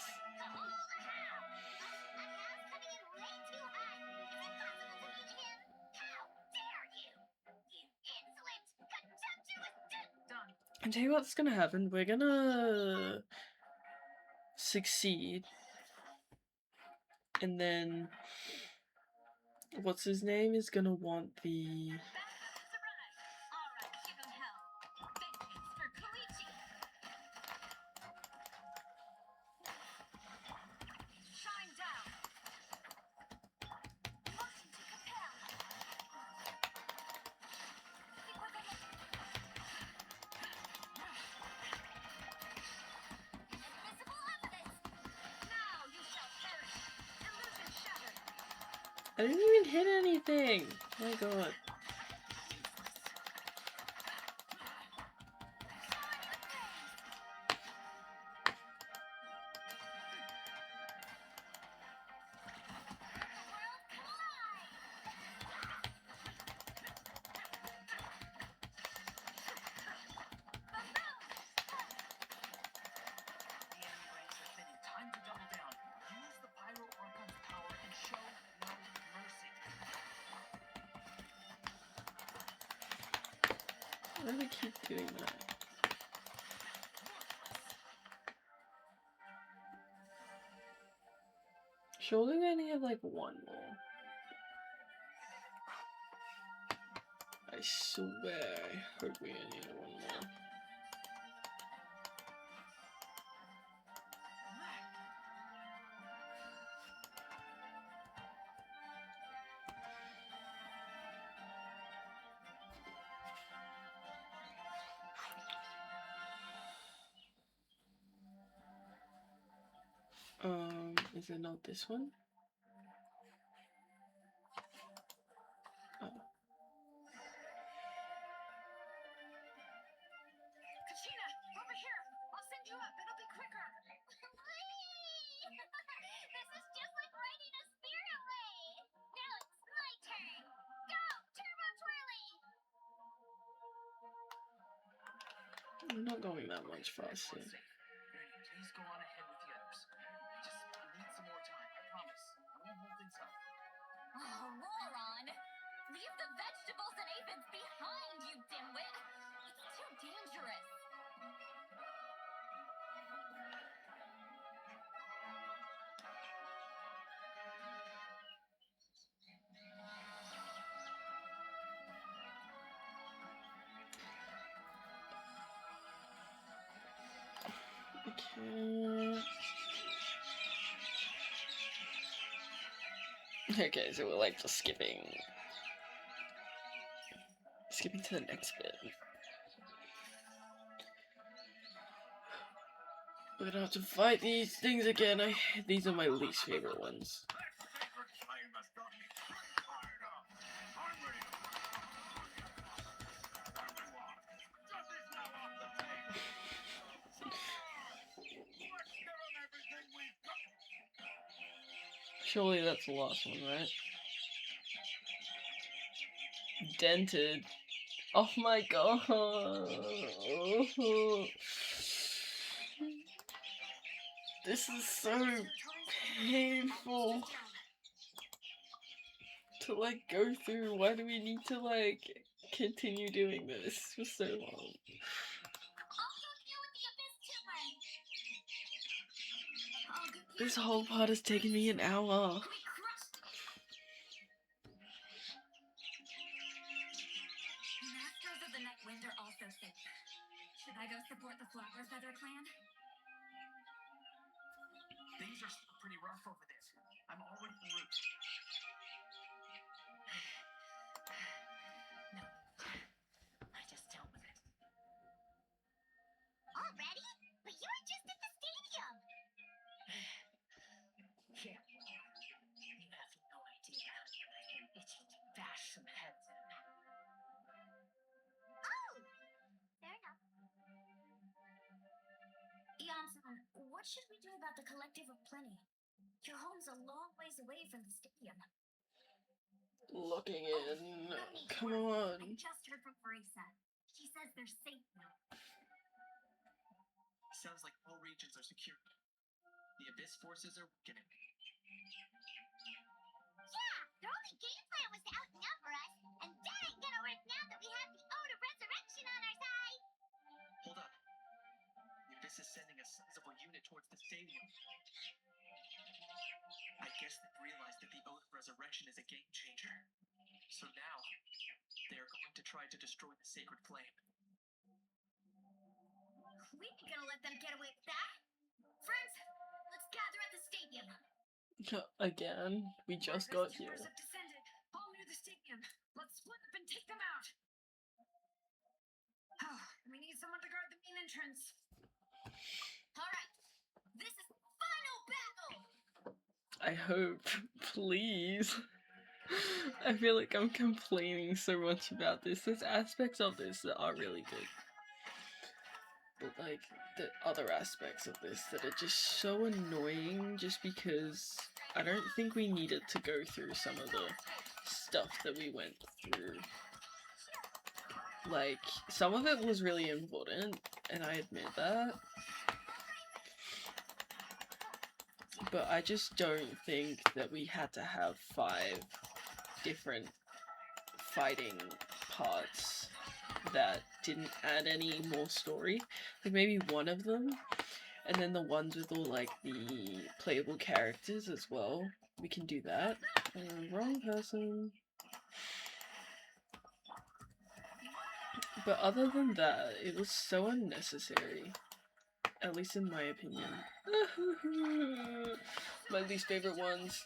Done. I tell you what's gonna happen. We're gonna succeed, and then what's his name is gonna want the. I didn't even hit anything! Oh my god. The enemy ranks are thinning. Time to double down. Use the Pyro Archon's power and show no mercy. Why do they keep doing that? Surely we only have like one more. I swear I heard we only had one more. Is it not this one? Oh. Kachina, over here. I'll send you up. It'll be quicker. This is just like riding a spirit away. Now it's my turn. Go, Turbo Twirly! I'm not going that much faster. Granny, please go on ahead with the others. Just need some more time, I promise. I won't hold things up. Oh, moron! Leave the vegetables and aphids behind, you dimwit! It's too dangerous. Okay. Okay, so we're like just skipping to the next bit. We're gonna have to fight these things again. These are my least favorite ones. Surely that's the last one, right? Dented. Oh my god. This is so painful to like go through. Why do we need to like continue doing this for so long? This whole part has taken me an hour. Masters of the Night Wind are also safe. Should I go support the Flower Feather clan? Things are still pretty rough over there. I'm already en route. No, I just dealt with it. Already? But you were just at the stadium. Here. You have no idea how itching to bash some heads in. Oh! Fair enough. Eon-san, what should we do about the Collective of Plenty? Your home's a long ways away from the stadium. Looking Oh, in. no need to Come worry. I on. just heard from Farisa. She says they're safe now. Sounds like all regions are secure. The Abyss forces are weakening. Yeah, their only game plan was to outnumber us, and that ain't gonna work now that we have the Ode of Resurrection on our side. Hold up. The Abyss is sending a sizable unit towards the stadium. I guess they've realized that the Ode of Resurrection is a game changer. So now, they are going to try to destroy the Sacred Flame. We ain't gonna let them get away with that. Friends, let's gather at the stadium. Again, we just got here. Timbers have descended, all near the stadium. Let's split up and take them out. Oh, we need someone to guard the main entrance. Alright, this is the final battle! I hope, please. I feel like I'm complaining so much about this. There's aspects of this that are really good. But like, the other aspects of this that are just so annoying just because I don't think we needed to go through some of the stuff that we went through. Like, some of it was really important, and I admit that. But I just don't think that we had to have 5 different fighting parts that didn't add any more story. Like maybe one of them, and then the ones with all like the playable characters as well. We can do that. Wrong person. But other than that, it was so unnecessary. At least in my opinion. My least favorite ones.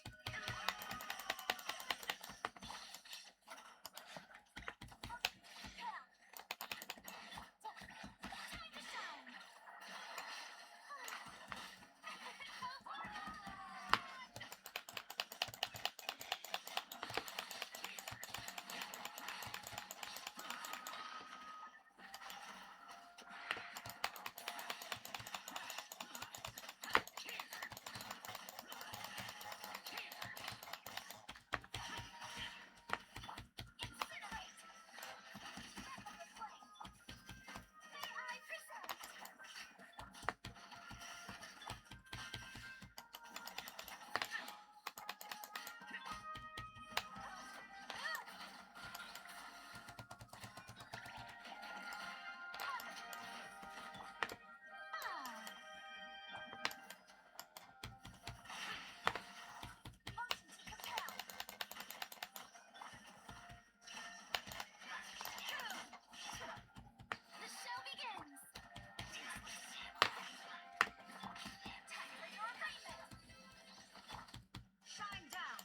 The show begins! Shine down.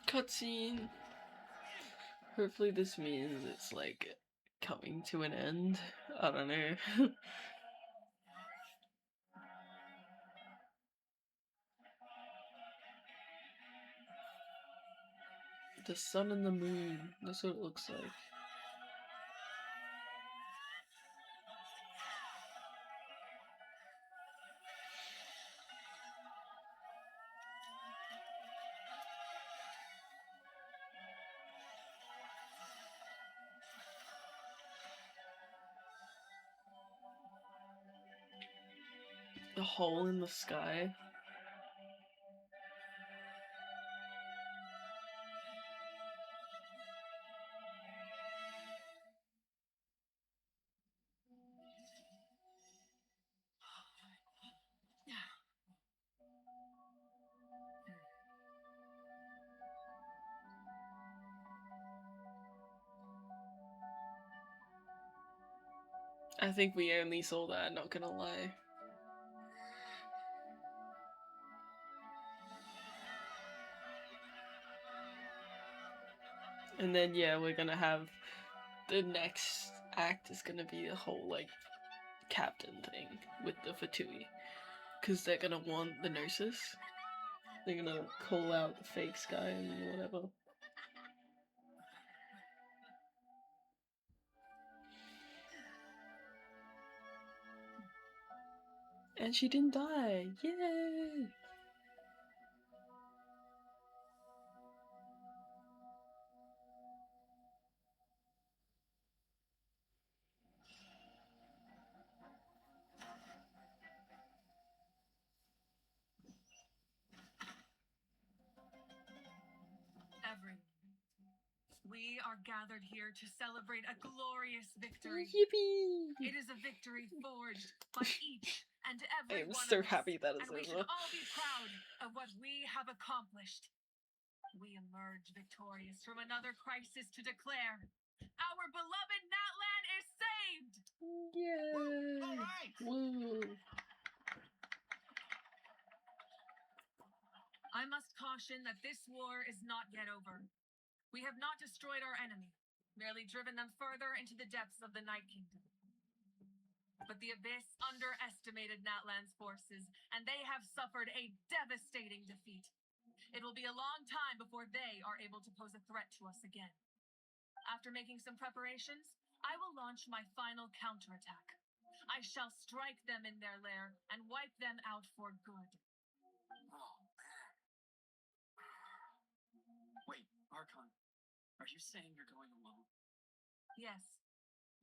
Cutscene. Hopefully this means it's like coming to an end. I don't know. The sun and the moon. That's what it looks like. The hole in the sky. I think we only saw that, not gonna lie. And then yeah, we're gonna have the next act is gonna be the whole like captain thing with the Fatui, because they're gonna want the nurses. They're gonna call out the fake Sky and whatever. And she didn't die! Yay! Everyone, we are gathered here to celebrate a glorious victory. Yippee! It is a victory forged by each and I every am one so of us, happy that is and we over. should all be proud of what we have accomplished. We emerge victorious from another crisis to declare our beloved Natlan is saved! Yay! All right. Woo! I must caution that this war is not yet over. We have not destroyed our enemy, merely driven them further into the depths of the Night Kingdom. But the Abyss underestimated Natlan's forces, and they have suffered a devastating defeat. It will be a long time before they are able to pose a threat to us again. After making some preparations, I will launch my final counterattack. I shall strike them in their lair and wipe them out for good. Oh, man. Wait, Archon, are you saying you're going alone? Yes.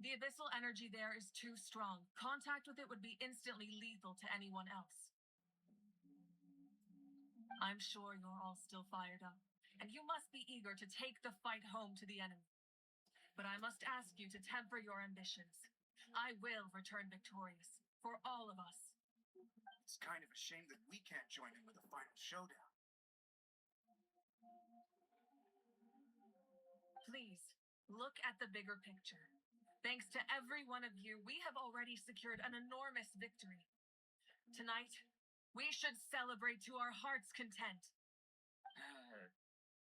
The abyssal energy there is too strong. Contact with it would be instantly lethal to anyone else. I'm sure you're all still fired up, and you must be eager to take the fight home to the enemy. But I must ask you to temper your ambitions. I will return victorious, for all of us. It's kind of a shame that we can't join in with a final showdown. Please, look at the bigger picture. Thanks to every one of you, we have already secured an enormous victory. Tonight, we should celebrate to our heart's content.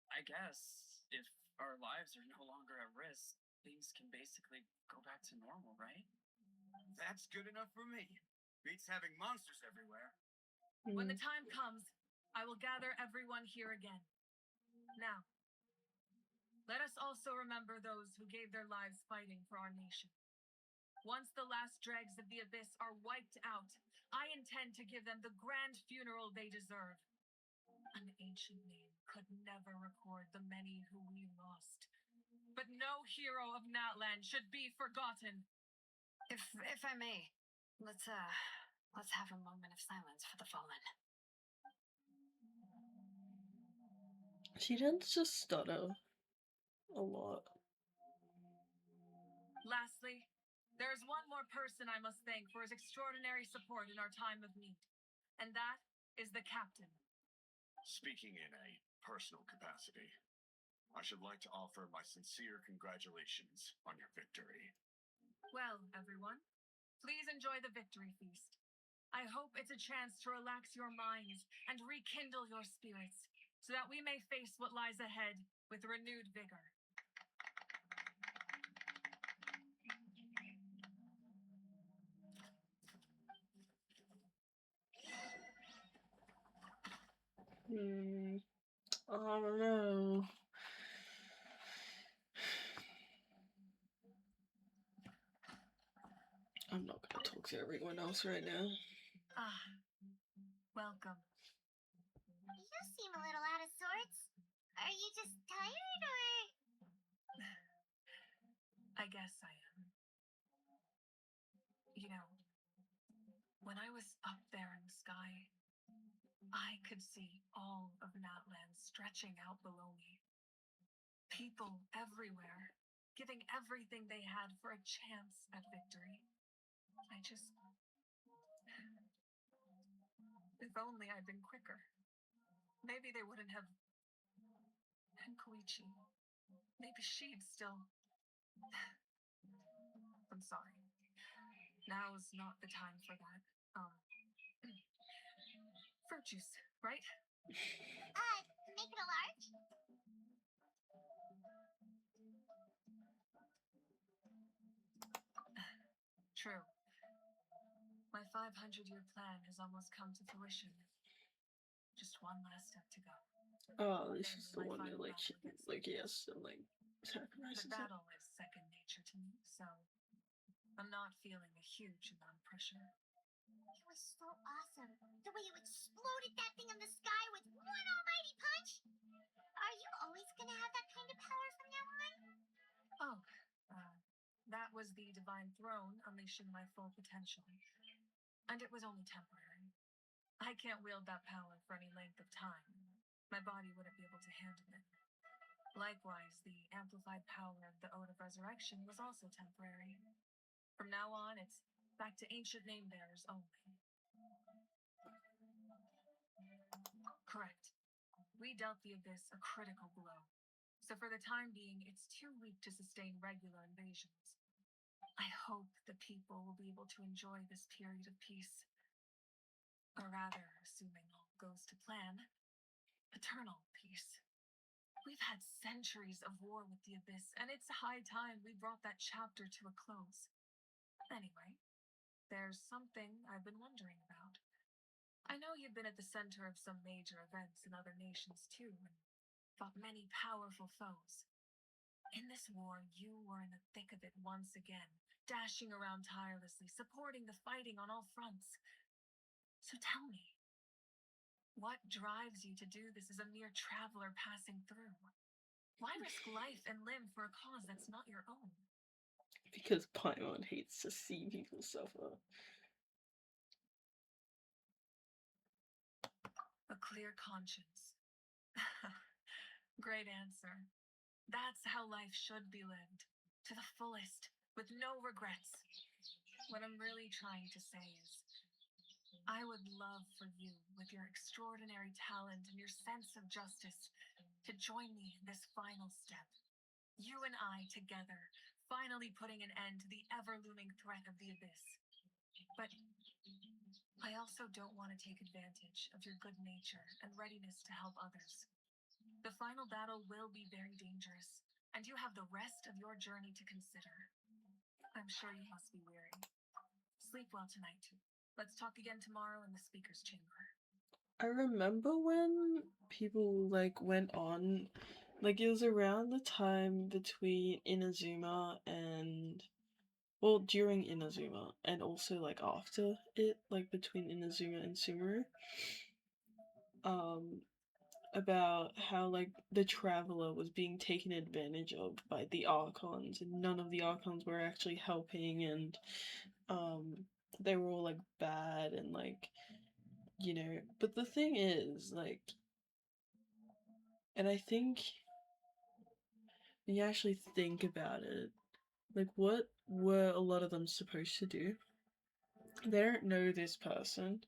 I guess if our lives are no longer at risk, things can basically go back to normal, right? That's good enough for me. Beats having monsters everywhere. When the time comes, I will gather everyone here again. Now, let us also remember those who gave their lives fighting for our nation. Once the last dregs of the Abyss are wiped out, I intend to give them the grand funeral they deserve. An ancient name could never record the many who we lost. But no hero of Natlan should be forgotten. If I may, let's have a moment of silence for the fallen. She tends to stutter a lot. Lastly, there is one more person I must thank for his extraordinary support in our time of need, and that is the captain. Speaking in a personal capacity, I should like to offer my sincere congratulations on your victory. Well, everyone, please enjoy the victory feast. I hope it's a chance to relax your minds and rekindle your spirits, so that we may face what lies ahead with renewed vigor. I don't know. I'm not gonna talk to everyone else right now. Welcome. You seem a little out of sorts. Are you just tired, or...? I guess I am. You know, when I was up there in the sky, I could see all of Natlan stretching out below me. People everywhere, giving everything they had for a chance at victory. If only I'd been quicker. Maybe they wouldn't have... And Koichi. Maybe she'd still... I'm sorry. Now's not the time for that. Fruit juice, right? Make it a large? True. My 500-year plan has almost come to fruition. Just one last step to go. Oh, this Then is the my one that final like battle against like the yes, and like sacrifices The it. battle is second nature to me, so I'm not feeling a huge amount of pressure. It was so awesome. The way you exploded that thing in the sky with one almighty punch. Are you always gonna have that kind of power from now on? Oh, that was the divine throne unleashing my full potential. And it was only temporary. I can't wield that power for any length of time. My body wouldn't be able to handle it. Likewise, the amplified power of the Ode of Resurrection was also temporary. From now on, it's back to ancient name bearers only. Correct. We dealt the Abyss a critical blow, so for the time being, it's too weak to sustain regular invasions. I hope the people will be able to enjoy this period of peace. Or rather, assuming all goes to plan, eternal peace. We've had centuries of war with the Abyss, and it's high time we brought that chapter to a close. Anyway, there's something I've been wondering about. I know you've been at the center of some major events in other nations too, and fought many powerful foes. In this war, you were in the thick of it once again, dashing around tirelessly, supporting the fighting on all fronts. So tell me, what drives you to do this as a mere traveler passing through? Why risk life and limb for a cause that's not your own? Because Paimon hates to see people suffer. A clear conscience. Great answer. That's how life should be lived, to the fullest, with no regrets. What I'm really trying to say is, I would love for you, with your extraordinary talent and your sense of justice, to join me in this final step. You and I together, finally putting an end to the ever-looming threat of the Abyss. But I also don't want to take advantage of your good nature and readiness to help others. The final battle will be very dangerous, and you have the rest of your journey to consider. I'm sure you must be weary. Sleep well tonight. Let's talk again tomorrow in the speaker's chamber. I remember when people like went on, like it was around the time between Inazuma and, well, during Inazuma and also like after it, like between Inazuma and Sumeru, um, about how like the Traveler was being taken advantage of by the Archons, and none of the Archons were actually helping, and um, they were all like bad and like, you know. But the thing is, like, and I think when you actually think about it, like, what were a lot of them supposed to do? They don't know this person.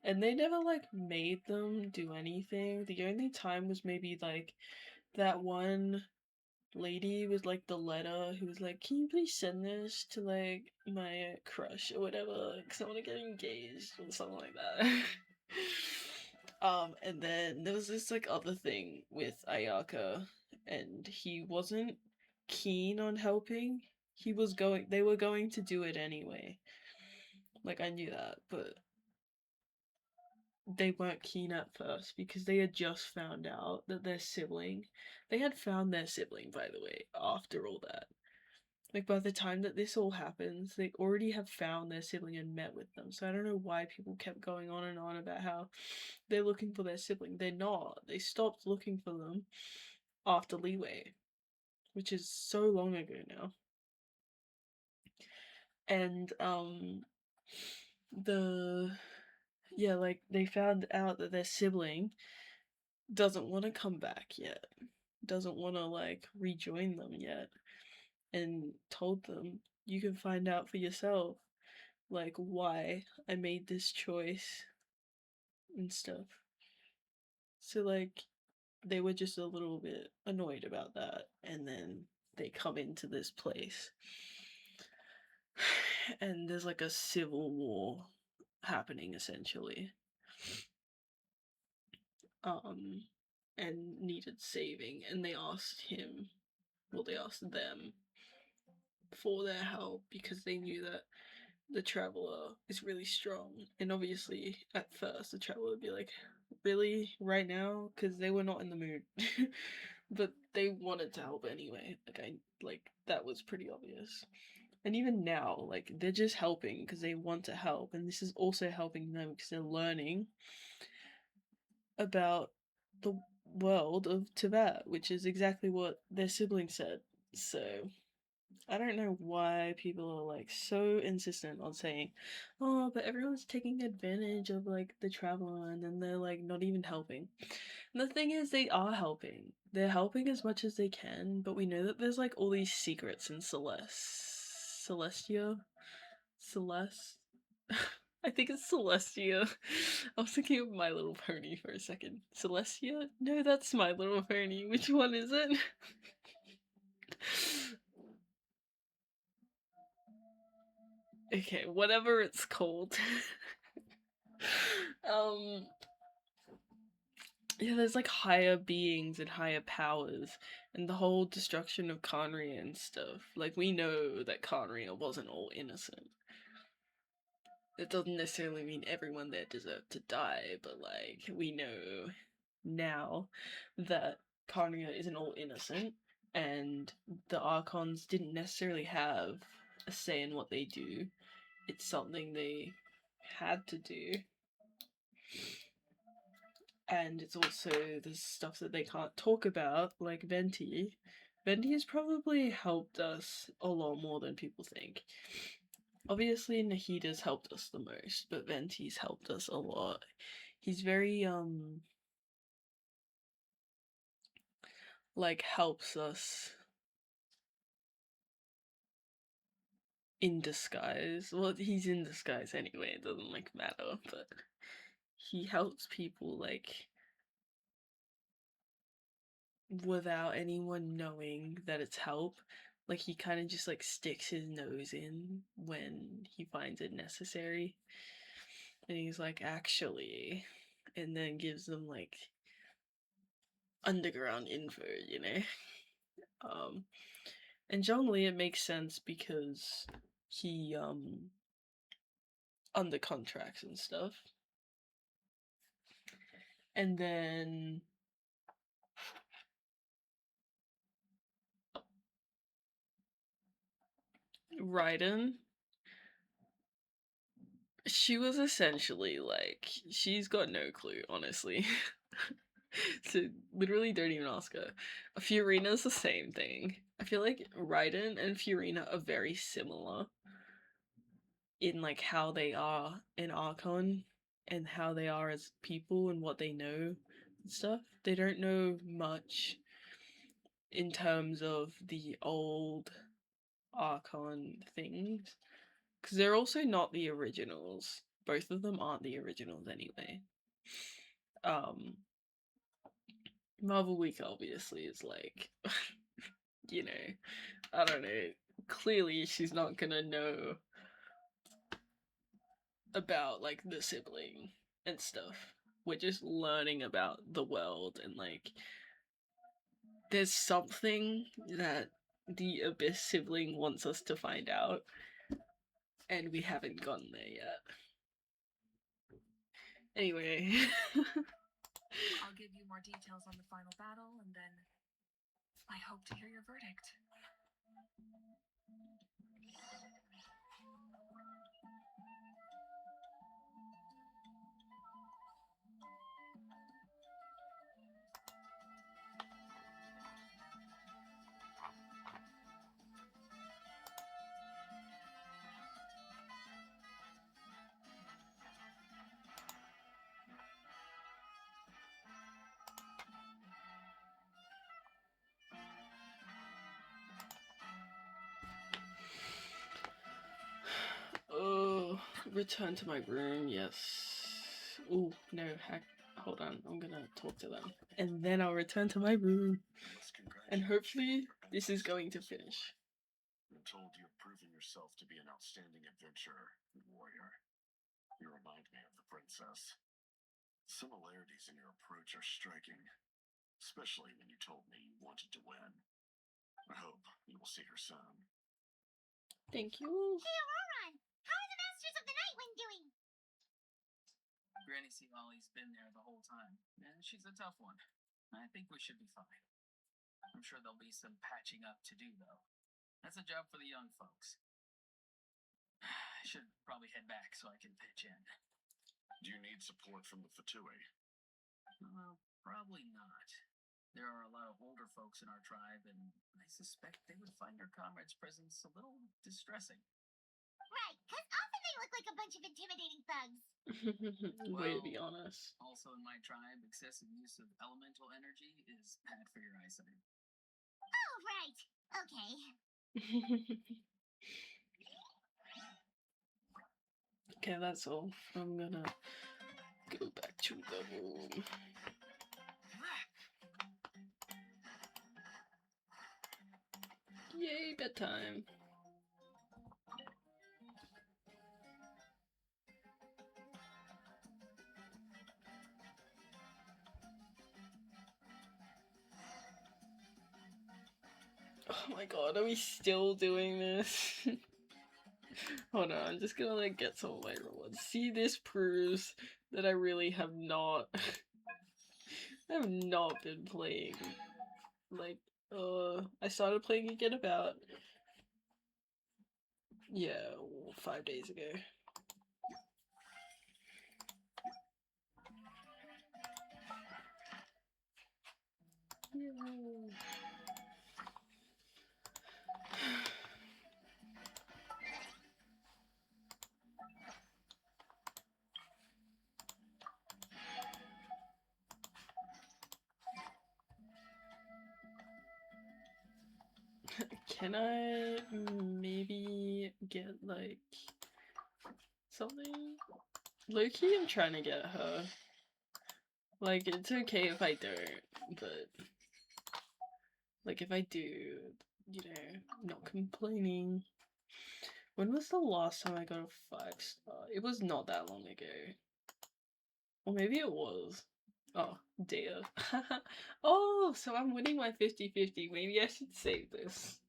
And they never like made them do anything. The only time was maybe like that one lady with like the letter who was like, "Can you please send this to like my crush or whatever? Because I want to get engaged," or something like that. And then there was this like other thing with Ayaka, and he wasn't keen on helping. They were going to do it anyway. Like, I knew that, but they weren't keen at first because they had just found out that their sibling, they had found their sibling, by the way, after all that. Like, by the time that this all happens, they already have found their sibling and met with them. So I don't know why people kept going on and on about how they're looking for their sibling. They're not. They stopped looking for them after Leeway, which is so long ago now. And, yeah, like, they found out that their sibling doesn't want to come back yet. Doesn't want to, like, rejoin them yet. And told them, you can find out for yourself, like, why I made this choice and stuff. So, like, they were just a little bit annoyed about that. And then they come into this place. And there's like a civil war happening essentially. And needed saving, and they asked him, well, they asked them for their help because they knew that the Traveler is really strong. And obviously, at first, the Traveler would be like, really? Right now? Because they were not in the mood. But they wanted to help anyway. Like, that was pretty obvious. And even now, like, they're just helping because they want to help. And this is also helping them because they're learning about the world of Tibet, which is exactly what their sibling said. So I don't know why people are like so insistent on saying, oh, but everyone's taking advantage of like the Traveler, and then they're like not even helping. And the thing is, they are helping. They're helping as much as they can, but we know that there's like all these secrets in Celestia? Celeste? I think it's Celestia. I was thinking of My Little Pony for a second. Celestia? No, that's My Little Pony. Which one is it? Okay, whatever it's called. Yeah, there's like higher beings and higher powers, and the whole destruction of Conria and stuff. Like, we know that Conria wasn't all innocent. It doesn't necessarily mean everyone there deserved to die, but like, we know now that Conria isn't all innocent, and the Archons didn't necessarily have a say in what they do. It's something they had to do. And it's also the stuff that they can't talk about, like Venti. Venti has probably helped us a lot more than people think. Obviously, Nahida's helped us the most, but Venti's helped us a lot. He's very, like, helps us in disguise. Well, he's in disguise anyway, it doesn't, like, matter, but he helps people, like, without anyone knowing that it's help. Like, he kind of just like sticks his nose in when he finds it necessary, and he's like, actually, and then gives them like underground info, you know. And Zhongli, it makes sense because he under contracts and stuff. And then Raiden, she was essentially like, she's got no clue, honestly. So literally don't even ask her. Fiorina's the same thing. I feel like Raiden and Fiorina are very similar in like how they are in Archon and how they are as people and what they know and stuff. They don't know much in terms of the old Archon things, because they're also not the originals. Both of them aren't the originals anyway. Marvel Week obviously is like, you know, I don't know. Clearly, she's not gonna know about like the sibling and stuff. We're just learning about the world, and like, there's something that the Abyss sibling wants us to find out, and we haven't gotten there yet. Anyway. I'll give you more details on the final battle, and then I hope to hear your verdict. Oh, return to my room, yes. Oh, no, hold on, I'm gonna talk to them. And then I'll return to my room. And hopefully, this is going to finish. been told you have proven yourself to be an outstanding adventurer and warrior. You remind me of the princess. Similarities in your approach are striking, especially when you told me you wanted to win. I hope you will see her soon. Thank you. Hey, Auroron! How are the Masters of the Nightwind doing? Granny C. Ollie's been there the whole time, and she's a tough one. I think we should be fine. I'm sure there'll be some patching up to do, though. That's a job for the young folks. I should probably head back so I can pitch in. Do you need support from the Fatui? Well, probably not. There are a lot of older folks in our tribe, and I suspect they would find our comrades' presence a little distressing. Right, because often they look like a bunch of intimidating thugs. Way to be honest. Also in my tribe, excessive use of elemental energy is bad for your eyesight. Oh, right. Okay. Okay, that's all. I'm gonna go back to the room. Yay, bedtime. Oh my god, are we still doing this? Hold on, I'm just gonna like get some of my rewards. See, this proves that I really have not I have not been playing. Like, I started playing again about 5 days ago. Yeah. Can I maybe get like something? Low-key, I'm trying to get her. Like, it's okay if I don't, but like if I do, you know, not complaining. When was the last time I got a 5-star? It was not that long ago. Or maybe it was. Oh, dear. Oh, so I'm winning my 50-50. Maybe I should save this.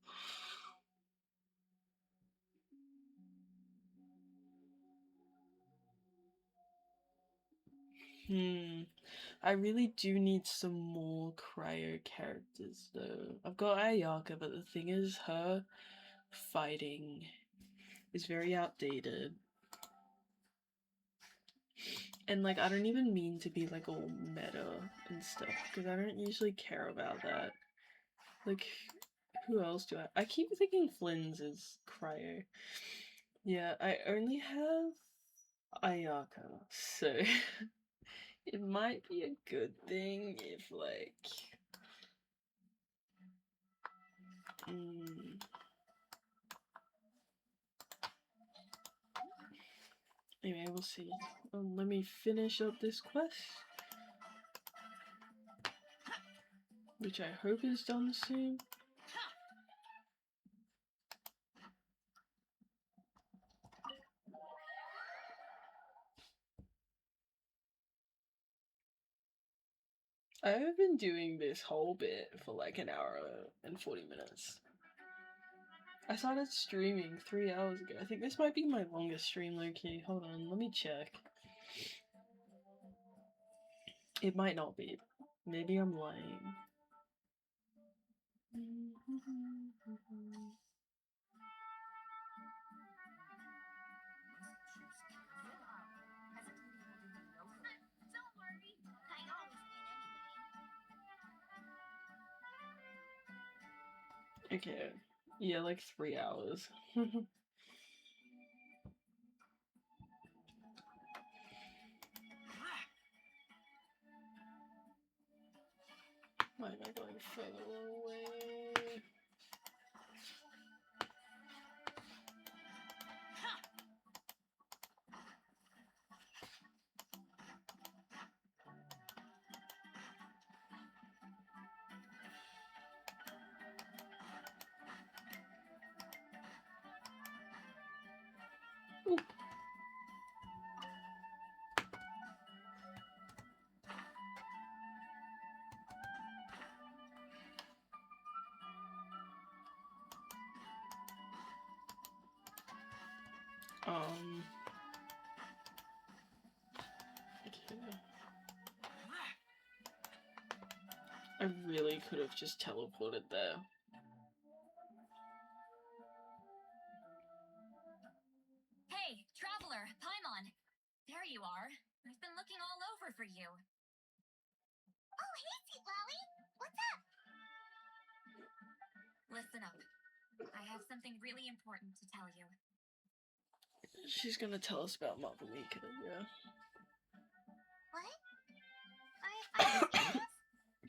I really do need some more cryo characters though. I've got Ayaka, but the thing is, her fighting is very outdated. And like, I don't even mean to be like all meta and stuff, because I don't usually care about that. Like, who else do I keep thinking Flynn's is cryo. Yeah, I only have Ayaka, so it might be a good thing if like anyway, we'll see. Let me finish up this quest, which I hope is done soon. I've been doing this whole bit for like an hour and 40 minutes. I started streaming 3 hours ago. I think this might be my longest stream, low-key. Hold on, let me check. It might not be. Maybe I'm lying. Don't worry. I always win anyway. Okay. Yeah, like 3 hours. Why am I going further away? Okay. I really could have just teleported there. Hey, traveler, Paimon. There you are. I've been looking all over for you. Oh, hey, Lolly. What's up? Listen up. I have something really important to tell you. She's gonna tell us about Mother Mika, yeah. What? I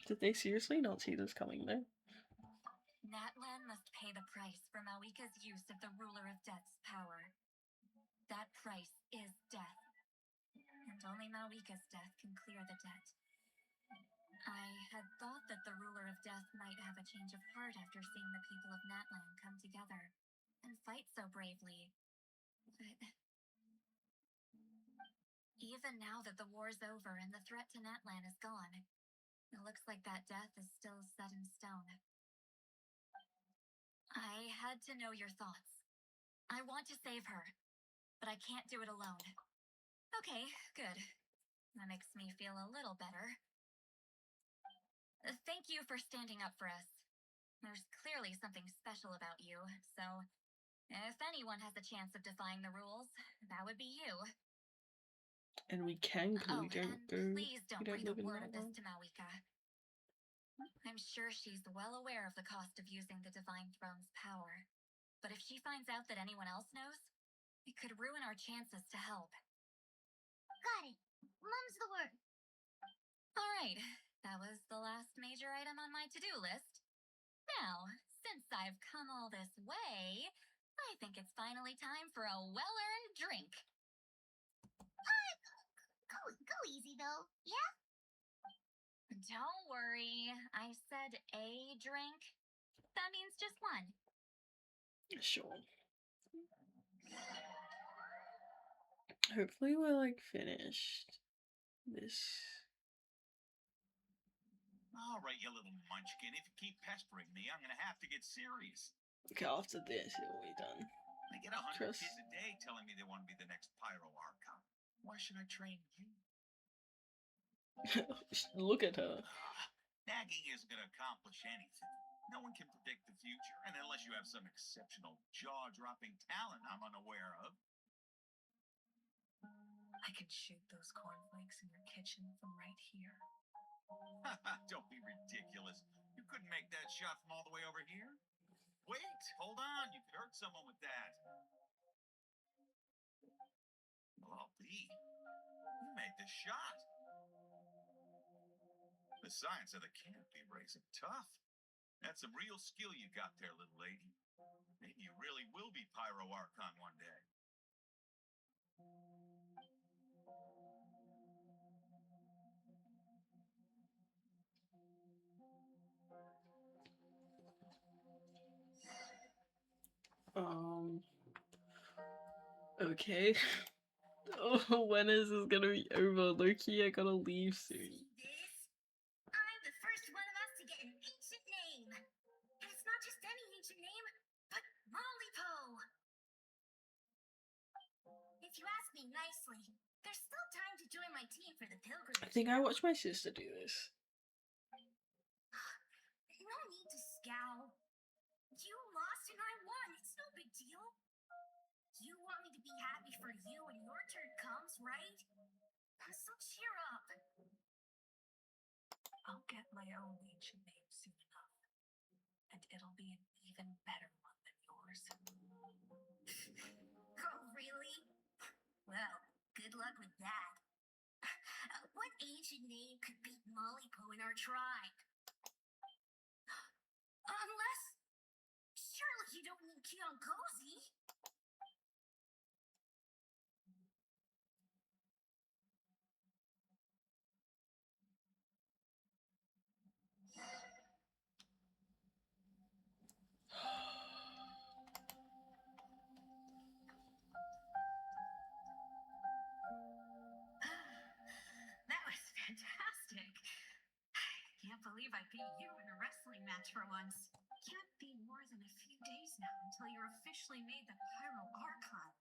Did they seriously not see this coming though? Natlan must pay the price for Malika's use of the Ruler of Death's power. That price is death. And only Malika's death can clear the debt. I had thought that the Ruler of Death might have a change of heart after seeing the people of Natlan come together and fight so bravely. But even now that the war's over and the threat to Natlan is gone, it looks like that death is still set in stone. I had to know your thoughts. I want to save her, but I can't do it alone. Okay, good. That makes me feel a little better. Thank you for standing up for us. There's clearly something special about you, so if anyone has a chance of defying the rules, that would be you. And we can, because we don't and go. please don't breathe live a in word of this Natlan. to Malika. I'm sure she's well aware of the cost of using the Divine Throne's power. But if she finds out that anyone else knows, it could ruin our chances to help. Got it. Mum's the word. All right. That was the last major item on my to-do list. Now, since I've come all this way, I think it's finally time for a well-earned drink. Go easy, though, yeah? Don't worry. I said a drink. That means just one. Sure. Hopefully we're like finished this. All right, you little munchkin. If you keep pestering me, I'm gonna have to get serious. Okay, after this it'll be done. I get 100 Trust. kids a day telling me they want to be the next Pyro Archon. Why should I train you? Look at her. Nagging isn't gonna accomplish anything. No one can predict the future, and unless you have some exceptional jaw-dropping talent I'm unaware of. I can shoot those cornflakes in your kitchen from right here. Don't be ridiculous. You couldn't make that shot from all the way over here? Wait, hold on. You could hurt someone with that. Well, I'll be. You made the shot. The science of the canopy raising tough. That's some real skill you got there, little lady. Maybe you really will be Pyro Archon one day. Okay. Oh, when is this gonna be over? Loki, I gotta leave soon. I'm the first one of us to get an ancient name. And it's not just any ancient name, but Mollypo. If you ask me nicely, there's still time to join my team for the pilgrimage. I think I watched my sister do this. No need to scowl. You lost and I won. It's no big deal. You want me to be happy for you when your turn comes, right? So cheer up. I'll get my own ancient name soon enough. And it'll be an even better one than yours. Oh, really? Well, good luck with that. What ancient name could beat Mollypo in our tribe? Unless... Surely you don't mean Kionkozi? That was fantastic. Can't believe I beat you in a wrestling match for once. Can't be more than a few days now until you're officially made the Pyro Archon.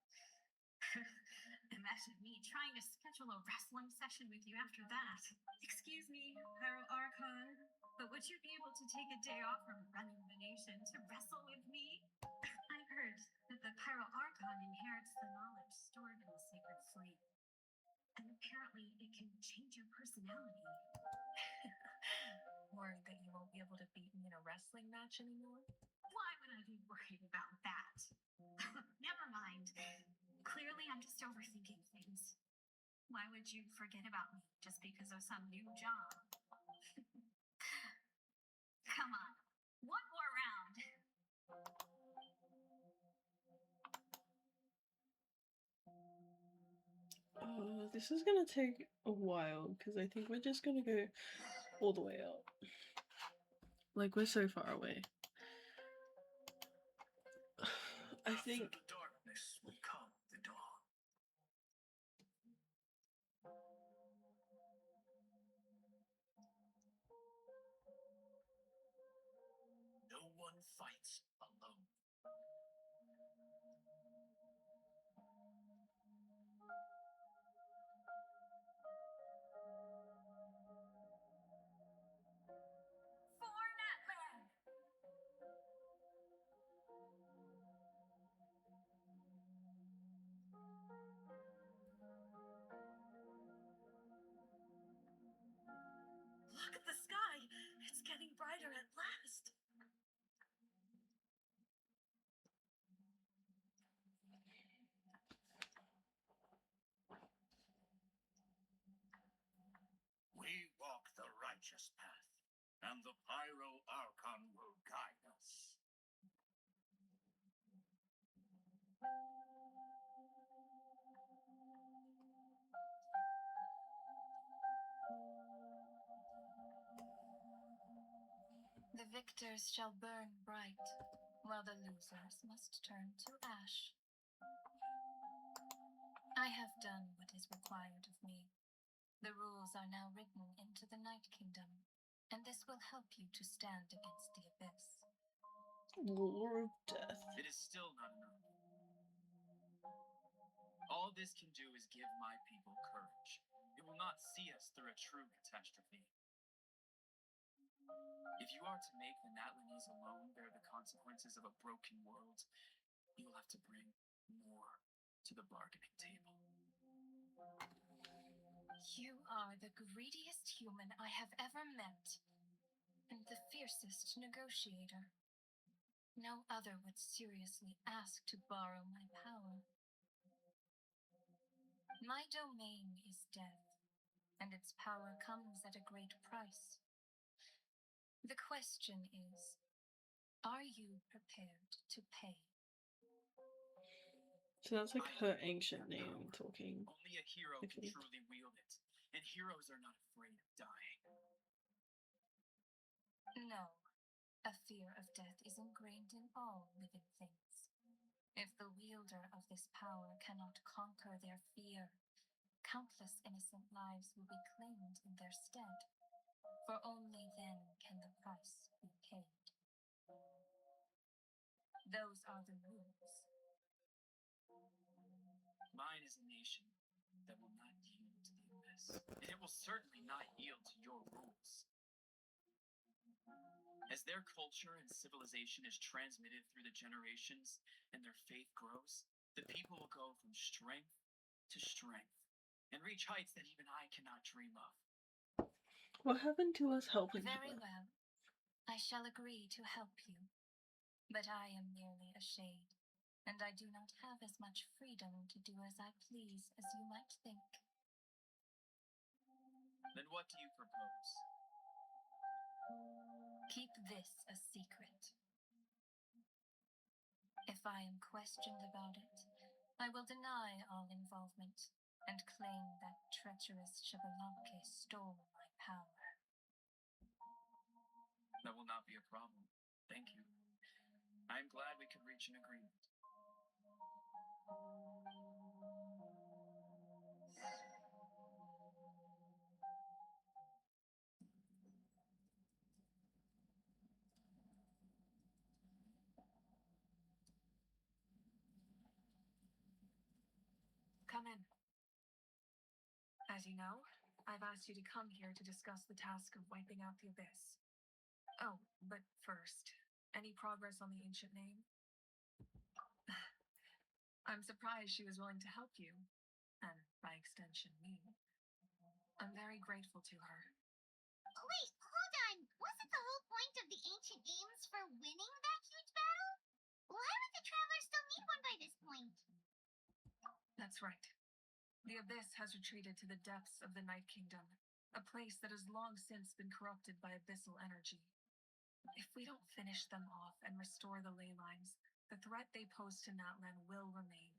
Imagine me trying to schedule a wrestling session with you after that. Excuse me, Pyro Archon, but would you be able to take a day off from running the nation to wrestle with me? I've heard that the Pyro Archon inherits the knowledge stored in the sacred flame. And apparently it can change your personality. Worried that you won't be able to beat me in a wrestling match anymore? Why would I be worried about that? Never mind. Clearly, I'm just overthinking things. Why would you forget about me just because of some new job? Come on, one more round. This is gonna take a while because I think we're just gonna go all the way up. Like, we're so far away. I think After the darkness will come the dawn. No one fights alone. For Natlan! Look at the sky! It's getting brighter at last! We walk the righteous path, and the Pyro Archon will guide us. The victors shall burn bright, while the losers must turn to ash. I have done what is required of me. The rules are now written into the Night Kingdom, and this will help you to stand against the abyss. War of Death. It is still not enough. All this can do is give my people courage. It will not see us through a true catastrophe. If you are to make the Natlanese alone bear the consequences of a broken world, you will have to bring more to the bargaining table. You are the greediest human I have ever met, and the fiercest negotiator. No other would seriously ask to borrow my power. My domain is death, and its power comes at a great price. The question is, are you prepared to pay? So that's like her ancient name talking. Only a hero can Okay. truly wield it, and heroes are not afraid of dying. No, a fear of death is ingrained in all living things. If the wielder of this power cannot conquer their fear, countless innocent lives will be claimed in their stead, for only then can the price be paid. Those are the rules. Mine is a nation that will not yield to the abyss, and it will certainly not yield to your rules. As their culture and civilization is transmitted through the generations and their faith grows, the people will go from strength to strength and reach heights that even I cannot dream of. What happened to us helping Very her? well. I shall agree to help you. But I am merely a shade, and I do not have as much freedom to do as I please as you might think. Then what do you propose? Keep this a secret. If I am questioned about it, I will deny all involvement and claim that treacherous Shabalanke stole my power. That will not be a problem. Thank you. I'm glad we could reach an agreement. Come in. As you know, I've asked you to come here to discuss the task of wiping out the Abyss. Oh, but first, any progress on the ancient name? I'm surprised she was willing to help you, and by extension, me. I'm very grateful to her. Wait, hold on. Wasn't the whole point of the ancient aims for winning that huge battle? Why would the travelers still need one by this point? That's right. The Abyss has retreated to the depths of the Night Kingdom, a place that has long since been corrupted by abyssal energy. If we don't finish them off and restore the ley lines, the threat they pose to Natlan will remain.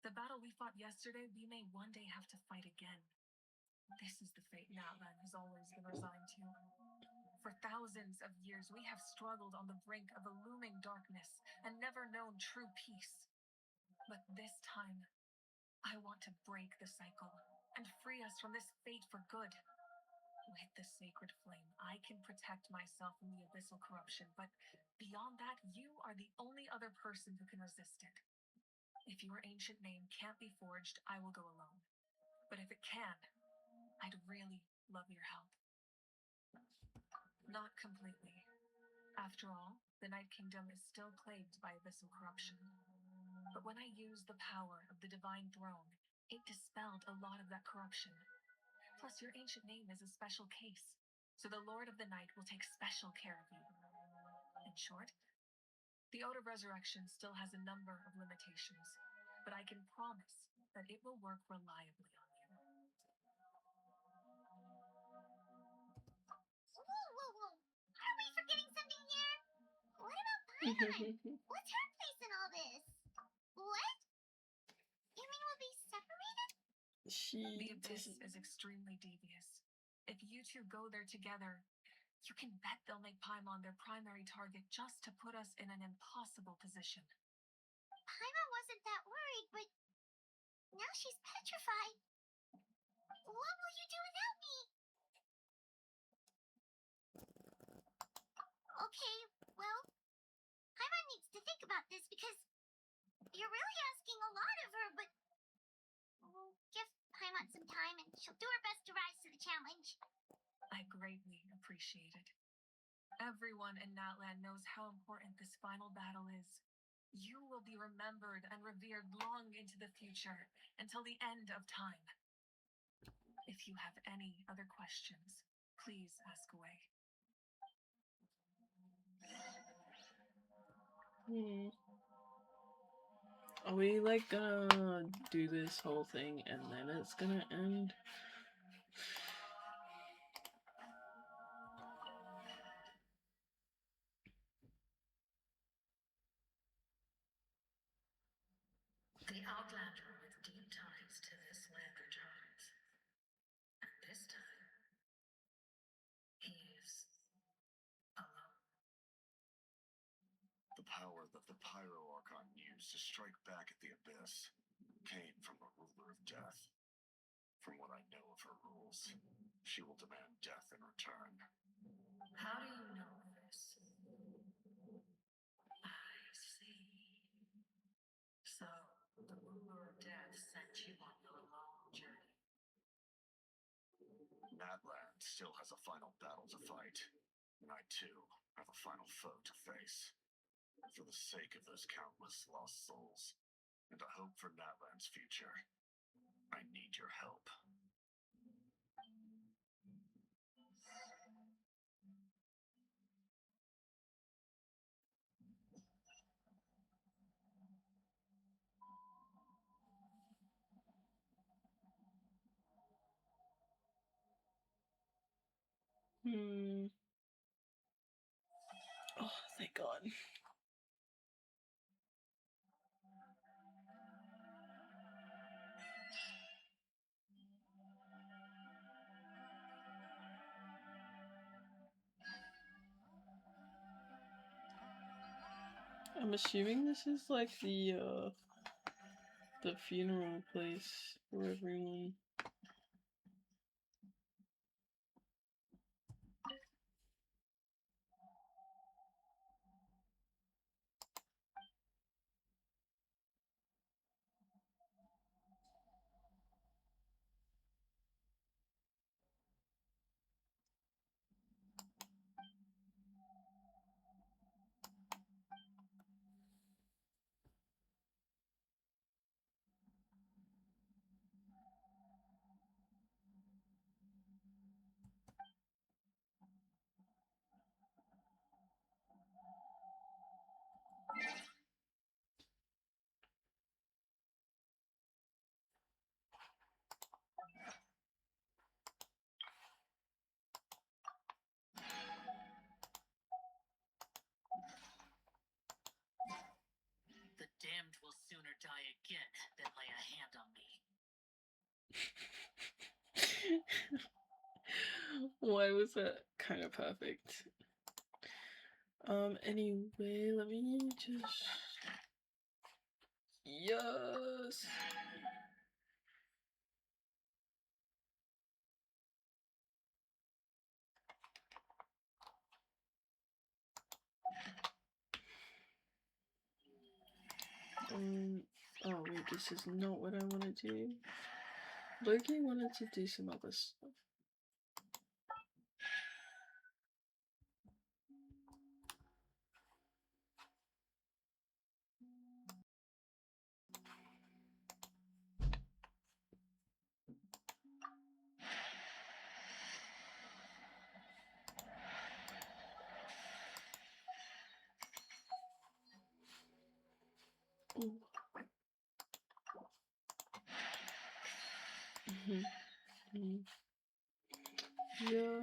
The battle we fought yesterday, we may one day have to fight again. This is the fate Natlan has always been resigned to. For thousands of years, we have struggled on the brink of a looming darkness and never known true peace. But this time, I want to break the cycle and free us from this fate for good. With the sacred flame, I can protect myself from the abyssal corruption, but beyond that, you are the only other person who can resist it. If your ancient name can't be forged, I will go alone. But if it can, I'd really love your help. Not completely. After all, the Night Kingdom is still plagued by abyssal corruption. But when I used the power of the Divine Throne, it dispelled a lot of that corruption. Plus, your ancient name is a special case, so the Lord of the Night will take special care of you. In short, the Ode of Resurrection still has a number of limitations, but I can promise that it will work reliably on you. Whoa. Are we forgetting something here? What about Paimon? What's her place in all this? What? You mean we'll be separated? The Abyss is extremely devious. If you two go there together, you can bet they'll make Paimon their primary target just to put us in an impossible position. Paimon wasn't that worried, but now she's petrified. What will you do without me? Okay, well, Paimon needs to think about this because you're really asking a lot of her, but we'll give Paimon some time and she'll do her best to rise to the challenge. I greatly appreciate it. Everyone in Natlan knows how important this final battle is. You will be remembered and revered long into the future, until the end of time. If you have any other questions, please ask away. Are we like gonna do this whole thing and then it's gonna end? The Outlander with deep ties to this land returns. And this time, he's alone. The power that the Pyro Archon used to strike back at the Abyss came from the ruler of death. From what I know of her rules, she will demand death in return. How do you know this? I see. So, the ruler of death sent you on your long journey. Natlan still has a final battle to fight, and I too have a final foe to face. For the sake of those countless lost souls, and a hope for Natlan's future, I need your help. Oh, thank God. I'm assuming this is like the funeral place for everyone. Why was that kind of perfect? Anyway, let me just... Yes! Oh wait, this is not what I want to do. Loki wanted to do some other stuff. Ooh. Yeah.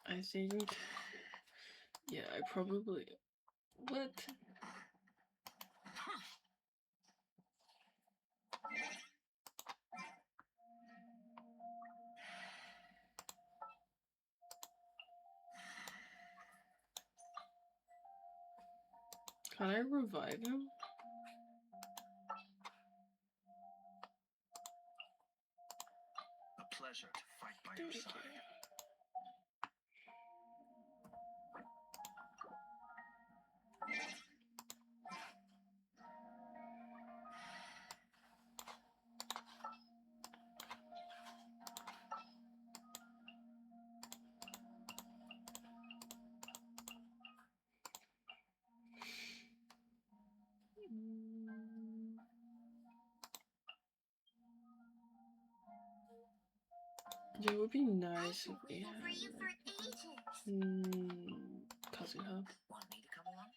I think... Yeah, I probably... What? Can I revive him? A pleasure to fight by your side. Yeah, it would be nice if I've we been had waiting for you for like, ages. cousin hub. Want me to come along?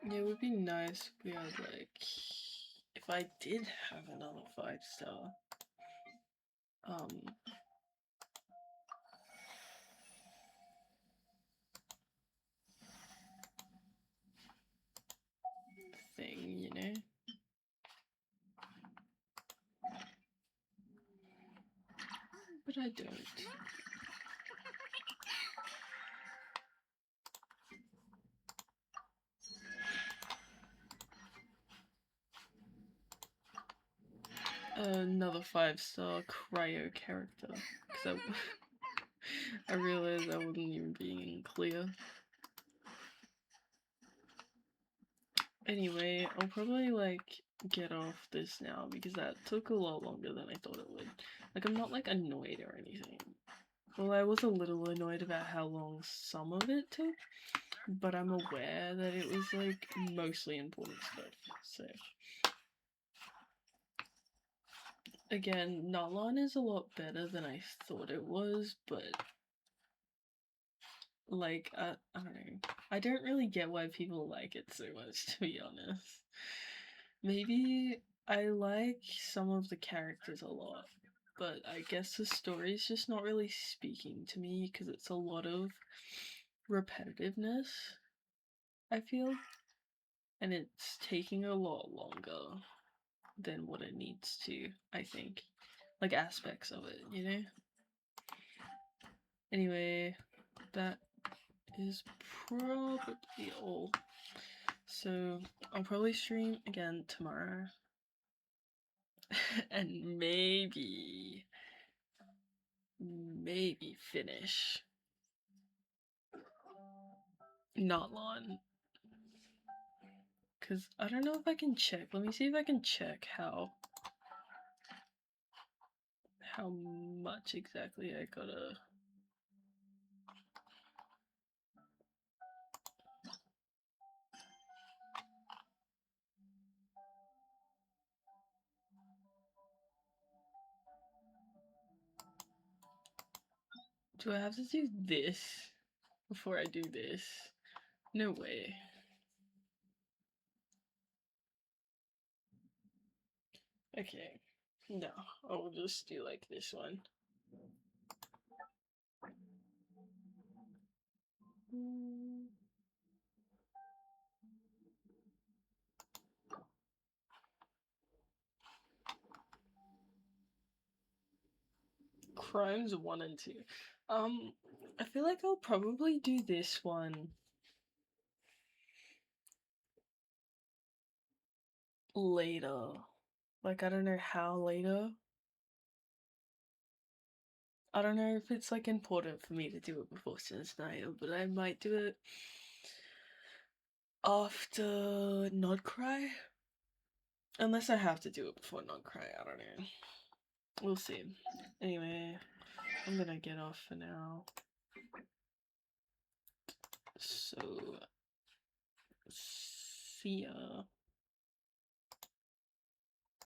Yeah, it would be nice if we had like, if I did have another 5-star thing, you know? But I don't. Another 5-star cryo character, because I realized I wasn't even being clear. Anyway, I'll probably like get off this now because that took a lot longer than I thought it would. Like, I'm not like annoyed or anything. Well, I was a little annoyed about how long some of it took, but I'm aware that it was like mostly important stuff, so. Again, Natlan is a lot better than I thought it was, but like, I don't know. I don't really get why people like it so much, to be honest. Maybe I like some of the characters a lot, but I guess the story's just not really speaking to me because it's a lot of repetitiveness, I feel, and it's taking a lot longer than what it needs to, I think. Like aspects of it, you know? Anyway, that is probably all. So I'll probably stream again tomorrow. And maybe finish Natlan. Cause I don't know if I can check. Let me see if I can check how much exactly I gotta. Do I have to do this before I do this? No way. Okay. No, I'll just do like this one. Crimes 1 and 2. I feel like I'll probably do this one later. Like, I don't know how later. I don't know if it's like important for me to do it before Cincinnati, but I might do it after Not Cry. Unless I have to do it before Not Cry, I don't know. We'll see. Anyway, I'm gonna get off for now. So, see ya.